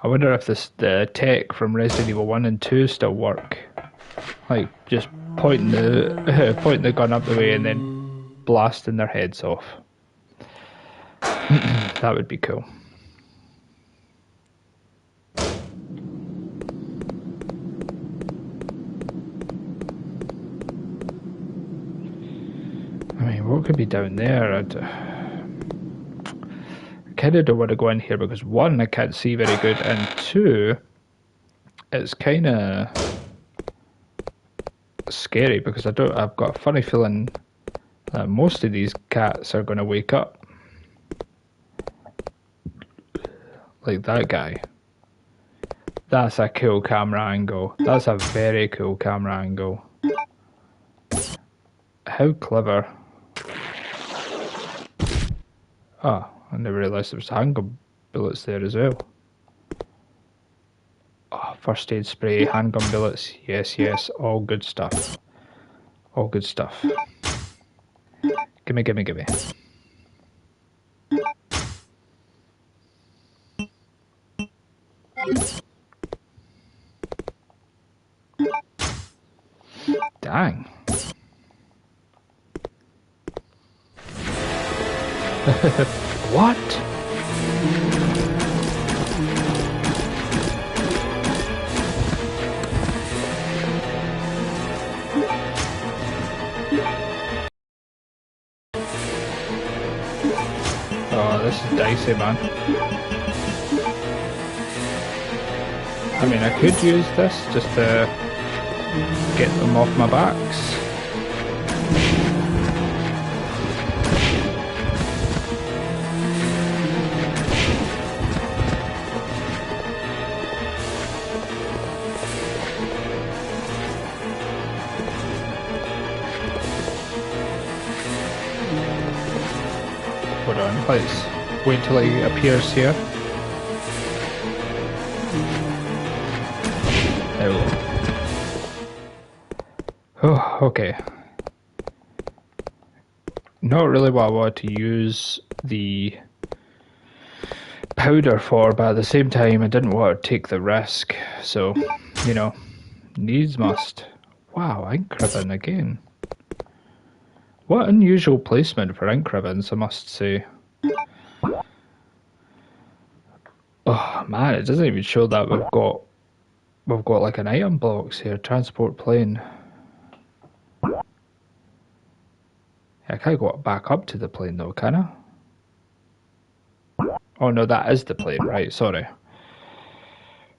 Speaker 1: wonder if the tech from Resident Evil 1 and 2 still work. Like, just pointing the gun up the way and then blasting their heads off. That would be cool. I mean, what could be down there? I kind of don't want to go in here because one, I can't see very good, and two, it's kind of scary because I've got a funny feeling that most of these cats are going to wake up. Like that guy. That's a cool camera angle. That's a very cool camera angle. How clever. Ah, I never realised there was handgun bullets there as well. Oh, first aid spray, handgun bullets. Yes, yes, all good stuff. All good stuff. Gimme, gimme, gimme. Dang. What? Oh, this is dicey, man. I mean, I could use this just to get them off my backs. Hold on, let's wait till he appears here. There we go. Oh, okay. Not really what I want to use the powder for, but at the same time I didn't want to take the risk. So, you know, needs must. Wow, ink ribbon again. What unusual placement for ink ribbons, I must say. Oh man, it doesn't even show that we've got like an item blocks here. Transport plane. I can't go back up to the plane though, can I? Oh no, that is the plane, right, sorry.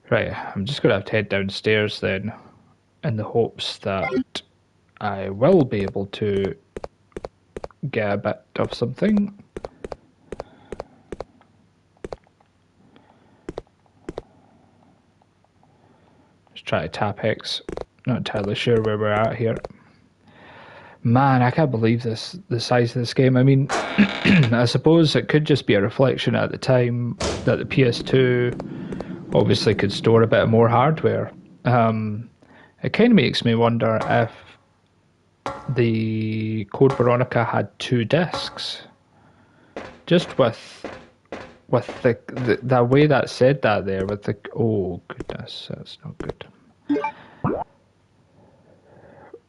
Speaker 1: Right, I'm just gonna have to head downstairs then, in the hopes that I will be able to get a bit of something. Just try to tap X. Not entirely sure where we're at here. Man, I can't believe this, the size of this game. I mean, I suppose it could just be a reflection at the time that the PS2 obviously could store a bit more hardware. It kind of makes me wonder if the Code Veronica had 2 discs. Just with the way that said that there, with the... Oh, goodness, that's not good.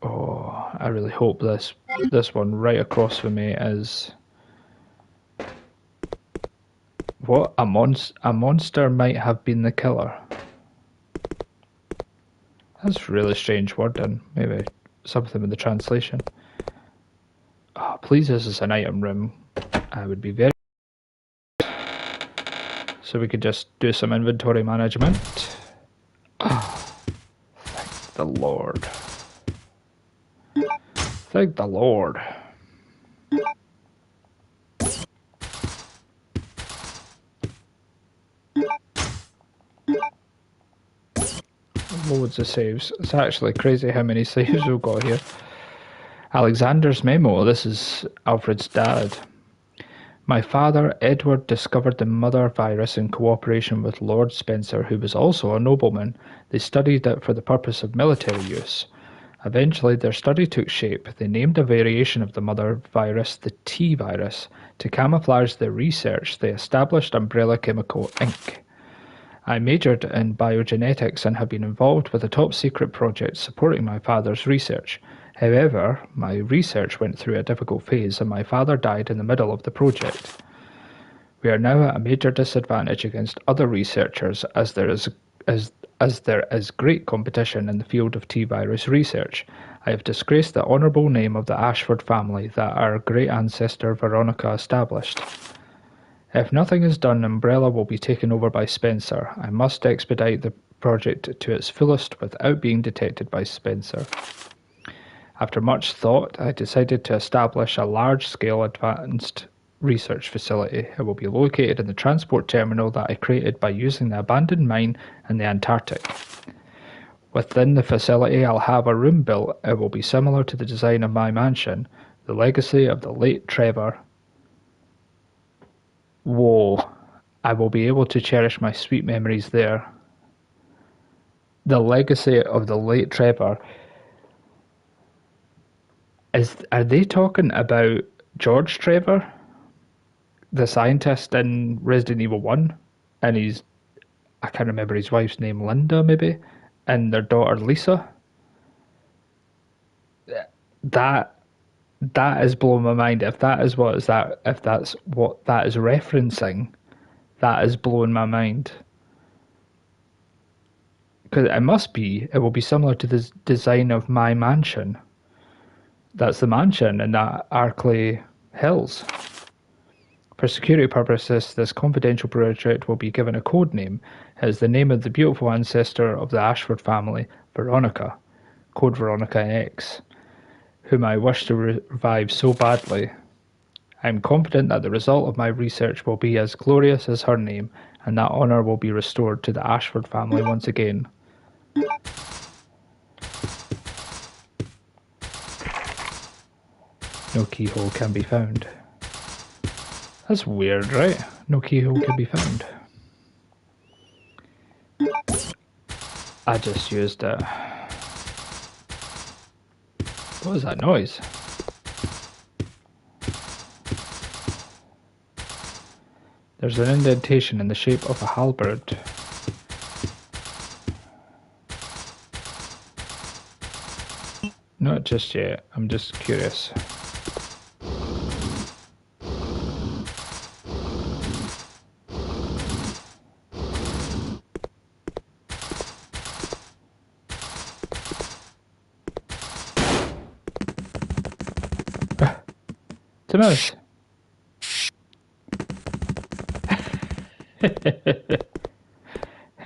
Speaker 1: Oh, I really hope this one right across from me is... What? A monster might have been the killer. That's really strange wording. Maybe something with the translation. Oh, please, this is an item room. I would be very... So we could just do some inventory management. Oh, thank the Lord. Thank the Lord. Loads of saves. It's actually crazy how many saves we've got here. Alexander's memo. This is Alfred's dad. My father, Edward, discovered the mother virus in cooperation with Lord Spencer, who was also a nobleman. They studied it for the purpose of military use. Eventually, their study took shape. They named a variation of the mother virus the T virus. To camouflage their research, they established Umbrella Chemical Inc. I majored in biogenetics and have been involved with a top-secret project supporting my father's research. However, my research went through a difficult phase and my father died in the middle of the project. We are now at a major disadvantage against other researchers as there is great competition in the field of T-virus research. I have disgraced the honourable name of the Ashford family that our great ancestor Veronica established. If nothing is done, Umbrella will be taken over by Spencer. I must expedite the project to its fullest without being detected by Spencer. After much thought, I decided to establish a large-scale advanced research facility. It will be located in the transport terminal that I created by using the abandoned mine in the Antarctic. Within the facility, I'll have a room built. It will be similar to the design of my mansion, the legacy of the late Trevor. Whoa, I will be able to cherish my sweet memories there. The legacy of the late Trevor. Are they talking about George Trevor, the scientist in Resident Evil 1? And I can't remember his wife's name, Linda maybe, and their daughter Lisa. That is blowing my mind. If that's what that is referencing, that is blowing my mind. Because it will be similar to the design of my mansion. That's the mansion in that Arklay Hills. For security purposes, this confidential project will be given a code name. It is the name of the beautiful ancestor of the Ashford family, Veronica, Code Veronica X, whom I wish to revive so badly. I am confident that the result of my research will be as glorious as her name, and that honour will be restored to the Ashford family once again. No keyhole can be found. That's weird, right? No keyhole can be found. I just used it. What was that noise? There's an indentation in the shape of a halberd. Not just yet, I'm just curious. It's a mouse.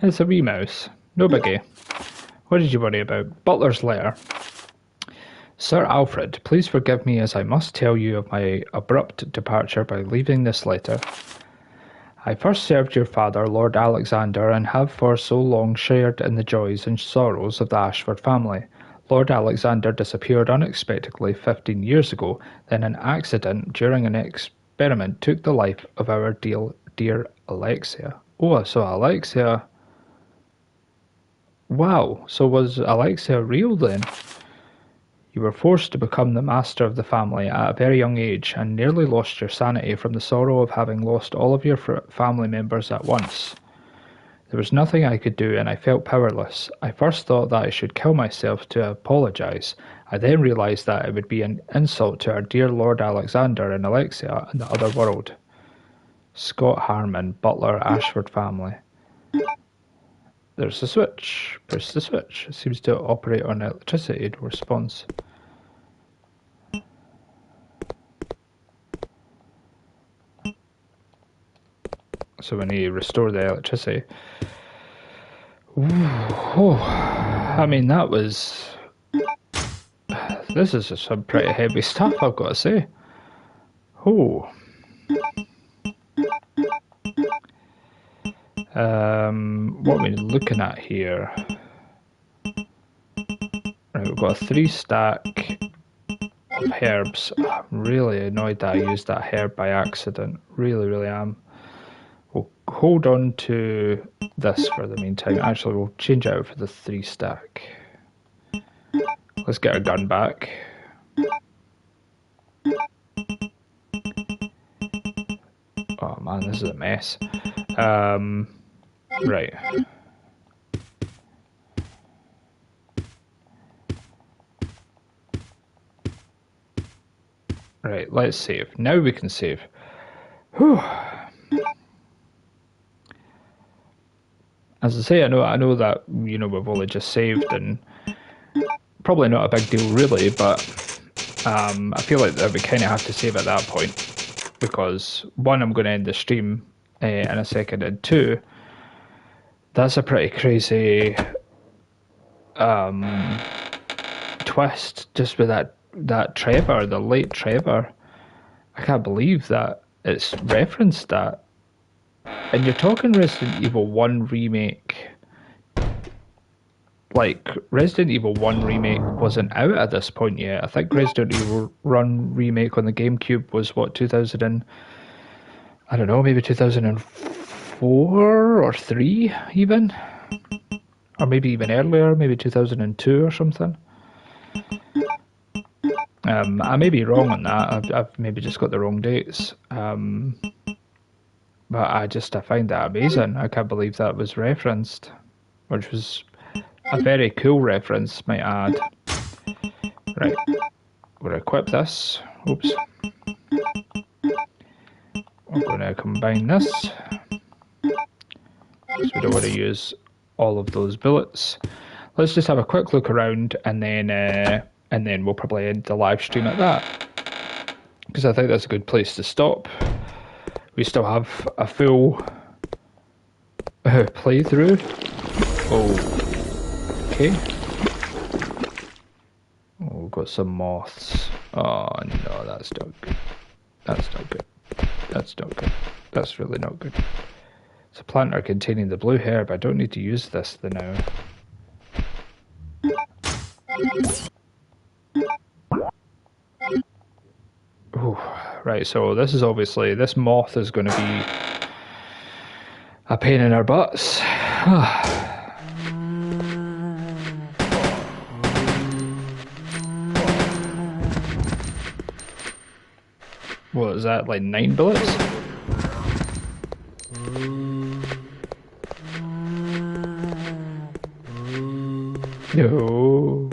Speaker 1: It's a wee mouse. No biggie. What did you worry about? Butler's letter. Sir Alfred, please forgive me as I must tell you of my abrupt departure by leaving this letter. I first served your father, Lord Alexander, and have for so long shared in the joys and sorrows of the Ashford family. Lord Alexander disappeared unexpectedly 15 years ago, then an accident during an experiment took the life of our dear Alexia. Oh, so Alexia... Wow, so was Alexia real then? You were forced to become the master of the family at a very young age and nearly lost your sanity from the sorrow of having lost all of your family members at once. There was nothing I could do and I felt powerless. I first thought that I should kill myself to apologise. I then realised that it would be an insult to our dear Lord Alexander and Alexia and the other world. Scott Harmon, Butler, Ashford family. There's the switch. Press the switch. It seems to operate on electricity. No response. So we need to restore the electricity. Ooh, oh, I mean, that was... This is some pretty heavy stuff, I've got to say. Oh. What are we looking at here? Right, we've got a 3-stack of herbs. I'm really annoyed that I used that herb by accident. Really, really am. We'll hold on to this for the meantime. Actually, we'll change it out for the 3-stack. Let's get our gun back. Oh man, this is a mess. Right. Right, let's save. Now we can save. Whew. As I say, I know that, you know, we've only just saved and probably not a big deal really, but I feel like that we kind of have to save at that point because one, I'm going to end the stream in a second, and two, that's a pretty crazy twist just with that Trevor, the late Trevor. I can't believe that it's referenced that. And you're talking Resident Evil 1 remake. Like, Resident Evil 1 remake wasn't out at this point yet. I think Resident Evil 1 remake on the GameCube was, what, 2000 and... I don't know, maybe 2004 or 3 even? Or maybe even earlier, maybe 2002 or something. I may be wrong on that. I've maybe just got the wrong dates. But I find that amazing. I can't believe that was referenced, which was a very cool reference, might add. Right, we're going to equip this. Oops. We're going to combine this. So we don't want to use all of those bullets. Let's just have a quick look around, and then we'll probably end the live stream at that, because I think that's a good place to stop. We still have a full playthrough. Okay. Oh, we've got some moths. Oh no, that's not good. That's not good. That's not good. That's really not good. It's a planter containing the blue herb. I don't need to use this now. Ooh, right, so this is obviously, this moth is going to be a pain in our butts. What is that, like 9 bullets? No.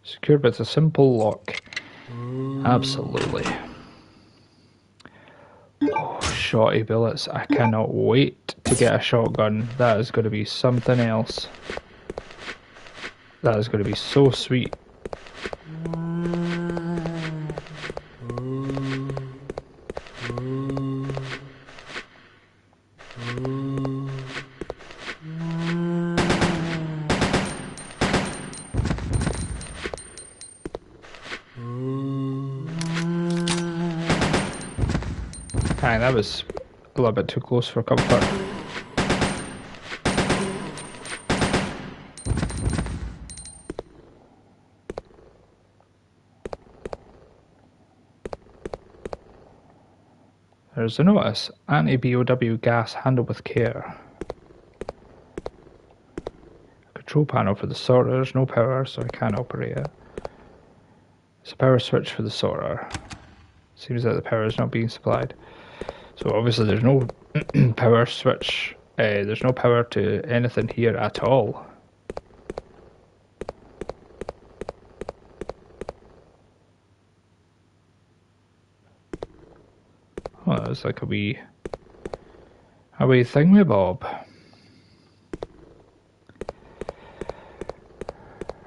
Speaker 1: Secured with a simple lock. Absolutely. Oh, shotty bullets. I cannot wait to get a shotgun. That is going to be something else. That is going to be so sweet. Dang, that was a little bit too close for comfort. There's a notice. Anti-BOW gas handled with care. Control panel for the sorter. There's no power, so I can't operate it. It's a power switch for the sorter. Seems that the power is not being supplied. So obviously there's no power switch. There's no power to anything here at all. Oh, it's like a wee thingamabob.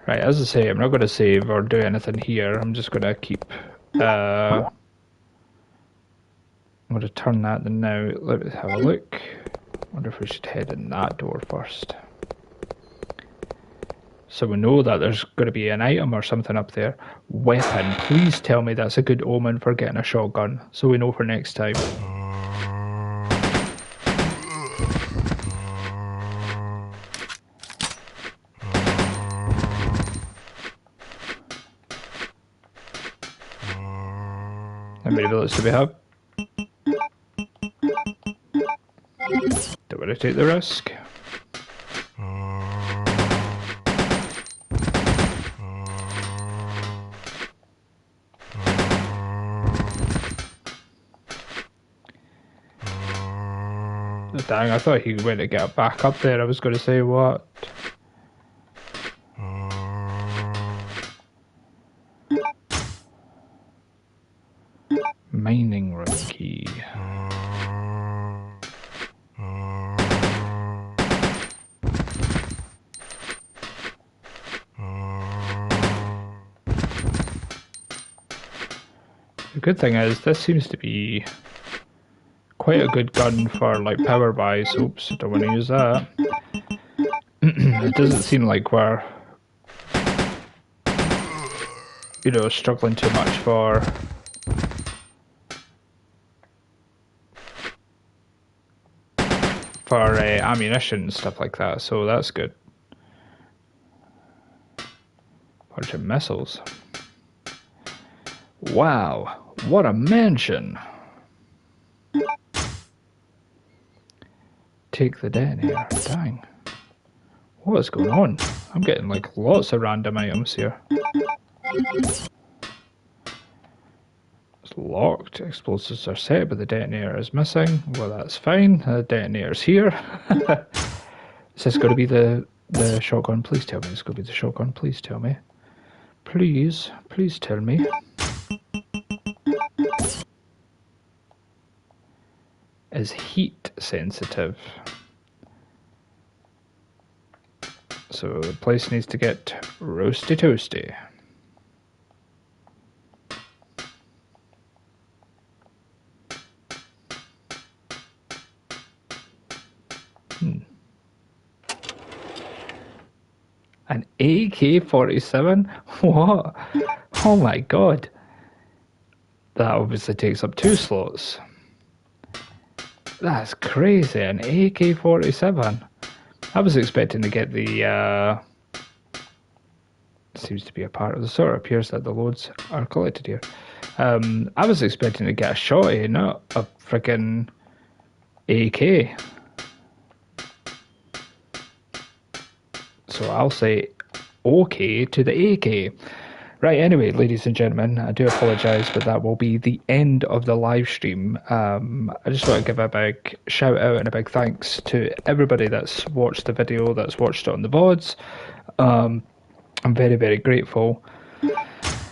Speaker 1: Right, as I say, I'm not going to save or do anything here. I'm just going to keep. I'm going to turn that now. Let me have a look. Wonder if we should head in that door first. So we know that there's going to be an item or something up there. Weapon. Please tell me that's a good omen for getting a shotgun, so we know for next time. How many bullets do we have? Don't want to take the risk. Dang, I thought he went to get back up there. I was going to say what? Mining room key. The good thing is, this seems to be quite a good gun for like power buys. Oops, don't want to use that. It doesn't seem like we're, you know, struggling too much for ammunition and stuff like that, so that's good. Bunch of missiles. Wow, what a mansion! Take the detonator. Dang. What is going on? I'm getting like lots of random items here. It's locked. Explosives are set, but the detonator is missing. Well, that's fine. The detonator's here. Is this going to be the shotgun? Please tell me it's going to be the shotgun. Please tell me. Please tell me. Is heat sensitive. So the place needs to get roasty toasty. An AK-47? What? Oh my god. That obviously takes up 2 slots. That's crazy, an AK-47. I was expecting to get the, seems to be a part of the sort. It appears that the loads are collected here. I was expecting to get a shotty, not a freaking AK. So I'll say okay to the AK. Right, anyway, ladies and gentlemen, I do apologise, but that will be the end of the live stream. I just want to give a big shout out and a big thanks to everybody that's watched the video, that's watched it on the VODs. I'm very, very grateful.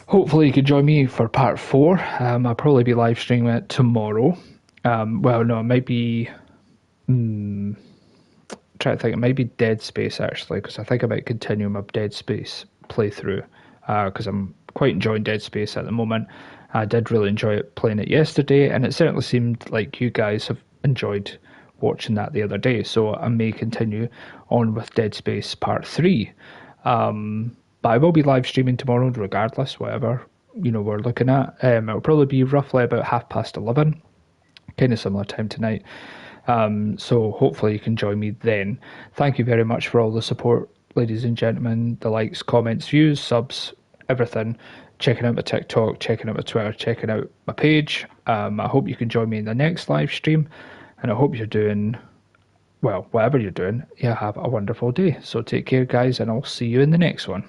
Speaker 1: Hopefully you can join me for part 4. I'll probably be live streaming it tomorrow. Well, no, it might be... trying to think, it might be Dead Space, actually, because I think I might continue my Dead Space playthrough, because I'm quite enjoying Dead Space at the moment. I did really enjoy it playing it yesterday, and it certainly seemed like you guys have enjoyed watching that the other day, so I may continue on with Dead Space Part 3. But I will be live streaming tomorrow regardless, whatever we're looking at. It'll probably be roughly about 11:30, kind of similar time tonight. So hopefully you can join me then. Thank you very much for all the support, ladies and gentlemen, the likes, comments, views, subs, everything. Checking out my TikTok, checking out my Twitter, checking out my page. I hope you can join me in the next live stream, and I hope you're doing, well, whatever you're doing, you have a wonderful day. So take care, guys, and I'll see you in the next one.